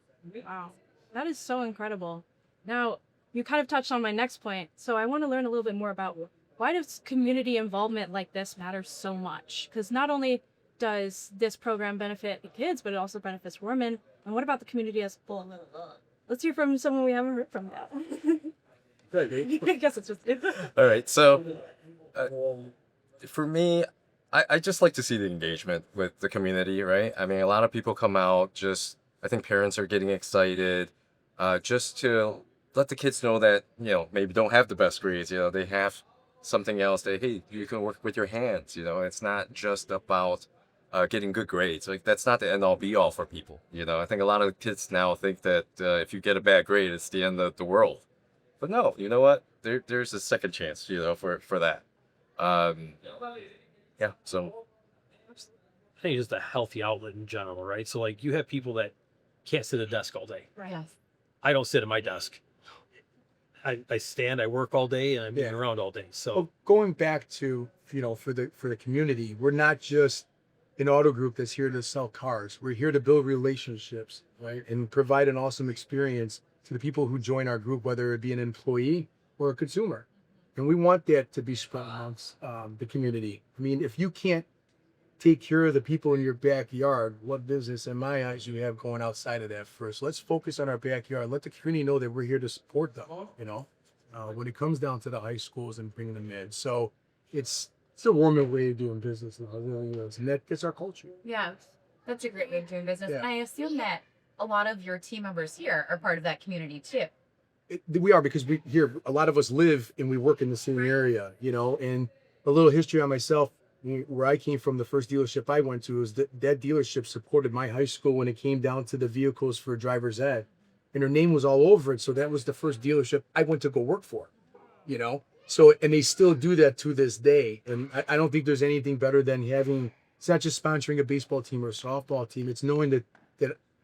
Wow, that is so incredible. Now, you kind of touched on my next point, so I want to learn a little bit more about why does community involvement like this matter so much? Because not only does this program benefit the kids, but it also benefits Rorman. And what about the community as a whole? Let's hear from someone we haven't heard from yet. I guess it's just All right, so for me, I just like to see the engagement with the community, right? I mean, a lot of people come out, I think parents are getting excited just to let the kids know that, you know, maybe don't have the best grades, you know, they have something else that, hey, you can work with your hands, you know, it's not just about getting good grades. Like, that's not the end all be all for people, you know. I think a lot of kids now think that if you get a bad grade, it's the end of the world. But no, you know what? There's a second chance, you know, for that. Yeah, so I think it's just a healthy outlet in general, right? So like, you have people that can't sit at a desk all day. Right. Yes. I don't sit at my desk. I stand, I work all day, and I'm moving around all day. So Well, going back to, you know, for the community, we're not just an auto group that's here to sell cars. We're here to build relationships, right? And provide an awesome experience to the people who join our group, whether it be an employee or a consumer. And we want that to be spread amongst the community. I mean, if you can't take care of the people in your backyard, what business, in my eyes, you have going outside of that first? Let's focus on our backyard. Let the community know that we're here to support them, you know, when it comes down to the high schools and bringing them in. So it's a Roman way of doing business now, it really is. And that's our culture. Yeah, that's a great way of doing business. Yeah. And I assume that a lot of your team members here are part of that community too. We are, because a lot of us live and we work in the same area, you know. And a little history on myself, where I came from, the first dealership I went to, is that dealership supported my high school when it came down to the vehicles for driver's ed. And her name was all over it. So that was the first dealership I went to go work for, you know. So, and they still do that to this day. And I don't think there's anything better than having, it's not just sponsoring a baseball team or a softball team. It's knowing that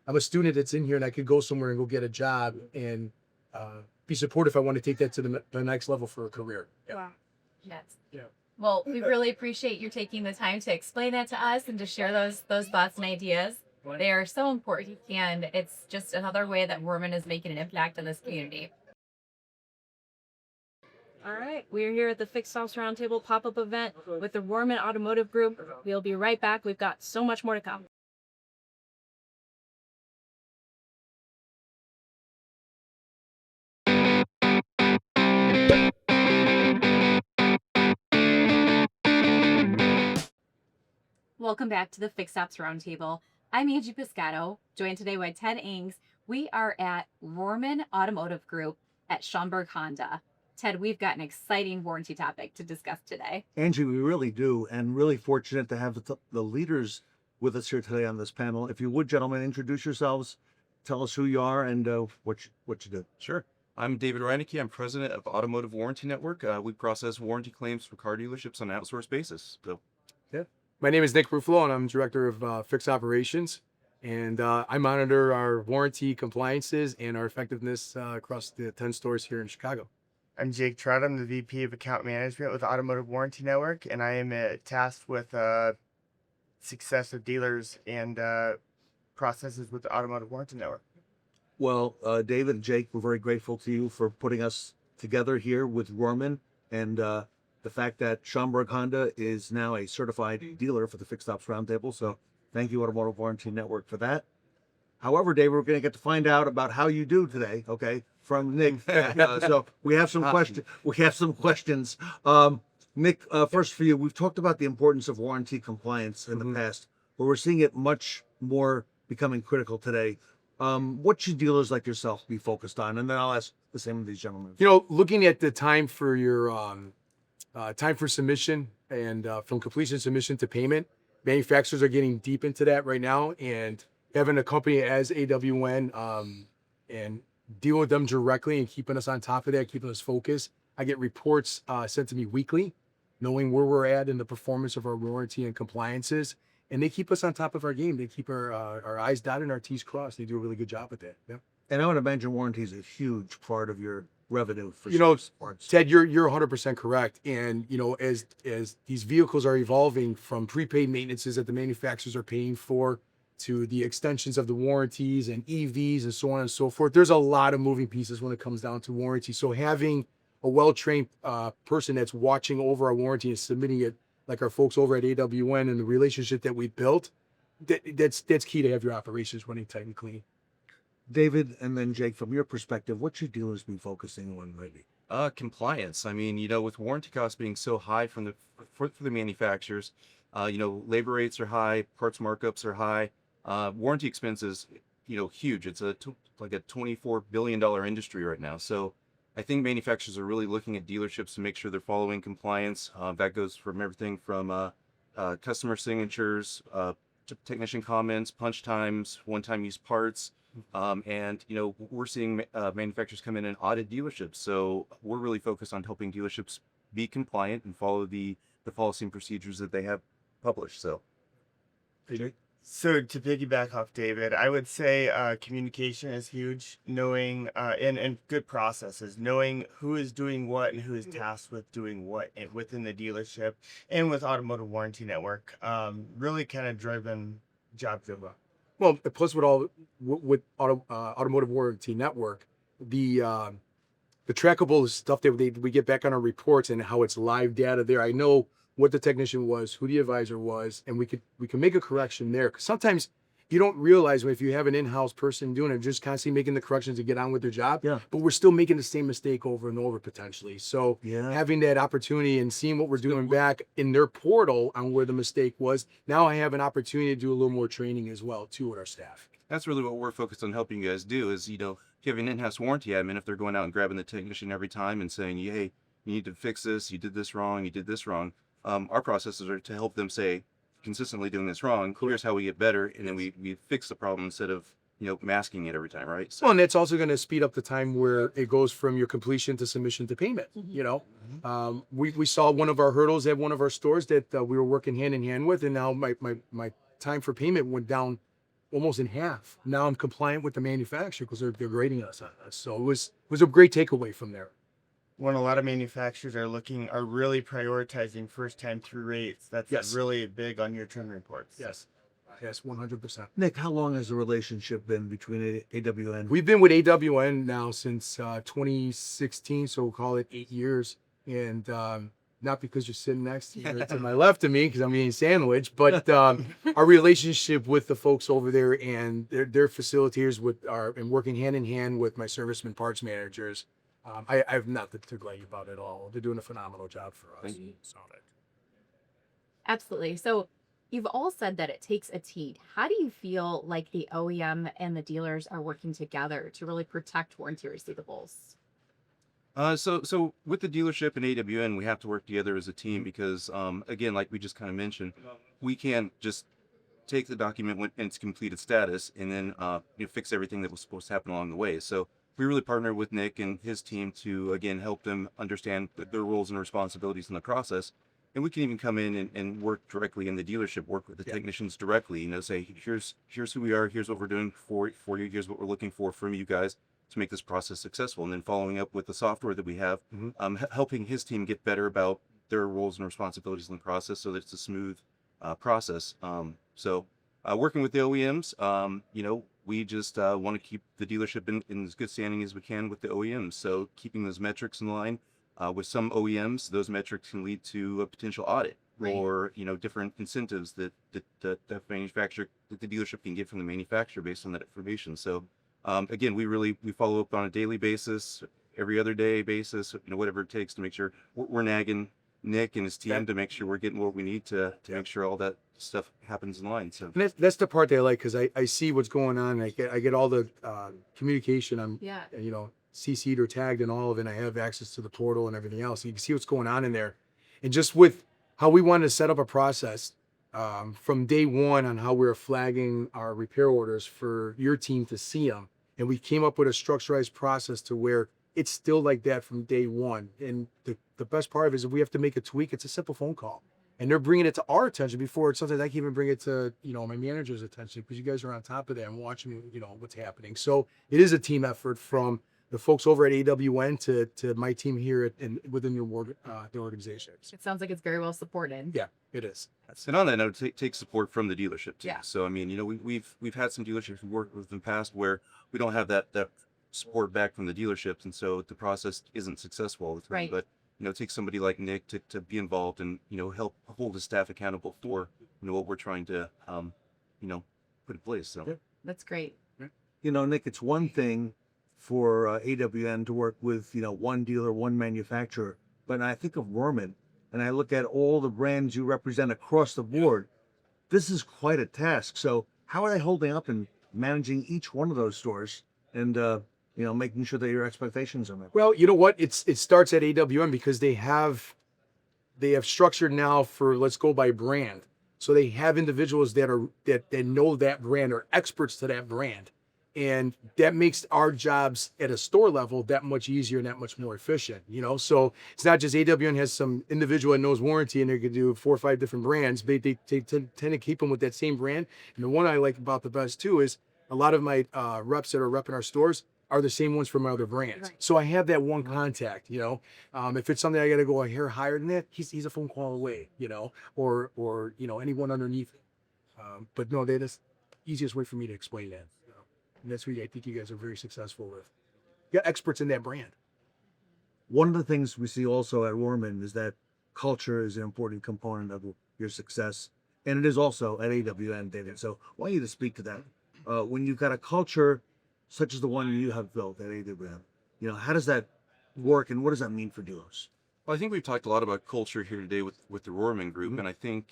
I'm a student that's in here and I could go somewhere and go get a job and be supported if I want to take that to the next level for a career. Yeah. wow. Yes. Yeah. Well, we really appreciate you taking the time to explain that to us and to share those thoughts and ideas. They are so important, and it's just another way that Rorman is making an impact on this community. All right, we're here at the Fixed Ops Roundtable pop-up event with the Rohrman Automotive Group. We'll be right back. We've got so much more to come. Welcome back to the Fixed Ops Roundtable. I'm Angie Piscato, joined today by Ted Ings. We are at Rohrman Automotive Group at Schaumburg Honda. Ted, we've got an exciting warranty topic to discuss today. Angie, we really do, and really fortunate to have the leaders with us here today on this panel. If you would, gentlemen, introduce yourselves, tell us who you are and what you do. Sure. I'm David Reinecke. I'm president of Automotive Warranty Network. We process warranty claims for car dealerships on an outsourced basis. So, Yeah. My name is Nick Ruffalo, and I'm director of fixed operations. And I monitor our warranty compliances and our effectiveness across the 10 stores here in Chicago. I'm Jake Trout. I'm the VP of Account Management with Automotive Warranty Network, and I am tasked with success of dealers and processes with the Automotive Warranty Network. Well, David and Jake, we're very grateful to you for putting us together here with Rorman, and the fact that Schaumburg Honda is now a certified dealer for the Fixed Ops Roundtable. So thank you, Automotive Warranty Network, for that. However, David, we're going to get to find out about how you do today, okay, from Nick. So we have some questions. We have some questions. Nick, first for you, we've talked about the importance of warranty compliance in the past, but we're seeing it much more becoming critical today. What should dealers like yourself be focused on? And then I'll ask the same of these gentlemen. You know, looking at the time for your time for submission and from completion submission to payment, manufacturers are getting deep into that right now, and having a company as AWN and deal with them directly and keeping us on top of that, keeping us focused. I get reports sent to me weekly, knowing where we're at in the performance of our warranty and compliances. And they keep us on top of our game. They keep our I's dotted and our T's crossed. They do a really good job with that. Yeah. And I would imagine warranty is a huge part of your revenue for parts. Ted, you're 100% correct. And as these vehicles are evolving from prepaid maintenances that the manufacturers are paying for to the extensions of the warranties and EVs and so on and so forth, there's a lot of moving pieces when it comes down to warranty. So having a well-trained person that's watching over our warranty and submitting it, like our folks over at AWN and the relationship that we built, that's key to have your operations running tight and clean. David, and then Jake, from your perspective, what should dealers be focusing on lately? Compliance. I mean, with warranty costs being so high for the manufacturers, labor rates are high, parts markups are high, warranty expenses, huge. It's like a $24 billion industry right now. So I think manufacturers are really looking at dealerships to make sure they're following compliance. That goes from everything from customer signatures, technician comments, punch times, one-time use parts. And we're seeing manufacturers come in and audit dealerships. So we're really focused on helping dealerships be compliant and follow the policy and procedures that they have published. So, So to piggyback off David, I would say communication is huge. Knowing and good processes, knowing who is doing what and who is tasked with doing what within the dealership and with Automotive Warranty Network, really kind of driven job to well. Well, plus with Automotive Warranty Network, the trackable stuff that we get back on our reports and how it's live data there. I know what the technician was, who the advisor was, and we can make a correction there. Because sometimes you don't realize if you have an in-house person doing it, just constantly making the corrections to get on with their job. Yeah. But we're still making the same mistake over and over potentially. So having that opportunity and seeing what we're doing back in their portal on where the mistake was, now I have an opportunity to do a little more training as well too with our staff. that's really what we're focused on helping you guys do is, if you have an in-house warranty admin, if they're going out and grabbing the technician every time and saying, hey, you need to fix this, you did this wrong, you did this wrong. Our processes are to help them say, consistently doing this wrong, here's how we get better, and then we fix the problem instead of masking it every time, right? So, well, and that's also going to speed up the time where it goes from your completion to submission to payment. We saw one of our hurdles at one of our stores that we were working hand in hand with, and now my time for payment went down almost in half. Now I'm compliant with the manufacturer because they're grading us on this. So it was a great takeaway from there. When a lot of manufacturers are really prioritizing first time through rates, that's really big on your turn reports. Yes, 100%. Nick, how long has the relationship been between AWN? We've been with AWN now since 2016, so we'll call it 8 years. And not because you're sitting next to me to my left of me because I'm eating a sandwich, but our relationship with the folks over there and their facilitators and working hand in hand with my serviceman parts managers. I have nothing to complain about at all. They're doing a phenomenal job for us. Absolutely. So you've all said that it takes a team. How do you feel like the OEM and the dealers are working together to really protect warranty receivables? So with the dealership and AWN, we have to work together as a team because, again, like we just kind of mentioned, we can't just take the document when in its completed status and then fix everything that was supposed to happen along the way. So we really partner with Nick and his team to again help them understand their roles and responsibilities in the process. And we can even come in and work directly in the dealership, work with the technicians directly. Say here's who we are, here's what we're doing for you, here's what we're looking for from you guys to make this process successful. And then following up with the software that we have, helping his team get better about their roles and responsibilities in the process so that it's a smooth process. So working with the OEMs, we just want to keep the dealership in as good standing as we can with the OEMs. So keeping those metrics in line. With some OEMs, those metrics can lead to a potential audit or different incentives that the manufacturer, that the dealership can get from the manufacturer based on that information. So again, we follow up on a daily basis, every other day basis, whatever it takes to make sure we're nagging Nick and his team to make sure we're getting what we need to make sure all that stuff happens in line. So And that's the part that I like because I see what's going on. I get all the communication. I'm CC'd or tagged and all of it. And I have access to the portal and everything else. And you can see what's going on in there. And just with how we wanted to set up a process from day one on how we were flagging our repair orders for your team to see them. And we came up with a structured process to where it's still like that from day one. And the best part of it is if we have to make a tweak, it's a simple phone call. And they're bringing it to our attention before sometimes I can even bring it to, my manager's attention because you guys are on top of that and watching, what's happening. So it is a team effort from the folks over at AWN to my team here within the organization. It sounds like it's very well supported. Yeah, it is. And on that note, take support from the dealership too. Yeah. So I mean, we've had some dealerships we worked with in the past where we don't have that support back from the dealerships, and so the process isn't successful all the time. Right. But take somebody like Nick to be involved and help hold the staff accountable for what we're trying to put in place. So That's great. Nick, it's one thing for AWN to work with one dealer, one manufacturer, but I think of Rorman and I look at all the brands you represent across the board. This is quite a task. So how are they holding up and managing each one of those stores and making sure that your expectations are met? Well, you know what? It starts at AWM because they have structured now for let's go by brand. So they have individuals that know that brand or experts to that brand. And that makes our jobs at a store level that much easier and that much more efficient, So it's not just AWN has some individual that knows warranty and they could do 4 or 5 different brands, but they tend to keep them with that same brand. And the one I like about the best too is a lot of my reps that are repping our stores are the same ones from my other brands. Right. So I have that one contact, if it's something I got to go a hair higher than that, he's a phone call away, or anyone underneath. But no, that's the easiest way for me to explain that. And that's what I think you guys are very successful with. You got experts in that brand. One of the things we see also at Rorman is that culture is an important component of your success. And it is also at AWN, David. So I want you to speak to that. When you've got a culture such as the one you have built at AWN, how does that work and what does that mean for dealers? Well, I think we've talked a lot about culture here today with the Rohrman Group, and I think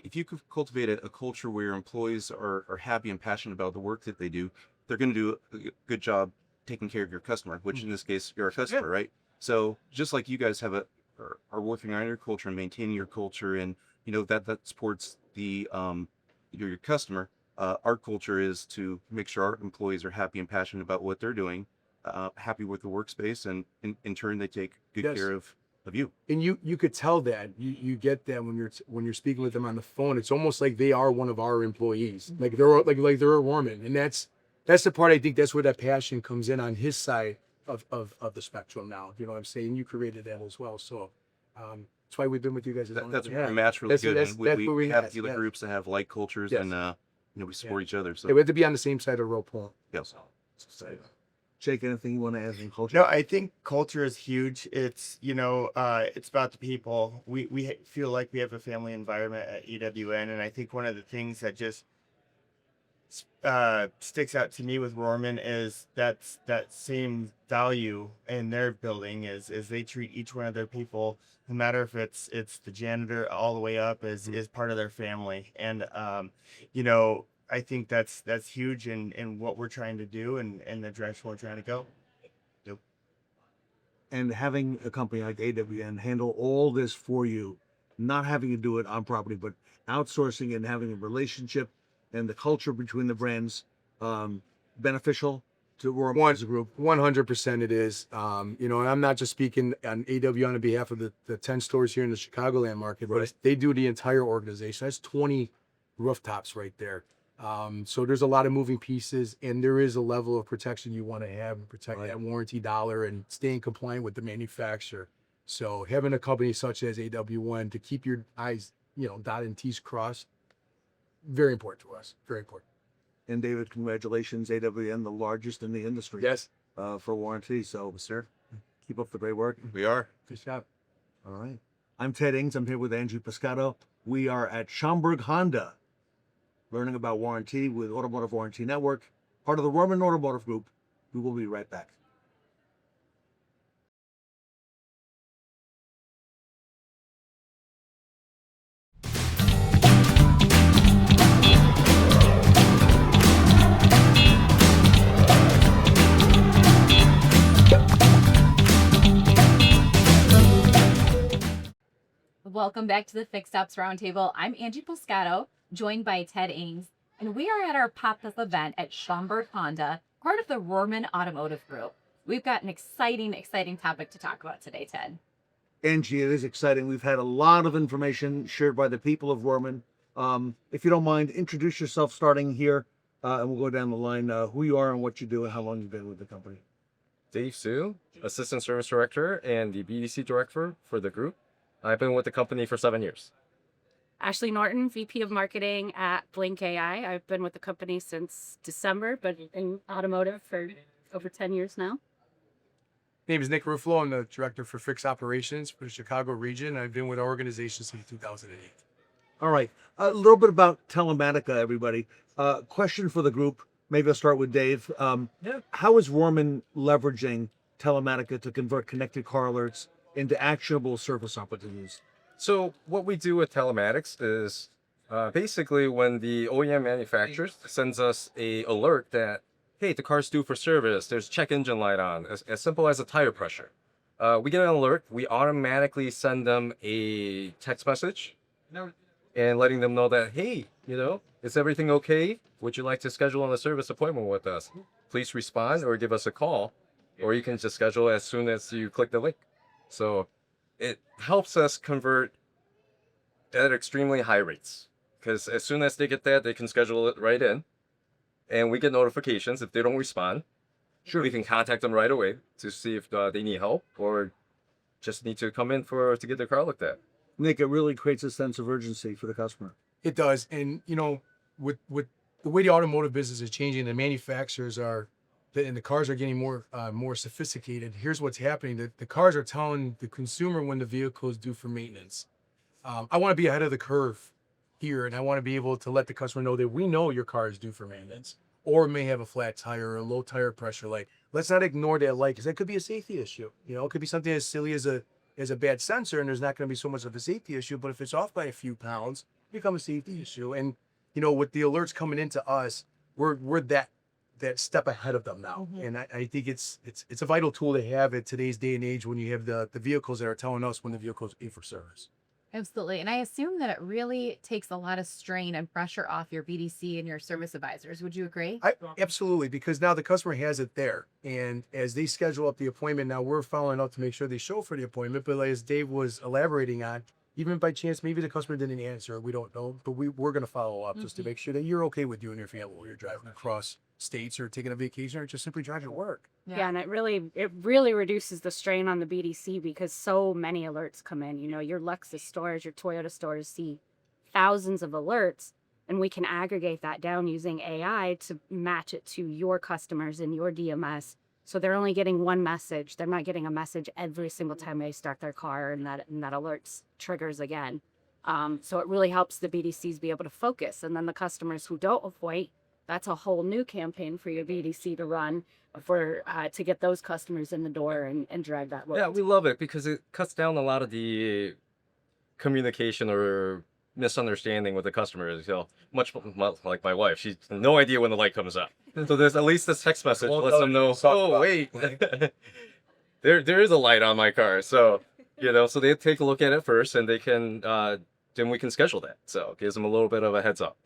if you could cultivate a culture where your employees are happy and passionate about the work that they do, they're going to do a good job taking care of your customer, which in this case you're a customer, right? So just like you guys are working on your culture and maintaining your culture, and that supports the your customer. Our culture is to make sure our employees are happy and passionate about what they're doing, happy with the workspace, and in turn they take good care of you. And you could tell that you get that when you're speaking with them on the phone. It's almost like they are one of our employees, like they're a Rorman, and that's the part I think that's where that passion comes in on his side of the spectrum. Now, you know what I'm saying? You created that as well, so that's why we've been with you guys. That's where we match really good. We have dealer groups that have like cultures, and we support each other. So we have to be on the same side of the rope. Yes. Jake, anything you want to add in culture? No, I think culture is huge. It's it's about the people. We feel like we have a family environment at EWN, and I think one of the things that just sticks out to me with Rorman is that same value in their building is they treat each one of their people, no matter if it's the janitor all the way up, is part of their family. And I think that's huge in what we're trying to do and the direction we're trying to go. Yep. and having a company like AWN handle all this for you, not having to do it on property, but outsourcing and having a relationship and the culture between the brands, beneficial to Rohrman as a group. 100% it is. You know, and I'm not just speaking on AW on behalf of the 10 stores here in the Chicagoland market, but they do the entire organization. That's 20 rooftops right there. So there's a lot of moving pieces, and there is a level of protection you want to have and protect that warranty dollar and staying compliant with the manufacturer. So having a company such as AW1 to keep your I's, you know, dotted and T's crossed, very important to us. Very important. And David, congratulations, AWN, the largest in the industry. Yes. For warranty. So, sir, keep up the great work. We are. Good job. All right. I'm Ted Ings. I'm here with Angie Pescato. We are at Schaumburg Honda, learning about warranty with Automotive Warranty Network, part of the Rohrman Automotive Group. We will be right back. Welcome back to the Fixed Ops Roundtable. I'm Angie Pescato, joined by Ted Ings, and we are at our pop-up event at Schaumburg Honda, part of the Rohrman Automotive Group. We've got an exciting topic to talk about today, Ted. Angie, it is exciting. We've had a lot of information shared by the people of Rohrman. If you don't mind, introduce yourself starting here, and we'll go down the line, who you are and what you do and how long you've been with the company. Dave Sue, Assistant Service Director and the BDC Director for the group. I've been with the company for 7 years. Ashley Norton, VP of Marketing at Blink AI. I've been with the company since December, but in automotive for over 10 years now. My name is Nick Ruffalo. I'm the Director for Fixed Operations for the Chicago region. I've been with our organization since 2008. All right. A little bit about Telematica, everybody. Question for the group. Maybe I'll start with Dave. How is Rohrman leveraging Telematica to convert connected car alerts into actionable service opportunities? So what we do with telematics is basically when the OEM manufacturer sends us a alert that, hey, the car's due for service, there's check engine light on, as simple as a tire pressure. We get an alert, we automatically send them a text message and letting them know that, hey, you know, is everything okay? Would you like to schedule a service appointment with us? Please respond or give us a call, or you can just schedule as soon as you click the link. So it helps us convert at extremely high rates, because as soon as they get that, they can schedule it right in, and we get notifications if they don't respond. Sure. We can contact them right away to see if they need help or just need to come in to get their car looked at. Nick, it really creates a sense of urgency for the customer. It does. And, you know, with the way the automotive business is changing, the manufacturers are, and the cars are getting more sophisticated. Here's what's happening. The cars are telling the consumer when the vehicle is due for maintenance. I want to be ahead of the curve here, and I want to be able to let the customer know that we know your car is due for maintenance or may have a flat tire or a low tire pressure light. Let's not ignore that light, because that could be a safety issue. You know, it could be something as silly as a bad sensor, and there's not going to be so much of a safety issue, but if it's off by a few pounds, it becomes a safety issue. And, you know, with the alerts coming into us, we're that step ahead of them now. And I think it's a vital tool to have at today's day and age when you have the vehicles that are telling us when the vehicle is in for service. Absolutely. And I assume that it really takes a lot of strain and pressure off your BDC and your service advisors. Would you agree? Absolutely, because now the customer has it there. And as they schedule up the appointment, now we're following up to make sure they show for the appointment. But as Dave was elaborating on, even by chance, maybe the customer didn't answer, we don't know, but we're going to follow up just to make sure that you're okay with you and your family when you're driving across states or taking a vacation or just simply driving to work. Yeah, and it really reduces the strain on the BDC because so many alerts come in. You know, your Lexus stores, your Toyota stores see thousands of alerts, and we can aggregate that down using AI to match it to your customers in your DMS. So they're only getting one message. They're not getting a message every single time they start their car, and that alerts triggers again. So it really helps the BDCs be able to focus, and then the customers who don't appoint, that's a whole new campaign for your BDC to run to get those customers in the door and drive that work. Yeah, we love it because it cuts down a lot of the communication or misunderstanding with the customers. You know, much like my wife, she's no idea when the light comes up. So there's at least this text message lets them know. Oh wait. there is a light on my car. So, so they take a look at it first, and they can, then we can schedule that. So it gives them a little bit of a heads up.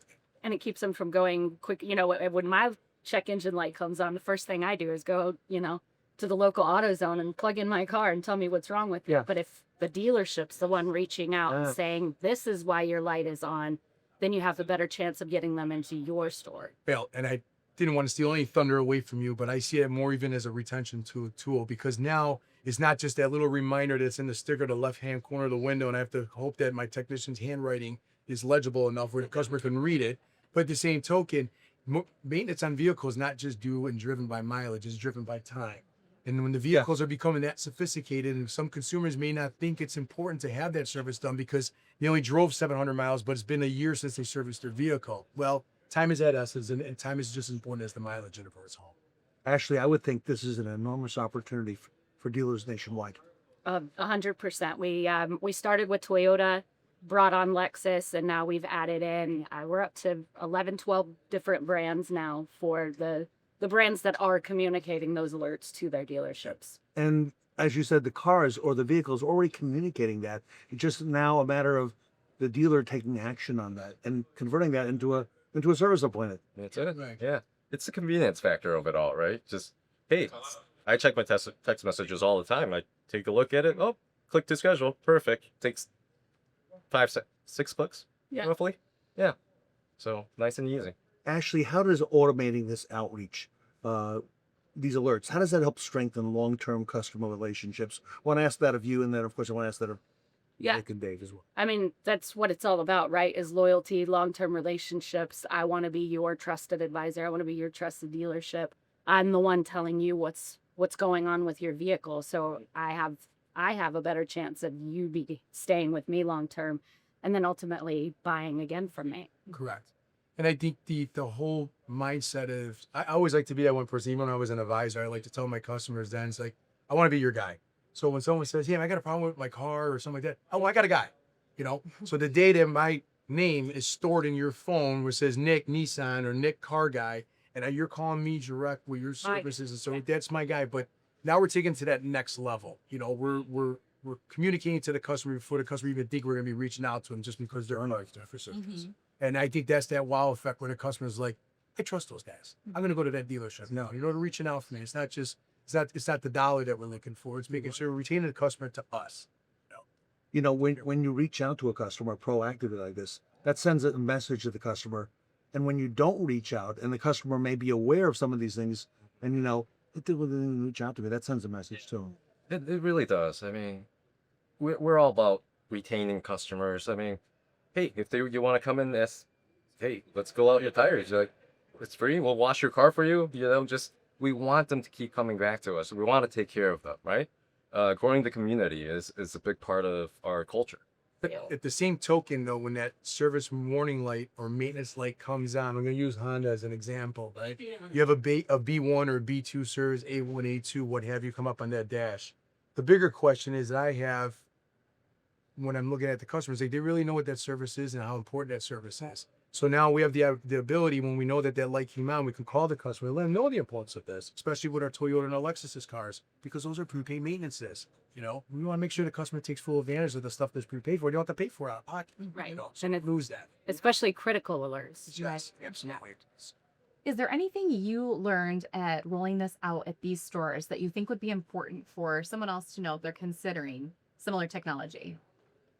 And it keeps them from going quick. When my check engine light comes on, the first thing I do is go, to the local AutoZone and plug in my car and tell me what's wrong with it. Yeah. But if the dealership's the one reaching out and saying, this is why your light is on, then you have a better chance of getting them into your store. Well, and I didn't want to steal any thunder away from you, but I see it more even as a retention tool, because now it's not just that little reminder that's in the sticker in the left-hand corner of the window, and I have to hope that my technician's handwriting is legible enough where the customer can read it. But at the same token, maintenance on vehicles is not just due and driven by mileage, it's driven by time. And when the vehicles are becoming that sophisticated, and some consumers may not think it's important to have that service done because they only drove 700 miles, but it's been a year since they serviced their vehicle. Well, time is at essence, and time is just as important as the mileage in a person's home. Ashley, I would think this is an enormous opportunity for dealers nationwide. 100%. We started with Toyota, brought on Lexus, and now we've added in, we're up to 11, 12 different brands now for the brands that are communicating those alerts to their dealerships. And as you said, the cars or the vehicles already communicating that. It's just now a matter of the dealer taking action on that and converting that into a service appointment. That's it. Right. Yeah. It's the convenience factor of it all, right? Just, hey, I check my text messages all the time. I take a look at it. Oh, click to schedule. Perfect. Takes 6 clicks, roughly. Yeah. So nice and easy. Ashley, how does automating this outreach, these alerts, how does that help strengthen long-term customer relationships? I want to ask that of you, and then of course I want to ask that of Nick and Dave as well. I mean, that's what it's all about, right? Is loyalty, long-term relationships. I want to be your trusted advisor. I want to be your trusted dealership. I'm the one telling you what's going on with your vehicle. So I have a better chance of you be staying with me long-term and then ultimately buying again from me. Correct. And I think the whole mindset of, I always like to be that one person, even when I was an advisor, I like to tell my customers then, it's like, I want to be your guy. So when someone says, hey, I got a problem with my car or something like that, oh, I got a guy, So the day that my name is stored in your phone where it says Nick Nissan or Nick Car Guy, and you're calling me direct with your services, and so that's my guy. But now we're taking to that next level. We're communicating to the customer before the customer even think we're going to be reaching out to them just because they're unliked for service. Mm-hmm. And I think that's that wow effect where the customer's like, I trust those guys. I'm going to go to that dealership. No, they're reaching out for me. It's not just, it's not the dollar that we're looking for. It's making sure we're retaining the customer to us. When you reach out to a customer proactively like this, that sends a message to the customer. And when you don't reach out, and the customer may be aware of some of these things, and it didn't reach out to me, that sends a message to them. It really does. I mean, we're all about retaining customers. I mean, hey, if you want to come in, hey, let's go out your tires. You're like, it's free. We'll wash your car for you. We want them to keep coming back to us. We want to take care of them, right? Growing the community is a big part of our culture. But at the same token, though, when that service warning light or maintenance light comes on, I'm going to use Honda as an example, right? You have a B1 or B2 service, A1, A2, what have you, come up on that dash. The bigger question is that I have when I'm looking at the customers, they really know what that service is and how important that service is. So now we have the ability, when we know that light came on, we can call the customer and let them know the importance of this, especially with our Toyota and our Lexus cars, because those are prepaid maintenances. We want to make sure the customer takes full advantage of the stuff that's prepaid for. You don't have to pay for it out of pocket. Right. So lose that. Especially critical alerts. Yes, absolutely. Is there anything you learned at rolling this out at these stores that you think would be important for someone else to know if they're considering similar technology?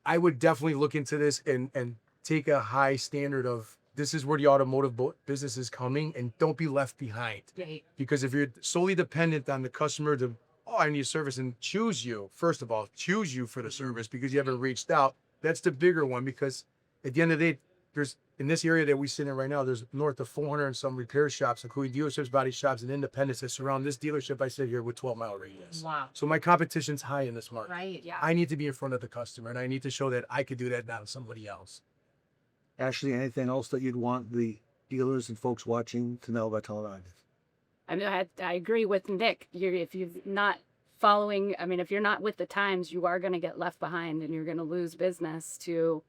I would definitely look into this and take a high standard of this is where the automotive business is coming, and don't be left behind. Right. Because if you're solely dependent on the customer to, I need a service, and choose you for the service because you haven't reached out, that's the bigger one. Because at the end of the day, there's in this area that we sit in right now, there's north of 400 and some repair shops, including dealerships, body shops, and independents that surround this dealership I sit here with 12-mile radius. Wow. So my competition's high in this market. Right, yeah. I need to be in front of the customer, and I need to show that I could do that, not somebody else. Ashley, anything else that you'd want the dealers and folks watching to know about Telematics? I mean, I agree with Nick. If you're not following, if you're not with the times, you are going to get left behind, and you're going to lose business to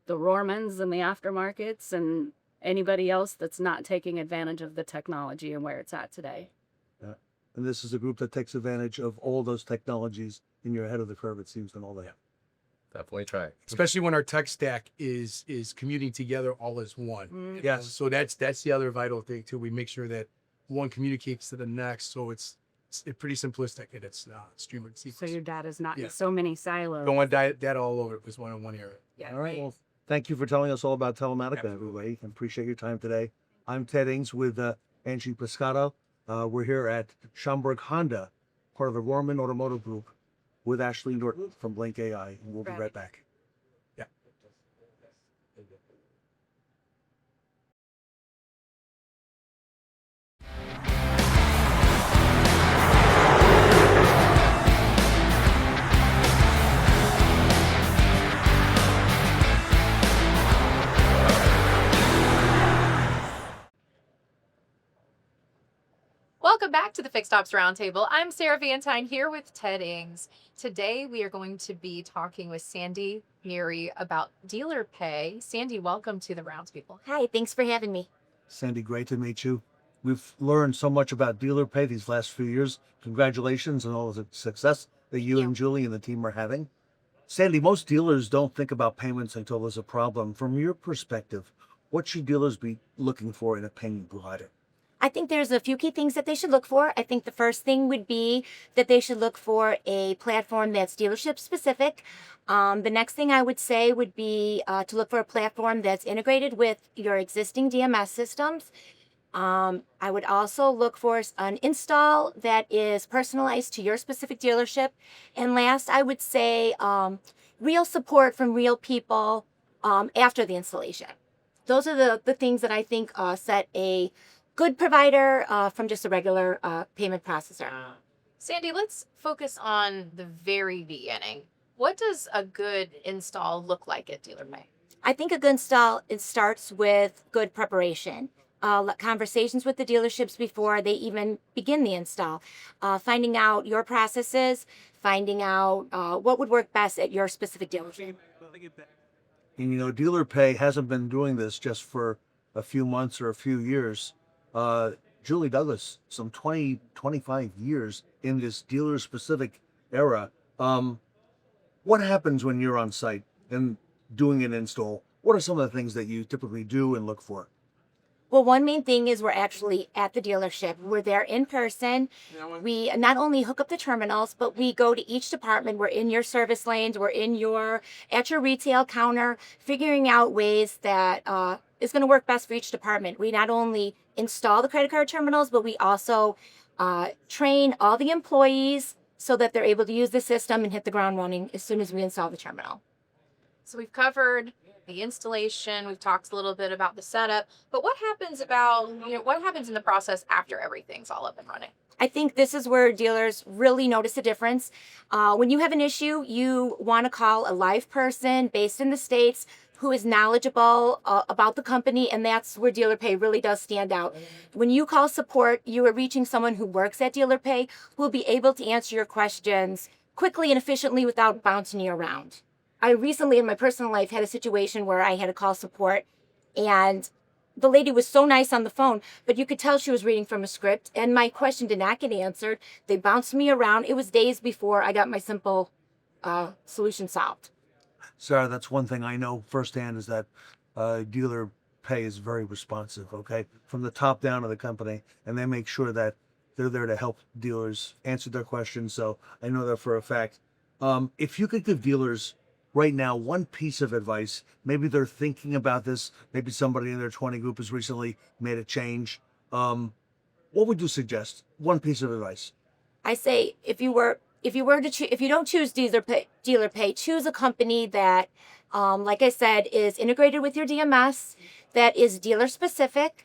the Rormans and the aftermarkets and anybody else that's not taking advantage of the technology and where it's at today. And this is a group that takes advantage of all those technologies, and you're ahead of the curve, it seems, and all that. Definitely try. Especially when our tech stack is commuting together all as one. Yes. So that's the other vital thing too. We make sure that one communicates to the next. So it's pretty simplistic and it's streamlined So sequence. your data's not Yeah. in so many silos. Don't want data all over. It was one in one area. Yeah. All right. Well, thank you for telling us all about Telematics, everybody. I appreciate your time today. I'm Ted Ings with Angie Pescato. We're here at Schaumburg Honda, part of the Rohrman Automotive Group, with Ashley Norton from Blink AI. And we'll be right back. Yeah. Welcome back to the Fixed Ops Roundtable. I'm Sarah Vantine here with Ted Ings. Today we are going to be talking with Sandy Neary about dealer pay. Sandy, welcome to the Roundtable. Hi, thanks for having me. Sandy, great to meet you. We've learned so much about dealer pay these last few years. Congratulations on all the success that you and Julie and the team are having. Sandy, most dealers don't think about payments until there's a problem. From your perspective, what should dealers be looking for in a payment provider? I think there's a few key things that they should look for. I think the first thing would be that they should look for a platform that's dealership specific. The next thing I would say would be to look for a platform that's integrated with your existing DMS systems. I would also look for an install that is personalized to your specific dealership. And last, I would say real support from real people after the installation. Those are the things that I think set a good provider from just a regular payment processor. Sandy, let's focus on the very beginning. What does a good install look like at dealer pay? I think a good install, it starts with good preparation. Conversations with the dealerships before they even begin the install. Finding out your processes, finding out what would work best at your specific dealership. And you know, dealer pay hasn't been doing this just for a few months or a few years. Julie Douglas, some 20, 25 years in this dealer specific era. What happens when you're on site and doing an install? What are some of the things that you typically do and look for? Well, one main thing is we're actually at the dealership. We're there in person. We not only hook up the terminals, but we go to each department. We're in your service lanes. We're at your retail counter, figuring out ways that is going to work best for each department. We not only install the credit card terminals, but we also train all the employees so that they're able to use the system and hit the ground running as soon as we install the terminal. So we've covered the installation, we've talked a little bit about the setup, but what happens in the process after everything's all up and running? I think this is where dealers really notice a difference. When you have an issue, you want to call a live person based in the States who is knowledgeable about the company, and that's where dealer pay really does stand out. When you call support, you are reaching someone who works at dealer pay who will be able to answer your questions quickly and efficiently without bouncing you around. I recently in my personal life had a situation where I had to call support, and the lady was so nice on the phone, but you could tell she was reading from a script, and my question did not get answered. They bounced me around. It was days before I got my simple solution solved. Sarah, that's one thing I know firsthand is that dealer pay is very responsive, okay? From the top down of the company, and they make sure that they're there to help dealers answer their questions. So I know that for a fact. If you could give dealers right now one piece of advice, maybe they're thinking about this, maybe somebody in their 20 group has recently made a change. What would you suggest? One piece of advice. I say if you don't choose dealer pay, choose a company that, like I said, is integrated with your DMS, that is dealer specific,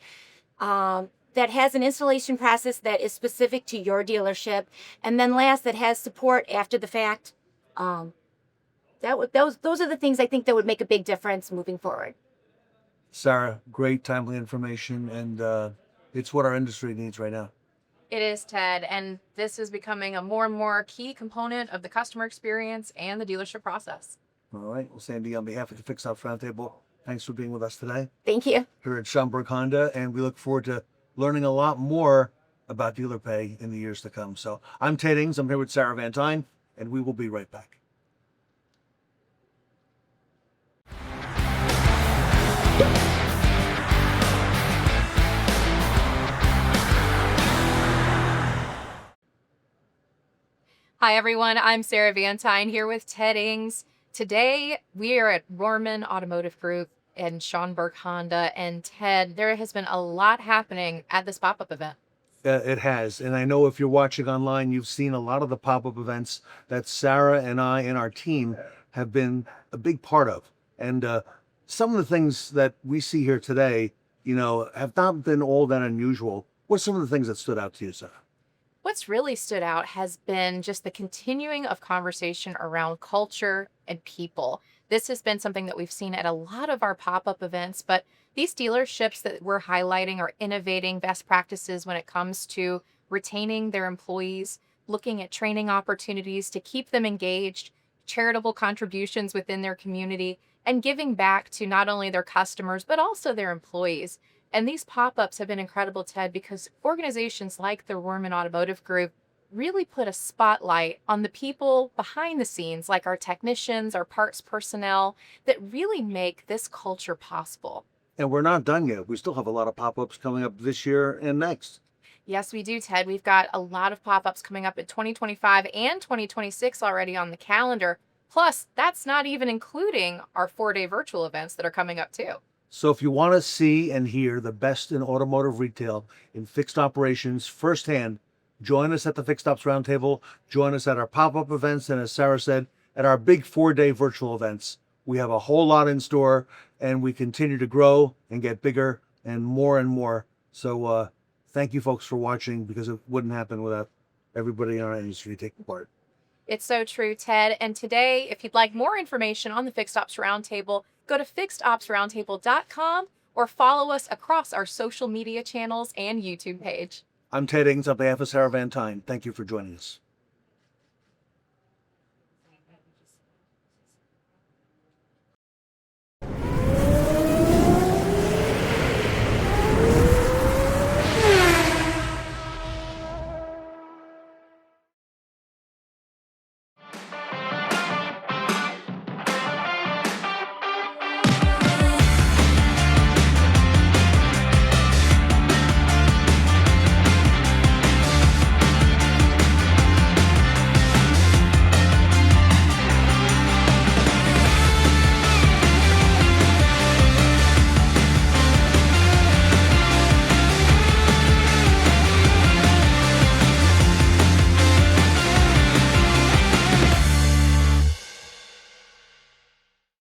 that has an installation process that is specific to your dealership, and then last, that has support after the fact. Those are the things I think that would make a big difference moving forward. Sarah, great timely information, and it's what our industry needs right now. It is, Ted, and this is becoming a more and more key component of the customer experience and the dealership process. All right. Well, Sandy, on behalf of the Fixed Ops Roundtable, thanks for being with us today. Thank you. Here at Schaumburg Honda, and we look forward to learning a lot more about dealer pay in the years to come. So I'm Ted Ings. I'm here with Sarah Van Tyne, and we will be right back. Hi, everyone. I'm Sarah Van Tyne here with Ted Ings. Today, we are at Rohrman Automotive Group and Schaumburg Honda. And Ted, there has been a lot happening at this pop-up event. It has. And I know if you're watching online, you've seen a lot of the pop-up events that Sarah and I and our team have been a big part of. And some of the things that we see here today, have not been all that unusual. What are some of the things that stood out to you, Sarah? What's really stood out has been just the continuing of conversation around culture and people. This has been something that we've seen at a lot of our pop-up events, but these dealerships that we're highlighting are innovating best practices when it comes to retaining their employees, looking at training opportunities to keep them engaged, charitable contributions within their community, and giving back to not only their customers, but also their employees. And these pop-ups have been incredible, Ted, because organizations like the Rohrman Automotive Group really put a spotlight on the people behind the scenes, like our technicians, our parts personnel, that really make this culture possible. And we're not done yet. We still have a lot of pop-ups coming up this year and next. Yes, we do, Ted. We've got a lot of pop-ups coming up in 2025 and 2026 already on the calendar. Plus, that's not even including our 4-day virtual events that are coming up too. So if you want to see and hear the best in automotive retail in fixed operations firsthand, join us at the Fixed Ops Roundtable, join us at our pop-up events, and as Sarah said, at our big 4-day virtual events. We have a whole lot in store, and we continue to grow and get bigger and more. So thank you folks for watching, because it wouldn't happen without everybody in our industry taking part. It's so true, Ted. And today, if you'd like more information on the Fixed Ops Roundtable, go to fixedopsroundtable.com or follow us across our social media channels and YouTube page. I'm Ted Ings on behalf of Sarah Van Tyne. Thank you for joining us.